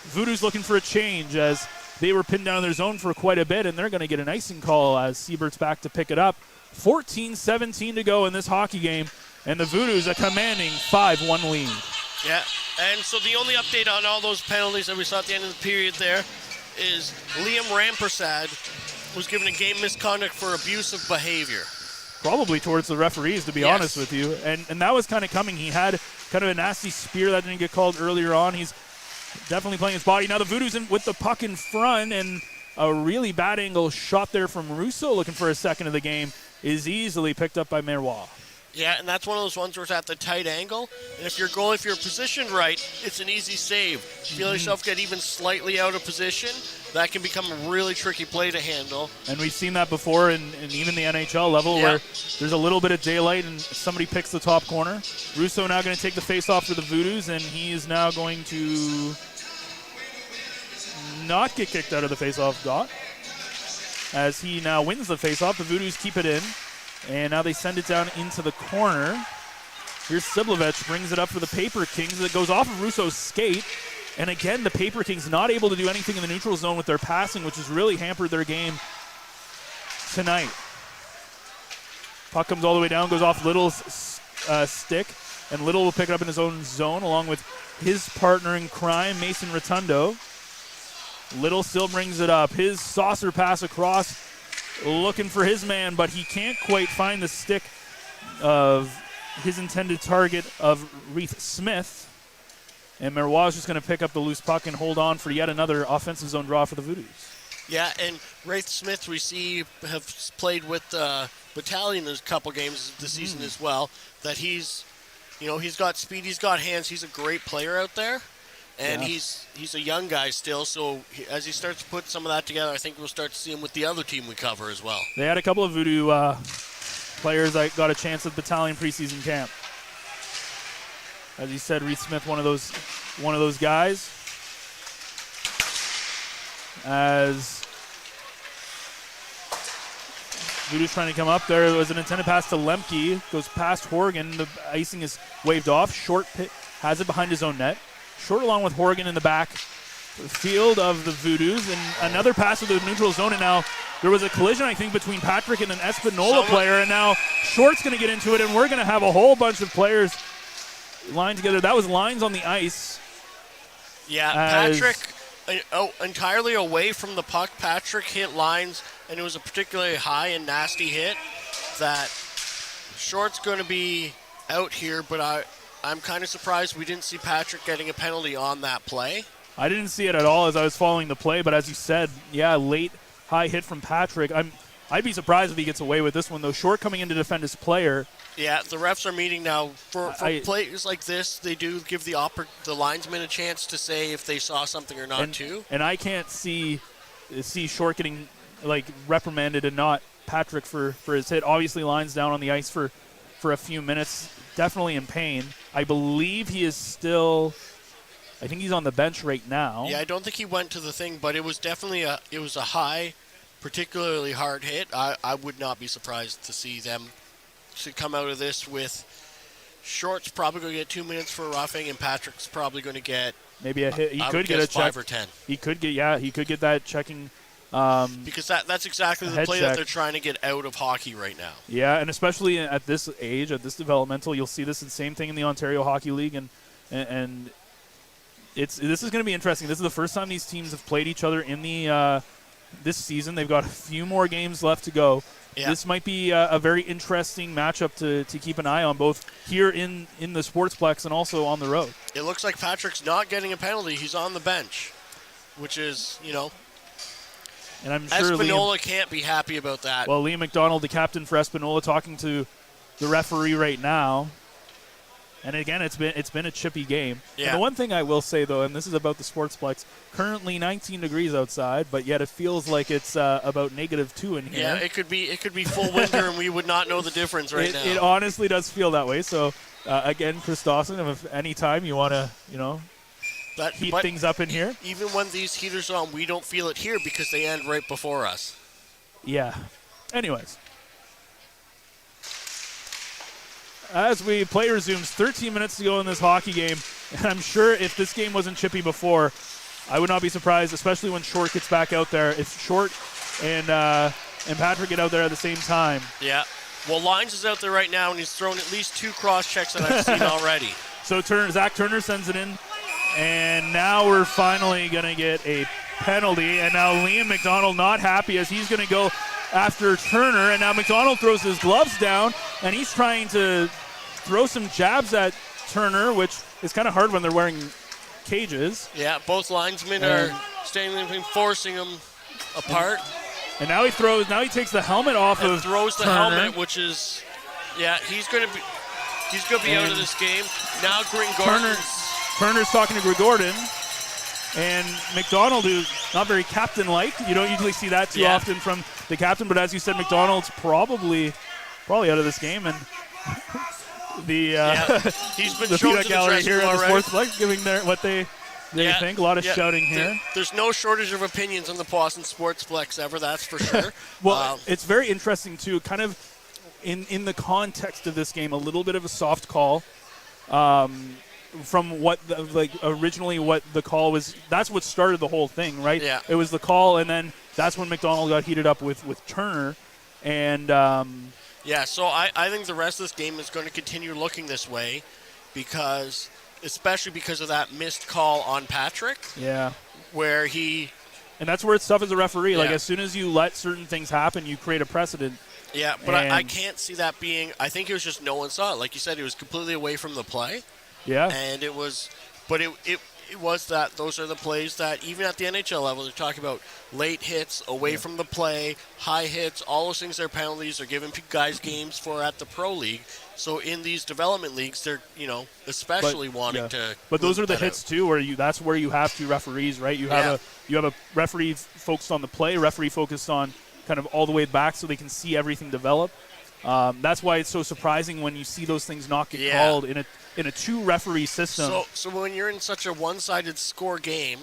Voodoo's looking for a change as they were pinned down in their zone for quite a bit, and they're going to get an icing call as Siebert's back to pick it up. 14-17 to go in this hockey game, and the Voodoos a commanding 5-1 lead. Yeah, and so the only update on all those penalties that we saw at the end of the period there is Liam Rampersad was given a game misconduct for abusive behavior. Probably towards the referees, to be honest with you. And that was kind of coming. He had kind of a nasty spear that didn't get called earlier on. He's definitely playing his body. Now the Voodoos in with the puck in front, and a really bad angle shot there from Russo looking for a second of the game is easily picked up by Marois. Yeah, and that's one of those ones where it's at the tight angle. And if you're positioned right, it's an easy save. If you feel yourself get even slightly out of position, that can become a really tricky play to handle. And we've seen that before in even the NHL level where there's a little bit of daylight and somebody picks the top corner. Russo now going to take the face-off for the Voodoos, and he is now going to not get kicked out of the face-off dot. As he now wins the face-off, the Voodoos keep it in. And now they send it down into the corner. Here's Siblevich, brings it up for the PaperKings. It goes off of Russo's skate. And again, the PaperKings not able to do anything in the neutral zone with their passing, which has really hampered their game tonight. Puck comes all the way down, goes off Little's stick. And Little will pick it up in his own zone along with his partner in crime, Mason Rotundo. Little still brings it up. His saucer pass across, looking for his man, but he can't quite find the stick of his intended target of Reith Smith. And Marois is just going to pick up the loose puck and hold on for yet another offensive zone draw for the Voodoos. Yeah, and Reith Smith we see have played with the Battalion a couple games this season as well. That he's got speed, he's got hands, he's a great player out there. And he's a young guy still, so as he starts to put some of that together, I think we'll start to see him with the other team we cover as well. They had a couple of Voodoo players that got a chance at Battalion preseason camp. As he said, Reith Smith, one of those guys. As Voodoo's trying to come up, there was an intended pass to Lemke, goes past Horgan. The icing is waved off. Short pit has it behind his own net. Short along with Horgan in the back field of the Voodoos, and another pass to the neutral zone, and now there was a collision, I think, between Patrick and an Espanola player, and now Short's going to get into it, and we're going to have a whole bunch of players lined together. That was lines on the ice. Yeah, Patrick entirely away from the puck. Patrick hit lines, and it was a particularly high and nasty hit that Short's going to be out here, but I'm kind of surprised we didn't see Patrick getting a penalty on that play. I didn't see it at all as I was following the play, but as you said, late high hit from Patrick. I'd be surprised if he gets away with this one, though. Short coming in to defend his player. Yeah, the refs are meeting now. For plays like this, they do give the linesman a chance to say if they saw something or not, too. And I can't see Short getting reprimanded and not Patrick for his hit. Obviously, lines down on the ice for a few minutes. Definitely in pain. I believe he is still, I think he's on the bench right now. Yeah, I don't think he went to the thing, but it was definitely a high, particularly hard hit. I would not be surprised to see them to come out of this with Short's probably going to get 2 minutes for roughing, and Patrick's probably going to get maybe a hit. He could get a check. 5 or 10. He could get that checking. Because that's exactly the play check that they're trying to get out of hockey right now. Yeah, and especially at this age, at this developmental, you'll see this the same thing in the Ontario Hockey League, and this is going to be interesting. This is the first time these teams have played each other in the this season. They've got a few more games left to go. Yeah. This might be a very interesting matchup to keep an eye on, both here in the Sportsplex and also on the road. It looks like Patrick's not getting a penalty. He's on the bench, which is, and I'm sure Espanola can't be happy about that. Well, Liam McDonald, the captain for Espanola, talking to the referee right now. And again, it's been a chippy game. Yeah. And the one thing I will say, though, and this is about the Sportsplex, currently 19 degrees outside, but yet it feels like it's about -2 in here. Yeah, it could be full winter, and we would not know the difference now. It honestly does feel that way. So, again, Chris Dawson, if any time you want to, heat things up in here. Even when these heaters are on, we don't feel it here because they end right before us. Yeah. Anyways. As we play resumes, 13 minutes to go in this hockey game, and I'm sure if this game wasn't chippy before, I would not be surprised, especially when Short gets back out there. If Short and Patrick get out there at the same time. Yeah. Well, Lines is out there right now, and he's thrown at least 2 cross checks that I've seen already. So Zach Turner sends it in, and now we're finally going to get a penalty, and now Liam McDonald not happy as he's going to go after Turner, and now McDonald throws his gloves down, and he's trying to throw some jabs at Turner, which is kind of hard when they're wearing cages. Yeah, both linesmen are standing between, forcing them apart. And now he takes the helmet off and of throws the Turner. helmet, which is, he's going to be out of this game. Now Turner's talking to Gordon. And McDonald, who's not very captain-like. You don't usually see that too often from the captain, but as you said, McDonald's probably out of this game. And he's been the shown peanut to gallery the here at the already. Sportsplex giving what they think. A lot of shouting here. There's no shortage of opinions on the Powassan Sportsplex ever, that's for sure. Well, it's very interesting too, kind of in the context of this game, a little bit of a soft call. From what originally what the call was, that's what started the whole thing, right? Yeah. It was the call, and then that's when McDonald got heated up with Turner, and so I think the rest of this game is going to continue looking this way, especially because of that missed call on Patrick. Yeah. Where and that's where it's tough as a referee. Like as soon as you let certain things happen, you create a precedent. Yeah, but I can't see that being. I think it was just no one saw it. Like you said, it was completely away from the play. Yeah. And it was that those are the plays that even at the NHL level they're talking about late hits away from the play, high hits, all those things are penalties. They're giving guys games for at the pro league. So in these development leagues, they're especially wanting to. But those are the hits too, where that's where you have two referees, right? You have a referee focused on the play, referee focused on kind of all the way back, so they can see everything develop. That's why it's so surprising when you see those things not get called in a two-referee system. So when you're in such a one-sided score game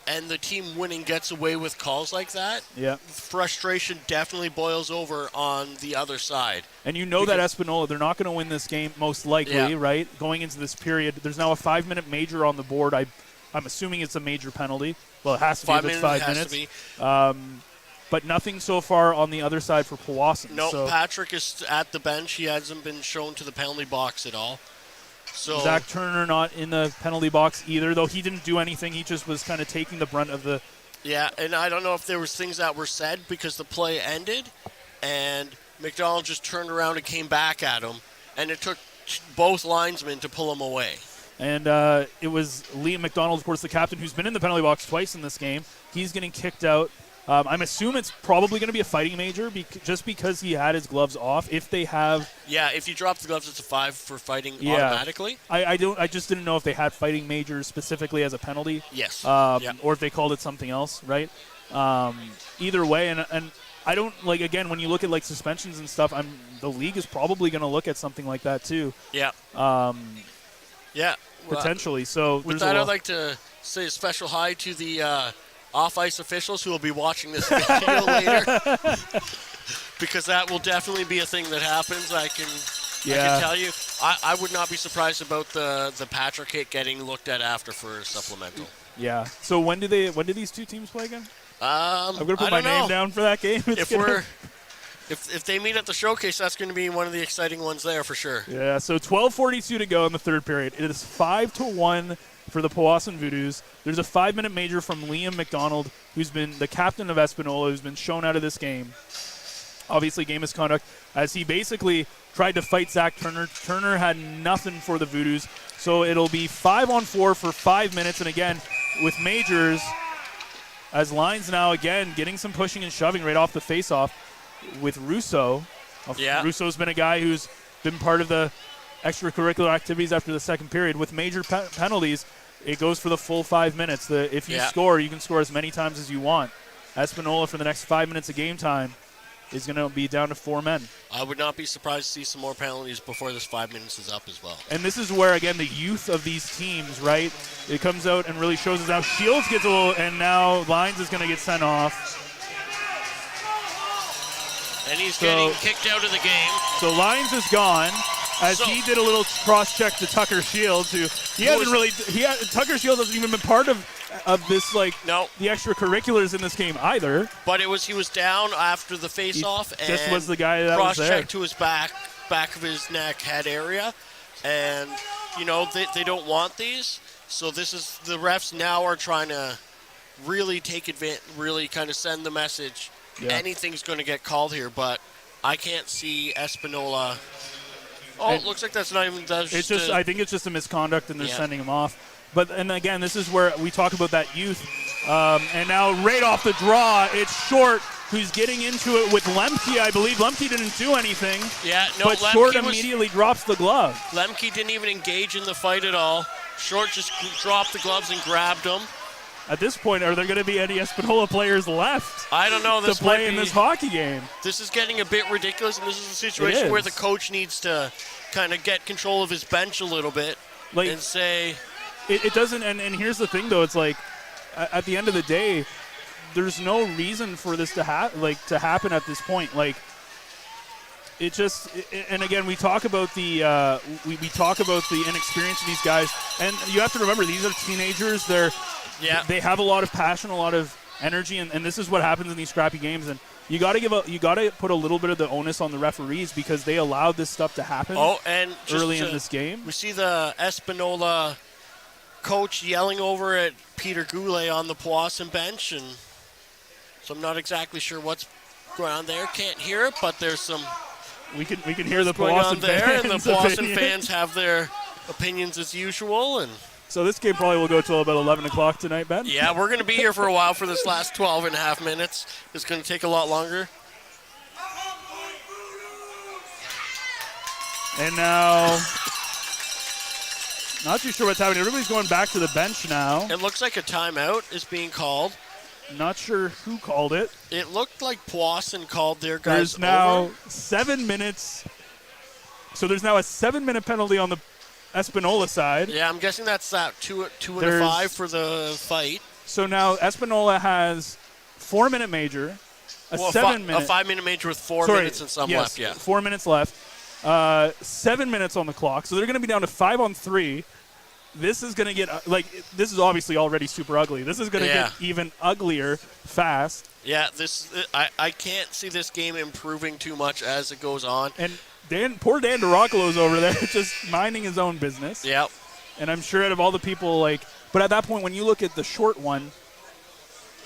and the team winning gets away with calls like that, frustration definitely boils over on the other side. And that Espanola, they're not going to win this game most likely, right? Going into this period, there's now a 5-minute major on the board. I'm assuming it's a major penalty. Well, it has to be if it's 5 minutes. But nothing so far on the other side for Powassan. No, Patrick is at the bench. He hasn't been shown to the penalty box at all. So Zach Turner not in the penalty box either, though he didn't do anything. He just was kind of taking the brunt of the... Yeah, and I don't know if there was things that were said because the play ended and McDonald just turned around and came back at him, and it took both linesmen to pull him away. And it was Liam McDonald, of course, the captain, who's been in the penalty box twice in this game. He's getting kicked out. I'm assuming it's probably going to be a fighting major just because he had his gloves off. If they have... Yeah, if you drop the gloves, it's a 5 for fighting automatically. I just didn't know if they had fighting majors specifically as a penalty. Yes. Or if they called it something else, right? Either way, and I don't, again, when you look at, suspensions and stuff, the league is probably going to look at something like that, too. Yeah. Potentially. So with that, I'd like to say a special hi to the... off-ice officials who will be watching this video later, because that will definitely be a thing that happens. I can tell you. I would not be surprised about the Patrick hit getting looked at after for supplemental. Yeah. So when do these two teams play again? I'm going to put my name down for that game. If they meet at the showcase, that's going to be one of the exciting ones there for sure. Yeah. So 12:42 to go in the third period. It is 5-1. For the Powassan Voodoos. There's a 5-minute major from Liam McDonald, who's been the captain of Espanola, who's been shown out of this game. Obviously, game misconduct, as he basically tried to fight Zach Turner. Turner had nothing for the Voodoos, so it'll be 5-on-4 for 5 minutes. And again, with majors, as lines now again getting some pushing and shoving right off the face-off with Russo. Russo's been a guy who's been part of the extracurricular activities after the second period. With major penalties, it goes for the full 5 minutes. If you score, you can score as many times as you want. Espanola, for the next 5 minutes of game time, is going to be down to 4 men. I would not be surprised to see some more penalties before this 5 minutes is up as well. And this is where, again, the youth of these teams, right? It comes out and really shows us. Now Shields gets a little, and now Lyons is going to get sent off. And he's getting kicked out of the game. So Lyons is gone. As he did a little cross-check to Tucker Shields, who Tucker Shields hasn't even been part of this, the extracurriculars in this game either. But he was down after the face-off, and just was the guy that was there. Cross-check to his back of his neck, head area, and they don't want these. So this is the refs now are trying to really take advantage, really kind of send the message. Yeah. Anything's going to get called here, but I can't see Espanola. Oh, it looks like that's not even. That's It's just, I think it's just a misconduct, and they're Yeah. sending him off. But and again, this is where we talk about that youth. And now right off the draw, it's Short who's getting into it with Lemke. I believe Lemke didn't do anything. Yeah, no. But Lemke Short was- immediately drops the glove. Lemke didn't even engage in the fight at all. Short just dropped the gloves and grabbed him. At this point, are there going to be any Espanola players left I don't know. to This play might in be, this hockey game? This is getting a bit ridiculous, and this is a situation where is. the coach needs to kind of get control of his bench a little bit and say, It doesn't, and here's the thing, though. It's like, at the end of the day, there's no reason for this to happen at this point. Like, it just, and again, we talk about the we talk about the inexperience of these guys, and you have to remember these are teenagers. They have a lot of passion, a lot of energy, and this is what happens in these scrappy games. And you got to put a little bit of the onus on the referees because they allowed this stuff to happen. and just early in this game, we see the Espanola coach yelling over at Peter Goulet on the Powassan bench, and so I'm not exactly sure what's going on there. Can't hear it, but there's some. We can hear the going Powassan on there, fans. and the Powassan opinion. fans have their opinions as usual, and. So this game probably will go till about 11 o'clock tonight, Ben? Yeah, we're going to be here for a while for this last 12 and a half minutes. It's going to take a lot longer. And now, not too sure what's happening. Everybody's going back to the bench now. It looks like a timeout is being called. Not sure who called it. It looked like Powassan called their guys There's now over. 7 minutes. So there's now a 7-minute penalty on the Espanola side. Yeah, I'm guessing that's that 2 and a There's- 5 for the fight. So now Espanola has 4-minute major, a Well, 7-minute. a 5-minute major with 4 Sorry, minutes and some yes, left, yeah. 4 minutes left. 7 minutes on the clock. So they're going to be down to 5-on-3. This is going to get, this is obviously already super ugly. This is going to get even uglier fast. Yeah, I can't see this game improving too much as it goes on. And poor Dan DeRoccolo's over there just minding his own business. Yep. And I'm sure out of all the people, but at that point, when you look at the Short one,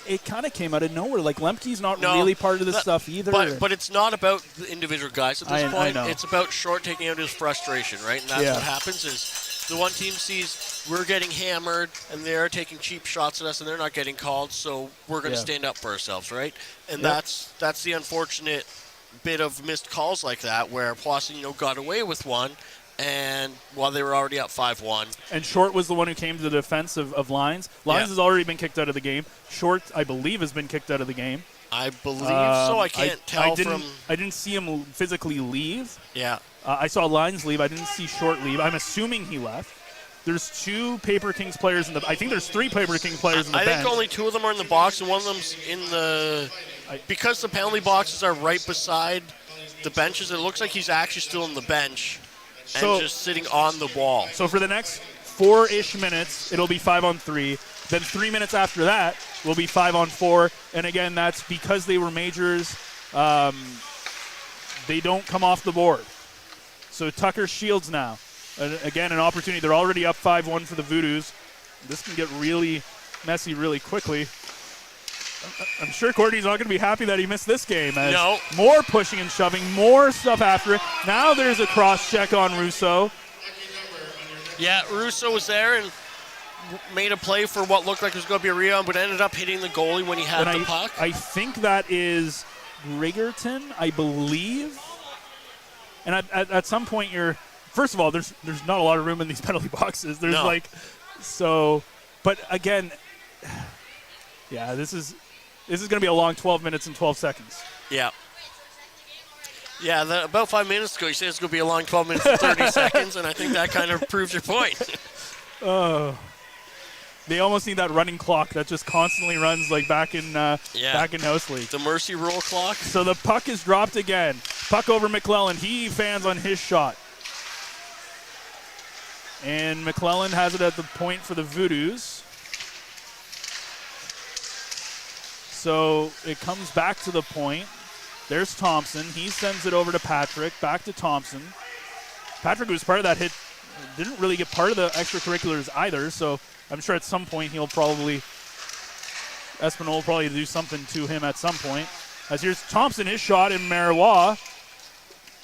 it kind of came out of nowhere. Like, Lemke's not really part of this stuff either. But it's not about the individual guys at this I point. know. It's about Short taking out his frustration, right? And that's what happens is the one team sees we're getting hammered and they're taking cheap shots at us and they're not getting called, so we're going to stand up for ourselves, right? And that's the unfortunate bit of missed calls like that where Powassan, got away with one, and while they were already up 5-1. And Short was the one who came to the defense of Lyons. Lyons has already been kicked out of the game. Short, I believe, has been kicked out of the game. I believe so. I can't tell from. I didn't see him physically leave. Yeah. I saw Lyons leave. I didn't see Short leave. I'm assuming he left. There's 2 PaperKings players I think there's 3 PaperKings players in the bench. I think only 2 of them are in the box, and one of them's in the. Because the penalty boxes are right beside the benches, it looks like he's actually still in the bench and just sitting on the wall. So for the next 4-ish minutes, it'll be 5-on-3. Then 3 minutes after that will be 5-on-4. And again, that's because they were majors. They don't come off the board. So Tucker Shields now. Again, an opportunity. They're already up 5-1 for the Voodoos. This can get really messy really quickly. I'm sure Courtney's not going to be happy that he missed this game. No. More pushing and shoving, more stuff after it. Now there's a cross check on Russo. Yeah, Russo was there and made a play for what looked like it was going to be a rebound, but ended up hitting the goalie when he had the puck. I think that is Grigerton, I believe. And at some point first of all, there's not a lot of room in these penalty boxes. There's but again, yeah, this is going to be a long 12 minutes and 12 seconds. Yeah. Yeah, about 5 minutes ago, you said it's going to be a long 12 minutes and 30 seconds, and I think that kind of proves your point. They almost need that running clock that just constantly runs like back in House League. The mercy rule clock. So the puck is dropped again. Puck over McClellan. He fans on his shot. And McClellan has it at the point for the Voodoos. So it comes back to the point. There's Thompson. He sends it over to Patrick. Back to Thompson. Patrick, who was part of that hit, didn't really get part of the extracurriculars either, so I'm sure at some point he'll probably Espanola will probably do something to him at some point. As here's Thompson, his shot in Marois.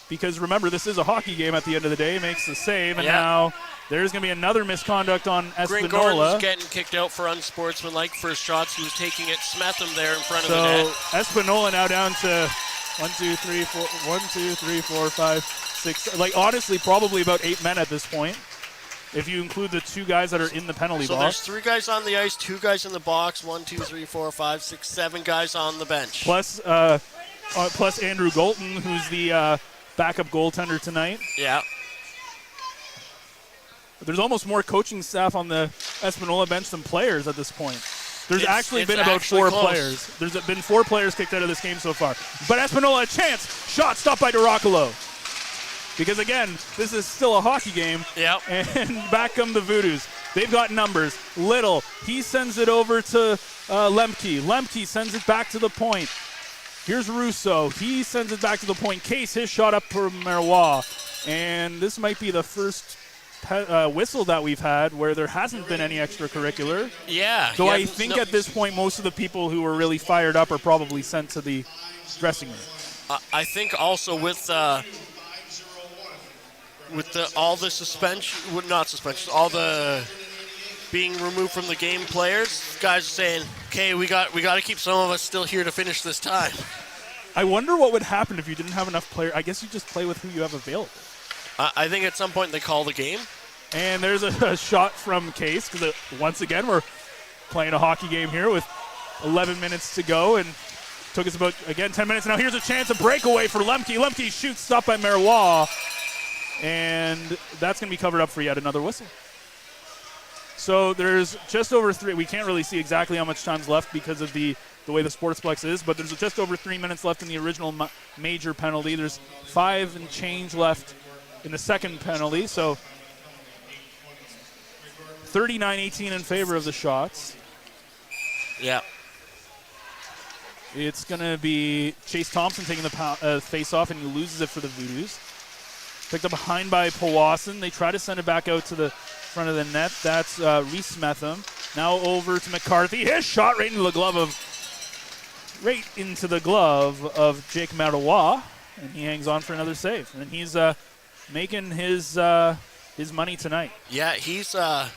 Because remember, this is a hockey game at the end of the day. Makes the save, and now there's going to be another misconduct on Espanola. Grant Gordon's getting kicked out for unsportsmanlike first shots. He was taking it. Smetham there in front of the net. So Espanola now down to 1, 2, 3, 4, 5, 6. Like, honestly, probably about 8 men at this point, if you include the 2 guys that are in the penalty box. So there's 3 guys on the ice, 2 guys in the box, 1, 2, 3, 4, 5, 6, 7 guys on the bench. Plus Andrew Golton, who's the backup goaltender tonight. Yeah. There's almost more coaching staff on the Espanola bench than players at this point. There's actually been about 4 players. There's been 4 players kicked out of this game so far. But Espanola a chance. Shot stopped by DeRoccolo. Because, again, this is still a hockey game. Yep. And back come the Voodoos. They've got numbers. Little. He sends it over to Lemke. Lemke sends it back to the point. Here's Russo. He sends it back to the point. Case, his shot up for Marois. And this might be the first whistle that we've had where there hasn't been any extracurricular. Yeah. So I think at this point, most of the people who were really fired up are probably sent to the dressing room. I think also with all the suspension, not suspension, all the being removed from the game players, guys are saying, okay, we got to keep some of us still here to finish this time. I wonder what would happen if you didn't have enough players. I guess you just play with who you have available. I think at some point they call the game. And there's a shot from Case, because once again we're playing a hockey game here with 11 minutes to go, and took us about, again, 10 minutes. Now here's a chance, a breakaway for Lemke. Lemke shoots, stopped by Marois, and that's going to be covered up for yet another whistle. So there's just over 3. We can't really see exactly how much time's left because of the way the Sportsplex is, but there's just over 3 minutes left in the original major penalty. There's 5 and change left in the second penalty, so 39-18 in favor of the Shots. Yeah. It's going to be Chase Thompson taking the face-off, and he loses it for the Voodoos. Picked up behind by Powassan. They try to send it back out to the front of the net. That's Reese Smetham. Now over to McCarthy. His shot right into the glove of Jake Marois, and he hangs on for another save. And he's making his money tonight. Yeah, he's not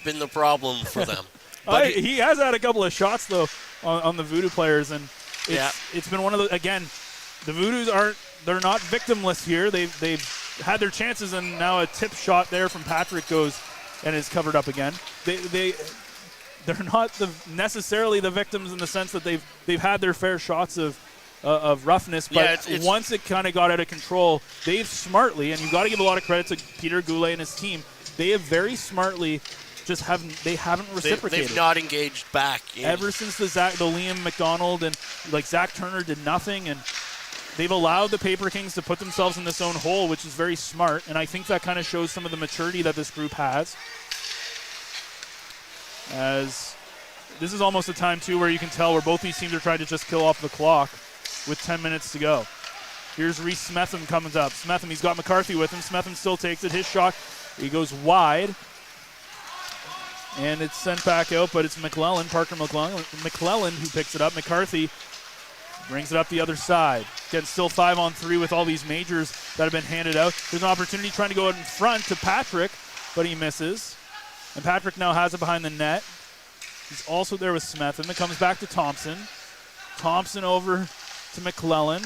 been the problem for them. But he has had a couple of shots though on the Voodoo players, and it's been one of the, again, the Voodoos they're not victimless here. They've had their chances, and now a tip shot there from Patrick goes and is covered up again. They're not necessarily the victims in the sense that they've had their fair shots of roughness, but once it kind of got out of control, they've smartly, and you've got to give a lot of credit to Peter Goulet and his team, they have very smartly just haven't reciprocated. They've not engaged back. Ever since the Liam McDonald and Zach Turner did nothing, and they've allowed the PaperKings to put themselves in this own hole, which is very smart, and I think that kind of shows some of the maturity that this group has. As this is almost a time, too, where you can tell where both these teams are trying to just kill off the clock with 10 minutes to go. Here's Reese Smetham comes up. Smetham, he's got McCarthy with him. Smetham still takes it. His shot, he goes wide. And it's sent back out, but it's Parker McClellan who picks it up. McCarthy brings it up the other side. Again, still 5-on-3 with all these majors that have been handed out. There's an opportunity trying to go out in front to Patrick, but he misses. And Patrick now has it behind the net. He's also there with Smetham. It comes back to Thompson. Thompson over to McClellan.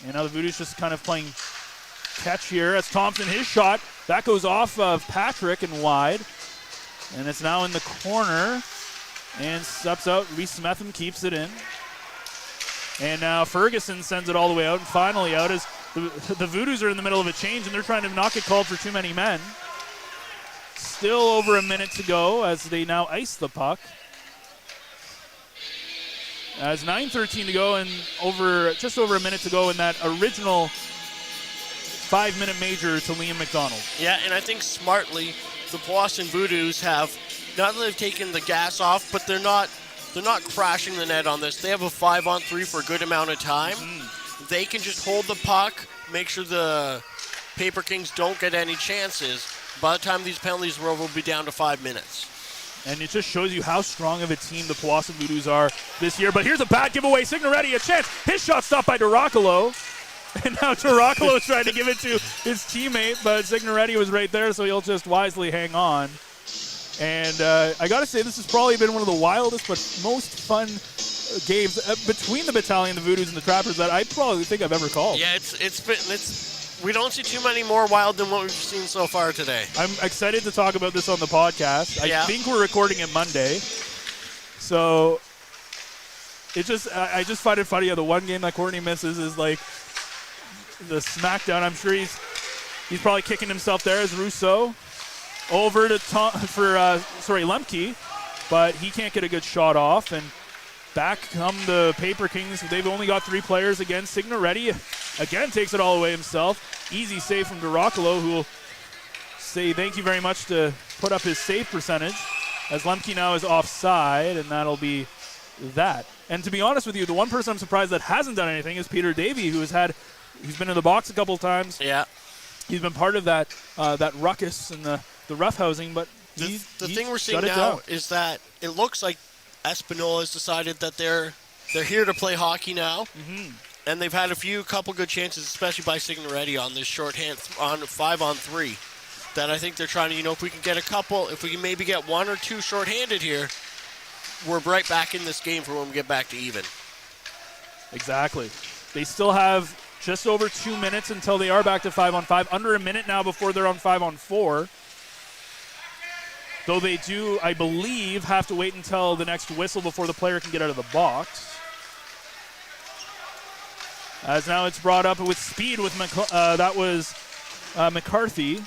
And now the Voodoos just kind of playing catch here. That's Thompson, his shot. That goes off of Patrick and wide. And it's now in the corner. And steps out. Reese Smetham keeps it in. And now Ferguson sends it all the way out and finally out as the Voodoos are in the middle of a change and they're trying to not get called for too many men. Still over a minute to go as they now ice the puck. As 9:13 to go and just over a minute to go in that original 5-minute major to Liam McDonald. Yeah, and I think smartly the Powassan Voodoos have, not that they've taken the gas off, but they're not crashing the net on this. They have a 5-on-3 for a good amount of time. They can just hold the puck, make sure the PaperKings don't get any chances. By the time these penalties are over, we'll be down to 5 minutes. And it just shows you how strong of a team the Powassan Voodoos are this year. But here's a bad giveaway. Signoretti, a chance. His shot stopped by Duracolo. And now Duracolo is trying to give it to his teammate, but Signoretti was right there, so he'll just wisely hang on. And I got to say, this has probably been one of the wildest but most fun games between the Battalion, the Voodoos, and the Trappers that I probably think I've ever called. Yeah, we don't see too many more wild than what we've seen so far today. I'm excited to talk about this on the podcast. I think we're recording it Monday. So I just find it funny how the one game that Courtney misses is like the smackdown. I'm sure he's probably kicking himself there as Rousseau over to Lemke, but he can't get a good shot off. And back come the PaperKings. They've only got 3 players again. Signoretti again takes it all away himself. Easy save from Duracolo, who will say thank you very much to put up his save percentage, as Lemke now is offside, and that'll be that. And to be honest with you, the one person I'm surprised that hasn't done anything is Peter Davey, he's been in the box a couple times. Yeah. He's been part of that ruckus and the roughhousing, but the thing we're seeing now is that it looks like Espanola has decided that they're here to play hockey now, and they've had a couple good chances, especially by Signoretti on this shorthand on 5-on-3. That I think they're trying to, if we can get if we can maybe get 1 or 2 shorthanded here, we're right back in this game for when we get back to even. Exactly. They still have just over 2 minutes until they are back to 5-on-5. Under a minute now before they're on 5-on-4. Though they do, I believe, have to wait until the next whistle before the player can get out of the box. As now it's brought up with speed with that was McCarthy.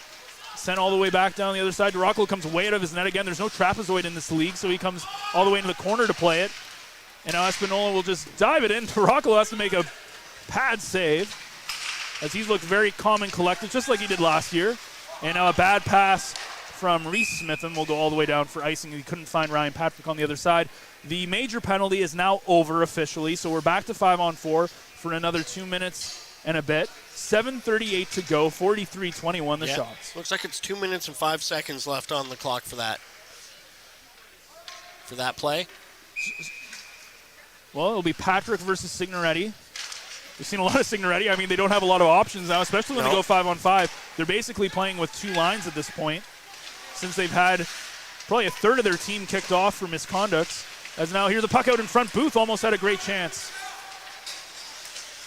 Sent all the way back down the other side. Duracolo comes way out of his net again. There's no trapezoid in this league, so he comes all the way into the corner to play it. And now Espanola will just dive it in. Duracolo has to make a pad save, as he's looked very calm and collected, just like he did last year. And now a bad pass from Reese Smitham will go all the way down for icing. He couldn't find Ryan Patrick on the other side. The major penalty is now over officially, so we're back to 5-on-4 for another 2 minutes and a bit. 7:38 to go, 43-21 the shots. Looks like it's 2 minutes and 5 seconds left on the clock for that play. Well, it'll be Patrick versus Signoretti. We've seen a lot of Signoretti. I mean, they don't have a lot of options now, especially when they go 5-on-5. They're basically playing with 2 lines at this point, since they've had probably a third of their team kicked off for misconducts. As now here's a puck out in front. Booth almost had a great chance.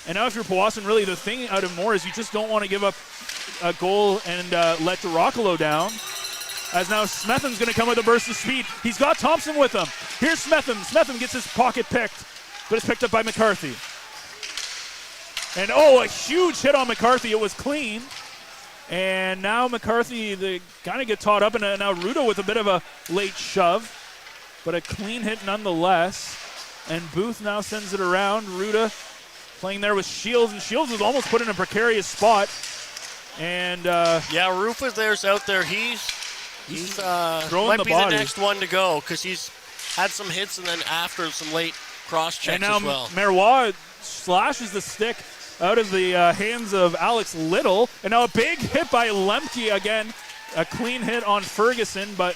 And now if you're Powassan, really the thing out of more is you just don't want to give up a goal and let Duracolo down. As now Smetham's going to come with a burst of speed. He's got Thompson with him. Here's Smetham. Smetham gets his pocket picked, but it's picked up by McCarthy. And a huge hit on McCarthy. It was clean. And now McCarthy, they kind of get taught up, and now Ruda with a bit of a late shove, but a clean hit nonetheless. And Booth now sends it around. Ruda playing there with Shields, and Shields was almost put in a precarious spot. And Rufus there's out there. He's throwing might the be body. The next one to go, because he's had some hits and then after some late cross checks and now as well. Marois slashes the stick out of the hands of Alex Little, and now a big hit by Lemke again. A clean hit on Ferguson, but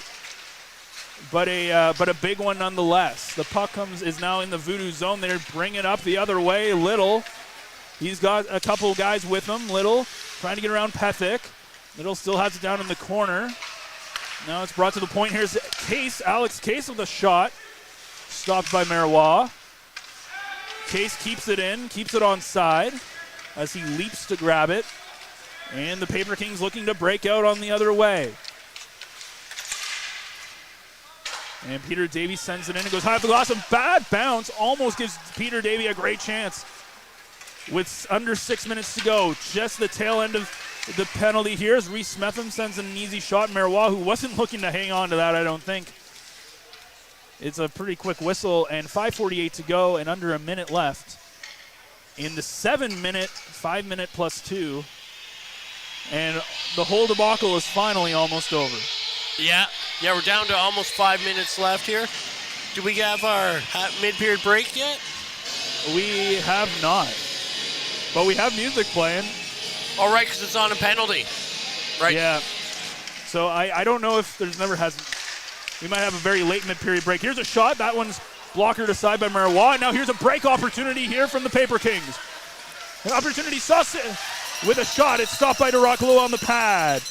a big one nonetheless. The puck is now in the Voodoo zone. They bring it up the other way. Little, he's got a couple guys with him. Little trying to get around Pethick. Little still has it down in the corner. Now it's brought to the point. Here's Alex Case with a shot. Stopped by Marois. Case keeps it in, keeps it on side as he leaps to grab it. And the PaperKings looking to break out on the other way. And Peter Davey sends it in and goes high off the glass. A bad bounce almost gives Peter Davey a great chance. With under 6 minutes to go, just the tail end of the penalty here as Reese Smetham sends in an easy shot. Marois, who wasn't looking to hang on to that, I don't think. It's a pretty quick whistle, and 5:48 to go, and under a minute left in the 7-minute, 5-minute plus 2. And the whole debacle is finally almost over. Yeah, we're down to almost 5 minutes left here. Do we have our mid-period break yet? We have not. But we have music playing. All right, because it's on a penalty. Right. Yeah. So I don't know if there's never has. we might have a very late mid-period break. Here's a shot. That one's blockered aside by Marois. Now here's a break opportunity here from the PaperKings. An opportunity, Saucier with a shot. It's stopped by Duraclo on the pad.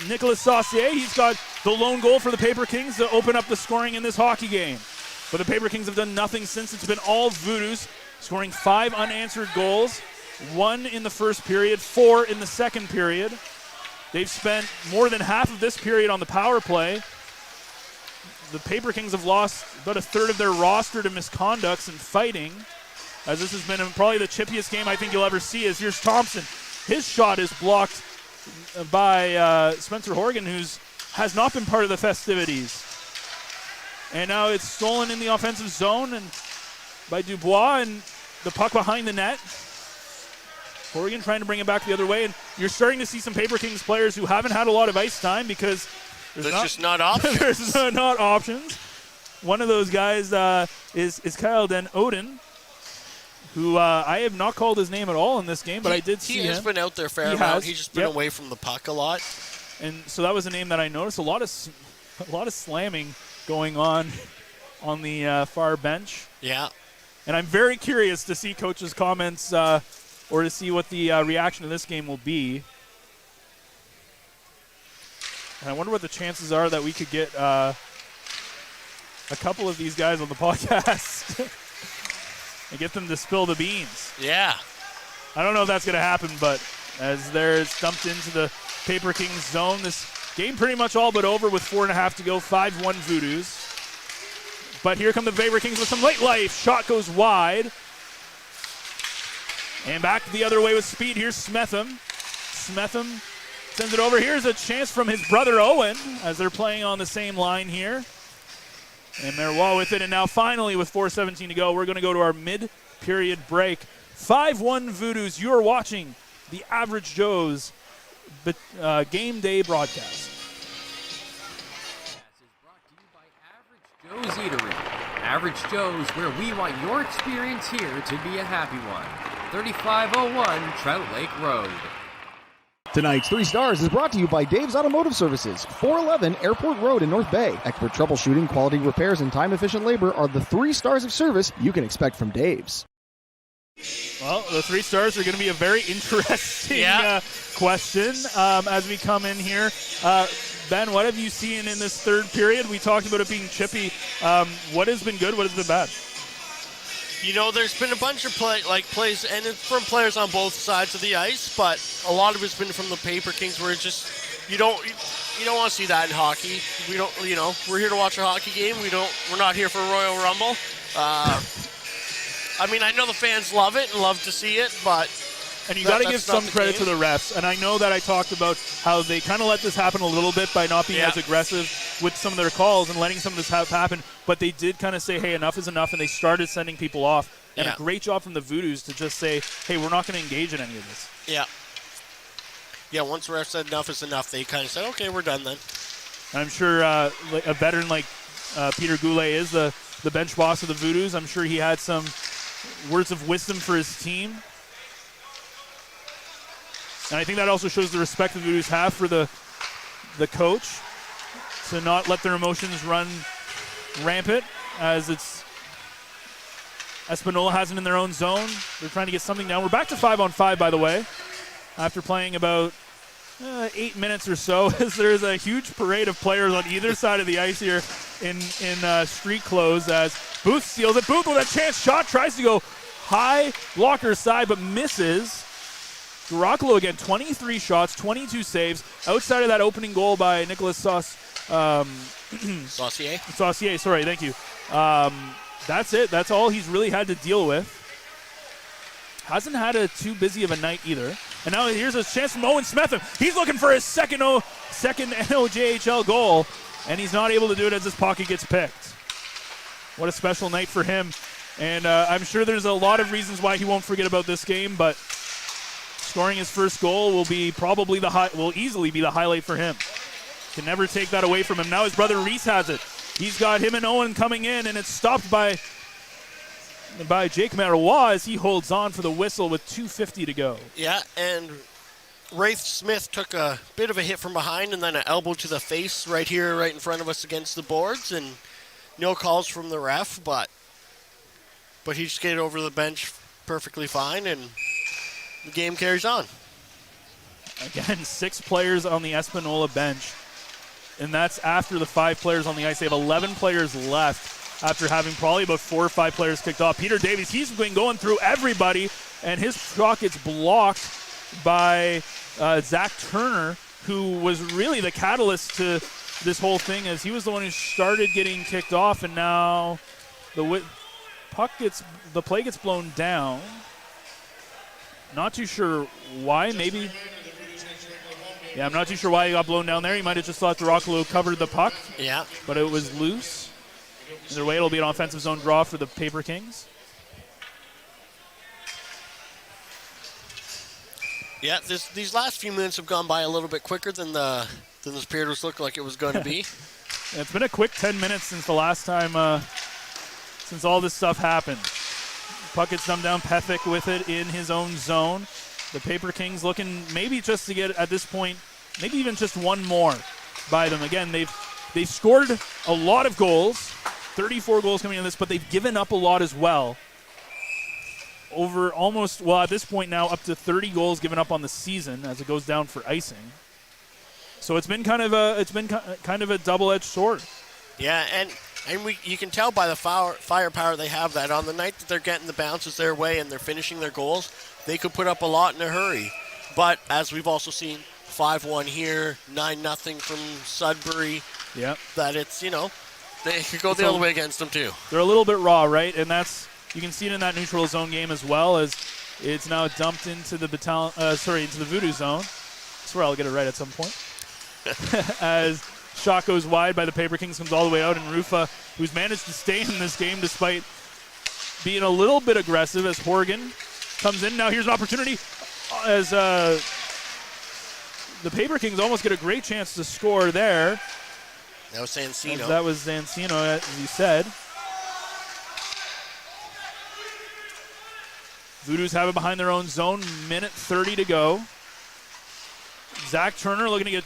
Nicolas Saucier, he's got the lone goal for the PaperKings to open up the scoring in this hockey game. But the PaperKings have done nothing since. It's been all Voodoos, scoring 5 unanswered goals, 1 in the first period, 4 in the second period. They've spent more than half of this period on the power play. The PaperKings have lost about a third of their roster to misconducts and fighting, as this has been probably the chippiest game I think you'll ever see. As here's Thompson. His shot is blocked by Spencer Horgan, who has not been part of the festivities. And now it's stolen in the offensive zone and by Dubois, and the puck behind the net. Horgan trying to bring it back the other way, and you're starting to see some PaperKings players who haven't had a lot of ice time because there's just not options. There's not options. One of those guys is Kyle Den Oden, who I have not called his name at all in this game, but I did see him. He has been out there a fair amount. He's just been away from the puck a lot. And so that was a name that I noticed. A lot of slamming going on the far bench. Yeah. And I'm very curious to see coach's comments or to see what the reaction to this game will be. And I wonder what the chances are that we could get a couple of these guys on the podcast and get them to spill the beans. Yeah. I don't know if that's going to happen, but as they're dumped into the PaperKings zone, this game pretty much all but over with 4.5 to go, 5-1 Voodoos. But here come the PaperKings with some late life. Shot goes wide. And back the other way with speed. Here's Smetham. Smetham sends it over. Here's a chance from his brother Owen as they're playing on the same line here. And Marois with it. And now finally with 4:17 to go, we're going to go to our mid-period break. 5-1 Voodoos. You are watching the Average Joe's game day broadcast. Joe's Eatery. Average Joe's, where we want your experience here to be a happy one. 3501 Trout Lake Road. Tonight's 3 Stars is brought to you by Dave's Automotive Services, 411 Airport Road in North Bay. Expert troubleshooting, quality repairs, and time-efficient labor are the 3 stars of service you can expect from Dave's. Well, the 3 stars are going to be a very interesting question as we come in here. Ben, what have you seen in this third period? We talked about it being chippy. What has been good? What has been bad? You know, there's been a bunch of plays, and it's from players on both sides of the ice, but a lot of it's been from the PaperKings, where it's just you don't want to see that in hockey. We don't, we're here to watch a hockey game. We're not here for Royal Rumble. I mean, I know the fans love it and love to see it, but and you got to give some credit to the refs. And I know that I talked about how they kind of let this happen a little bit by not being as aggressive with some of their calls and letting some of this happen. But they did kind of say, hey, enough is enough, and they started sending people off. And a great job from the Voodoos to just say, hey, we're not going to engage in any of this. Yeah. Yeah, once the ref said enough is enough, they kind of said, okay, we're done then. And I'm sure a veteran like Peter Goulet is the bench boss of the Voodoos. I'm sure he had some words of wisdom for his team. And I think that also shows the respect the Voodoos have for the coach to not let their emotions run rampant, as it's Espanola has it in their own zone. They're trying to get something down. We're back to 5-on-5, by the way, after playing about 8 minutes or so, as there's a huge parade of players on either side of the ice here in street clothes, as Booth steals it. Booth with a chance shot, tries to go high blocker side, but misses. Duraclo again, 23 shots, 22 saves. Outside of that opening goal by Nicolas Saucier. Saucier, sorry, thank you. That's it. That's all he's really had to deal with. Hasn't had too busy of a night either. And now here's a chance from Owen Smetham. He's looking for his second NOJHL goal, and he's not able to do it as his pocket gets picked. What a special night for him. And I'm sure there's a lot of reasons why he won't forget about this game, but scoring his first goal will easily be the highlight for him. Can never take that away from him. Now his brother Reese has it. He's got him and Owen coming in, and it's stopped by Jake Marois as he holds on for the whistle with 2:50 to go. Yeah, and Wraith Smith took a bit of a hit from behind and then an elbow to the face right here, right in front of us against the boards, and no calls from the ref, but he just skated over the bench perfectly fine, and the game carries on. Again, 6 players on the Espanola bench, and that's after the 5 players on the ice. They have 11 players left after having probably about 4 or 5 players kicked off. Peter Davies, he's been going through everybody, and his shot gets blocked by Zach Turner, who was really the catalyst to this whole thing, as he was the one who started getting kicked off, and now the play gets blown down. Not too sure why. Maybe. Yeah, I'm not too sure why he got blown down there. He might have just thought Dorokalu covered the puck. Yeah. But it was loose. Either way, it'll be an offensive zone draw for the PaperKings. Yeah, these last few minutes have gone by a little bit quicker than this period was looking like it was going to be. Yeah, it's been a quick 10 minutes since the last time, since all this stuff happened. Puck gets dumped down, Pethick with it in his own zone. The PaperKings looking maybe just to get, at this point, maybe even just one more by them. Again, they've scored a lot of goals, 34 goals coming in this, but they've given up a lot as well. Over almost, well, at this point now, up to 30 goals given up on the season as it goes down for icing. So it's been kind of a double-edged sword. Yeah, and you can tell by the firepower they have that on the night that they're getting the bounces their way and they're finishing their goals, they could put up a lot in a hurry. But as we've also seen, 5-1 here, 9-0 from Sudbury. Yeah. That it's, they could go the other way against them too. They're a little bit raw, right? And you can see it in that neutral zone game as well, as it's now dumped into the into the Voodoo zone. I swear I'll get it right at some point. As shot goes wide by the PaperKings, comes all the way out, and Rufa, who's managed to stay in this game despite being a little bit aggressive, as Horgan comes in. Now here's an opportunity as the PaperKings almost get a great chance to score there. That was Zancino. That was Zancino, as you said. Voodoos have it behind their own zone, minute 30 to go. Zach Turner looking to get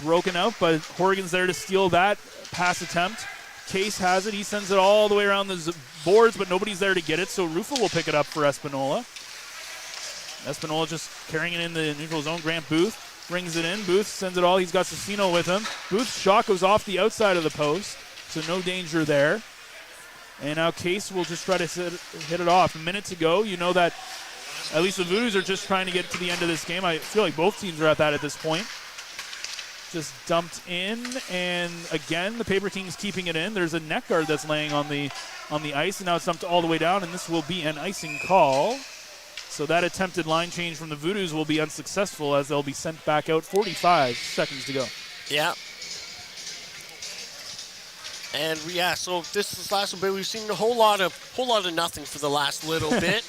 broken out, but Horgan's there to steal that pass attempt. Case has it. He sends it all the way around the boards, but nobody's there to get it, so Rufa will pick it up for Espanola. Espanola just carrying it in the neutral zone. Grant Booth brings it in. Booth sends it all. He's got Cecino with him. Booth's shot goes off the outside of the post, so no danger there. And now Case will just try to hit it off. A minute to go. You know that at least the Voodoos are just trying to get to the end of this game. I feel like both teams are at that at this point. Just dumped in, and again, the PaperKings keeping it in. There's a net guard that's laying on the ice, and now it's dumped all the way down, and this will be an icing call. So that attempted line change from the Voodoos will be unsuccessful, as they'll be sent back out. 45 seconds to go. Yeah. And so this last little bit, we've seen a whole lot of nothing for the last little bit,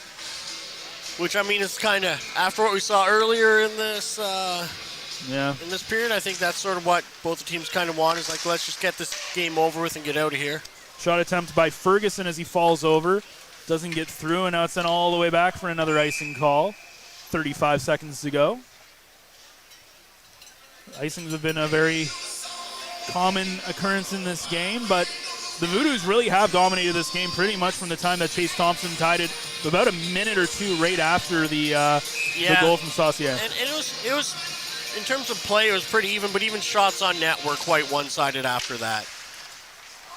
which I mean is kind of after what we saw earlier in this. In this period, I think that's sort of what both the teams kind of want, is like, let's just get this game over with and get out of here. Shot attempt by Ferguson as he falls over. Doesn't get through, and now it's sent all the way back for another icing call. 35 seconds to go. Icings have been a very common occurrence in this game, but the Voodoos really have dominated this game pretty much from the time that Chase Thompson tied it about a minute or two right after the goal from Saucier. And it was in terms of play, it was pretty even, but even shots on net were quite one-sided after that.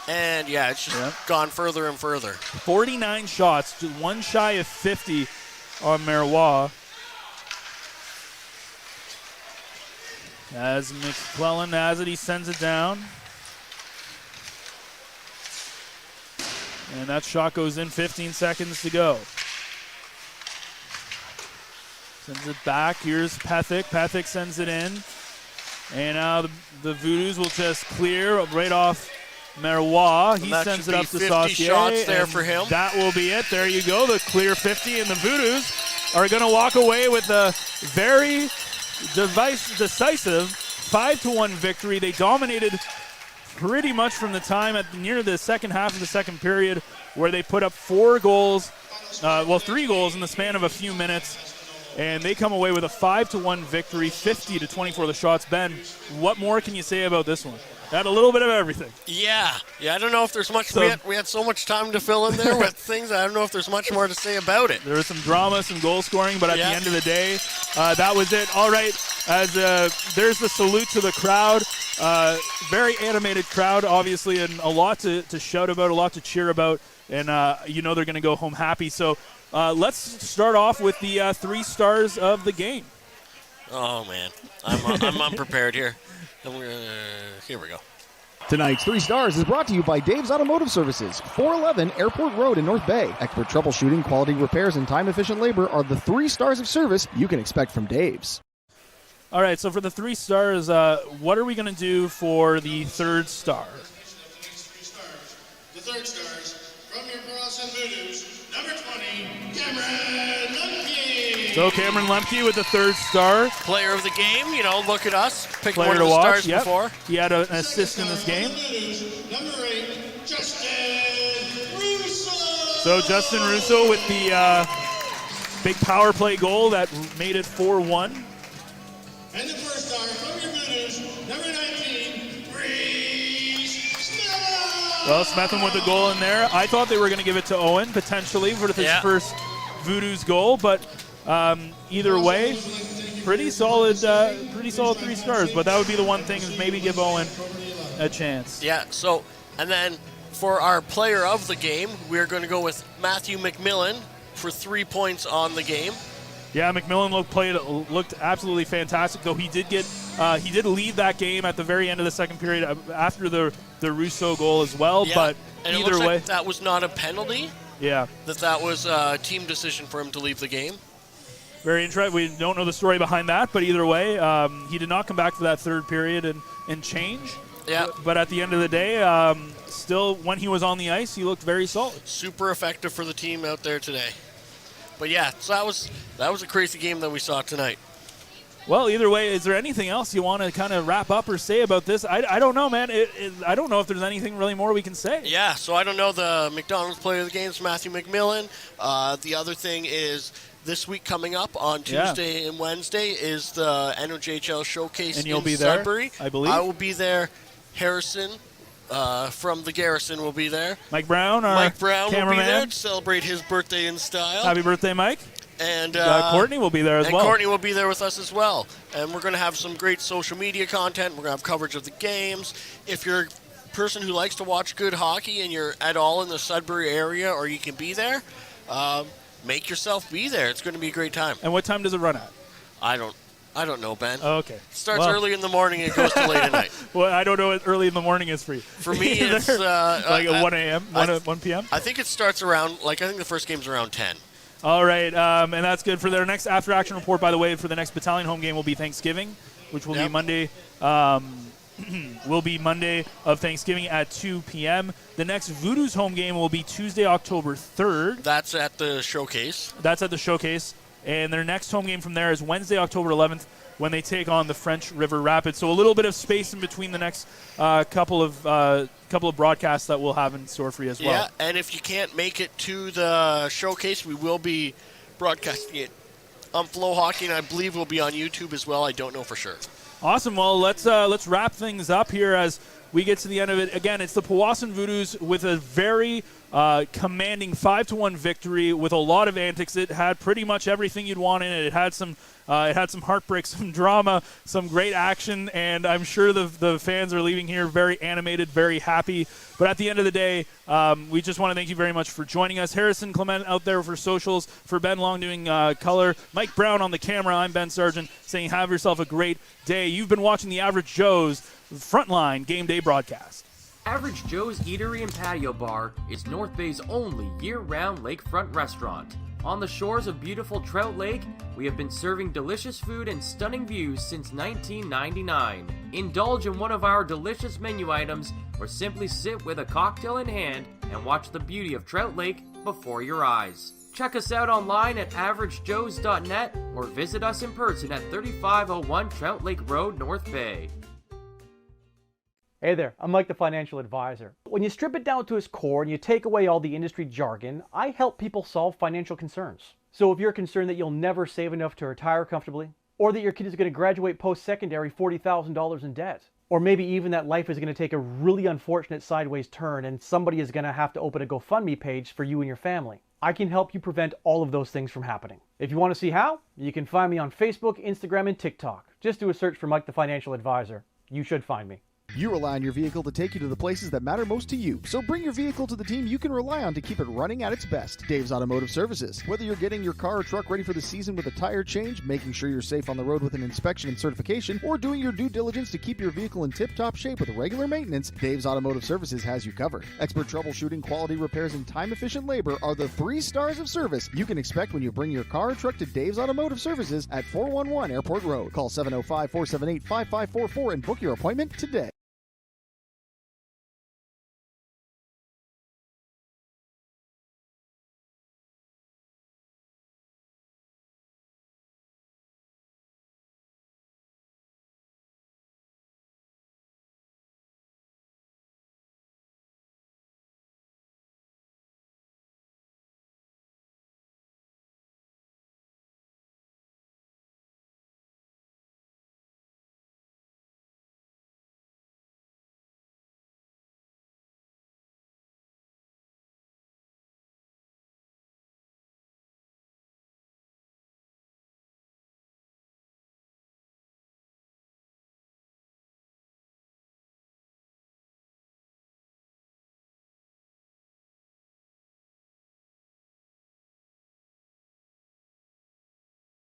And, it's just gone further and further. 49 shots, just one shy of 50 on Marois. As McClellan has it, he sends it down. And that shot goes in, 15 seconds to go. Sends it back. Here's Pethick. Pethick sends it in. And now the Voodoos will just clear right off Marois. He sends it up to Saucier. Shots there for him. That will be it. There you go. The clear 50. And the Voodoos are going to walk away with a very decisive 5-1 victory. They dominated pretty much from the time near the second half of the second period, where they put up 3 goals in the span of a few minutes. and they come away with a 5-1 victory, 50-24 the shots. Ben, what more can you say about this one? Had a little bit of everything. Yeah. I don't know if there's much. So, we had so much time to fill in there with things. I don't know if there's much more to say about it. There was some drama, some goal scoring, but at the end of the day, that was it. All right, as there's the salute to the crowd. Very animated crowd, obviously, and a lot to shout about, a lot to cheer about, and they're going to go home happy. So let's start off with the 3 stars of the game. Oh, man. I'm unprepared here. Here we go. Tonight's 3 stars is brought to you by Dave's Automotive Services, 411 Airport Road in North Bay. Expert troubleshooting, quality repairs, and time-efficient labor are the 3 stars of service you can expect from Dave's. All right, so for the 3 stars, what are we going to do for the 3rd star? The 3rd stars from your Powassan Voodoos, number 20, Cameron Lemke. So Cameron Lemke with the 3rd star. Player of the game, look at us. Picked Player one to of the watch, stars yep. before. He had an assist in this game. Number 8, Justin Russo. So Justin Russo with the big power play goal that made it 4-1. And the 1st star from your Voodoos, number 19, Reese Smith. Well, Smetham with the goal in there. I thought they were going to give it to Owen, potentially, for his first Voodoos goal, but either way, pretty solid 3 stars. But that would be the one thing, is maybe give Owen a chance. Yeah, so, and then for our player of the game, we're going to go with Matthew McMillan for 3 points on the game. Yeah, McMillan looked absolutely fantastic, though he did leave that game at the very end of the second period after the Russo goal as well. Yeah, but and either it looks way, like that was not a penalty. Yeah, that was a team decision for him to leave the game. Very interesting. We don't know the story behind that, but either way, he did not come back for that 3rd period and change. Yeah. But at the end of the day, still, when he was on the ice, he looked very solid. Super effective for the team out there today. But yeah, so that was a crazy game that we saw tonight. Well, either way, is there anything else you want to kind of wrap up or say about this? I don't know, man. I don't know if there's anything really more we can say. Yeah, so I don't know. The McDonald's player of the game is Matthew McMillan. The other thing is, this week coming up on Tuesday and Wednesday is the NOJHL Showcase and you'll in be there, Sudbury. I believe. I will be there. Harrison from the Garrison will be there. Mike Brown, our Mike Brown cameraman, will be there to celebrate his birthday in style. Happy birthday, Mike. And Courtney will be there as well. Courtney will be there with us as well. And we're going to have some great social media content. We're going to have coverage of the games. If you're a person who likes to watch good hockey and you're at all in the Sudbury area, or you can be there, make yourself be there. It's going to be a great time. And what time does it run at? I don't know, Ben. Oh, okay. It starts early in the morning and goes to late at night. Well, I don't know what early in the morning is for you. For me, it's like at 1 a.m., 1 p.m.? I think it starts around, I think the first game's around 10. All right, and that's good. For their next after-action report, by the way, for the next battalion home game will be Thanksgiving, which will be Monday. Will be Monday of Thanksgiving at 2 p.m. The next Voodoos home game will be Tuesday, October 3rd. That's at the Showcase. And their next home game from there is Wednesday, October 11th, when they take on the French River Rapids. So a little bit of space in between the next couple of broadcasts that we'll have in store for you as well. Yeah, and if you can't make it to the Showcase, we will be broadcasting it on Flow Hockey, and I believe we'll be on YouTube as well. I don't know for sure. Awesome. Well, let's wrap things up here as we get to the end of it. Again, it's the Powassan Voodoos with a very commanding 5-1 victory with a lot of antics. It had pretty much everything you'd want in it. It had some heartbreak, some drama, some great action, and I'm sure the fans are leaving here very animated, very happy. But at the end of the day, we just want to thank you very much for joining us. Harrison Clement out there for socials, for Ben Long doing color, Mike Brown on the camera. I'm Ben Sargent saying have yourself a great day. You've been watching the Average Joe's Frontline Game Day broadcast. Average Joe's Eatery and Patio Bar is North Bay's only year-round lakefront restaurant. On the shores of beautiful Trout Lake, we have been serving delicious food and stunning views since 1999. Indulge in one of our delicious menu items, or simply sit with a cocktail in hand and watch the beauty of Trout Lake before your eyes. Check us out online at averagejoes.net or visit us in person at 3501 Trout Lake Road, North Bay. Hey there, I'm Mike the Financial Advisor. When you strip it down to its core and you take away all the industry jargon, I help people solve financial concerns. So if you're concerned that you'll never save enough to retire comfortably, or that your kid is going to graduate post-secondary $40,000 in debt, or maybe even that life is going to take a really unfortunate sideways turn and somebody is going to have to open a GoFundMe page for you and your family, I can help you prevent all of those things from happening. If you want to see how, you can find me on Facebook, Instagram, and TikTok. Just do a search for Mike the Financial Advisor. You should find me. You rely on your vehicle to take you to the places that matter most to you. So bring your vehicle to the team you can rely on to keep it running at its best. Dave's Automotive Services. Whether you're getting your car or truck ready for the season with a tire change, making sure you're safe on the road with an inspection and certification, or doing your due diligence to keep your vehicle in tip-top shape with regular maintenance, Dave's Automotive Services has you covered. Expert troubleshooting, quality repairs, and time-efficient labor are the 3 stars of service you can expect when you bring your car or truck to Dave's Automotive Services at 411 Airport Road. Call 705-478-5544 and book your appointment today.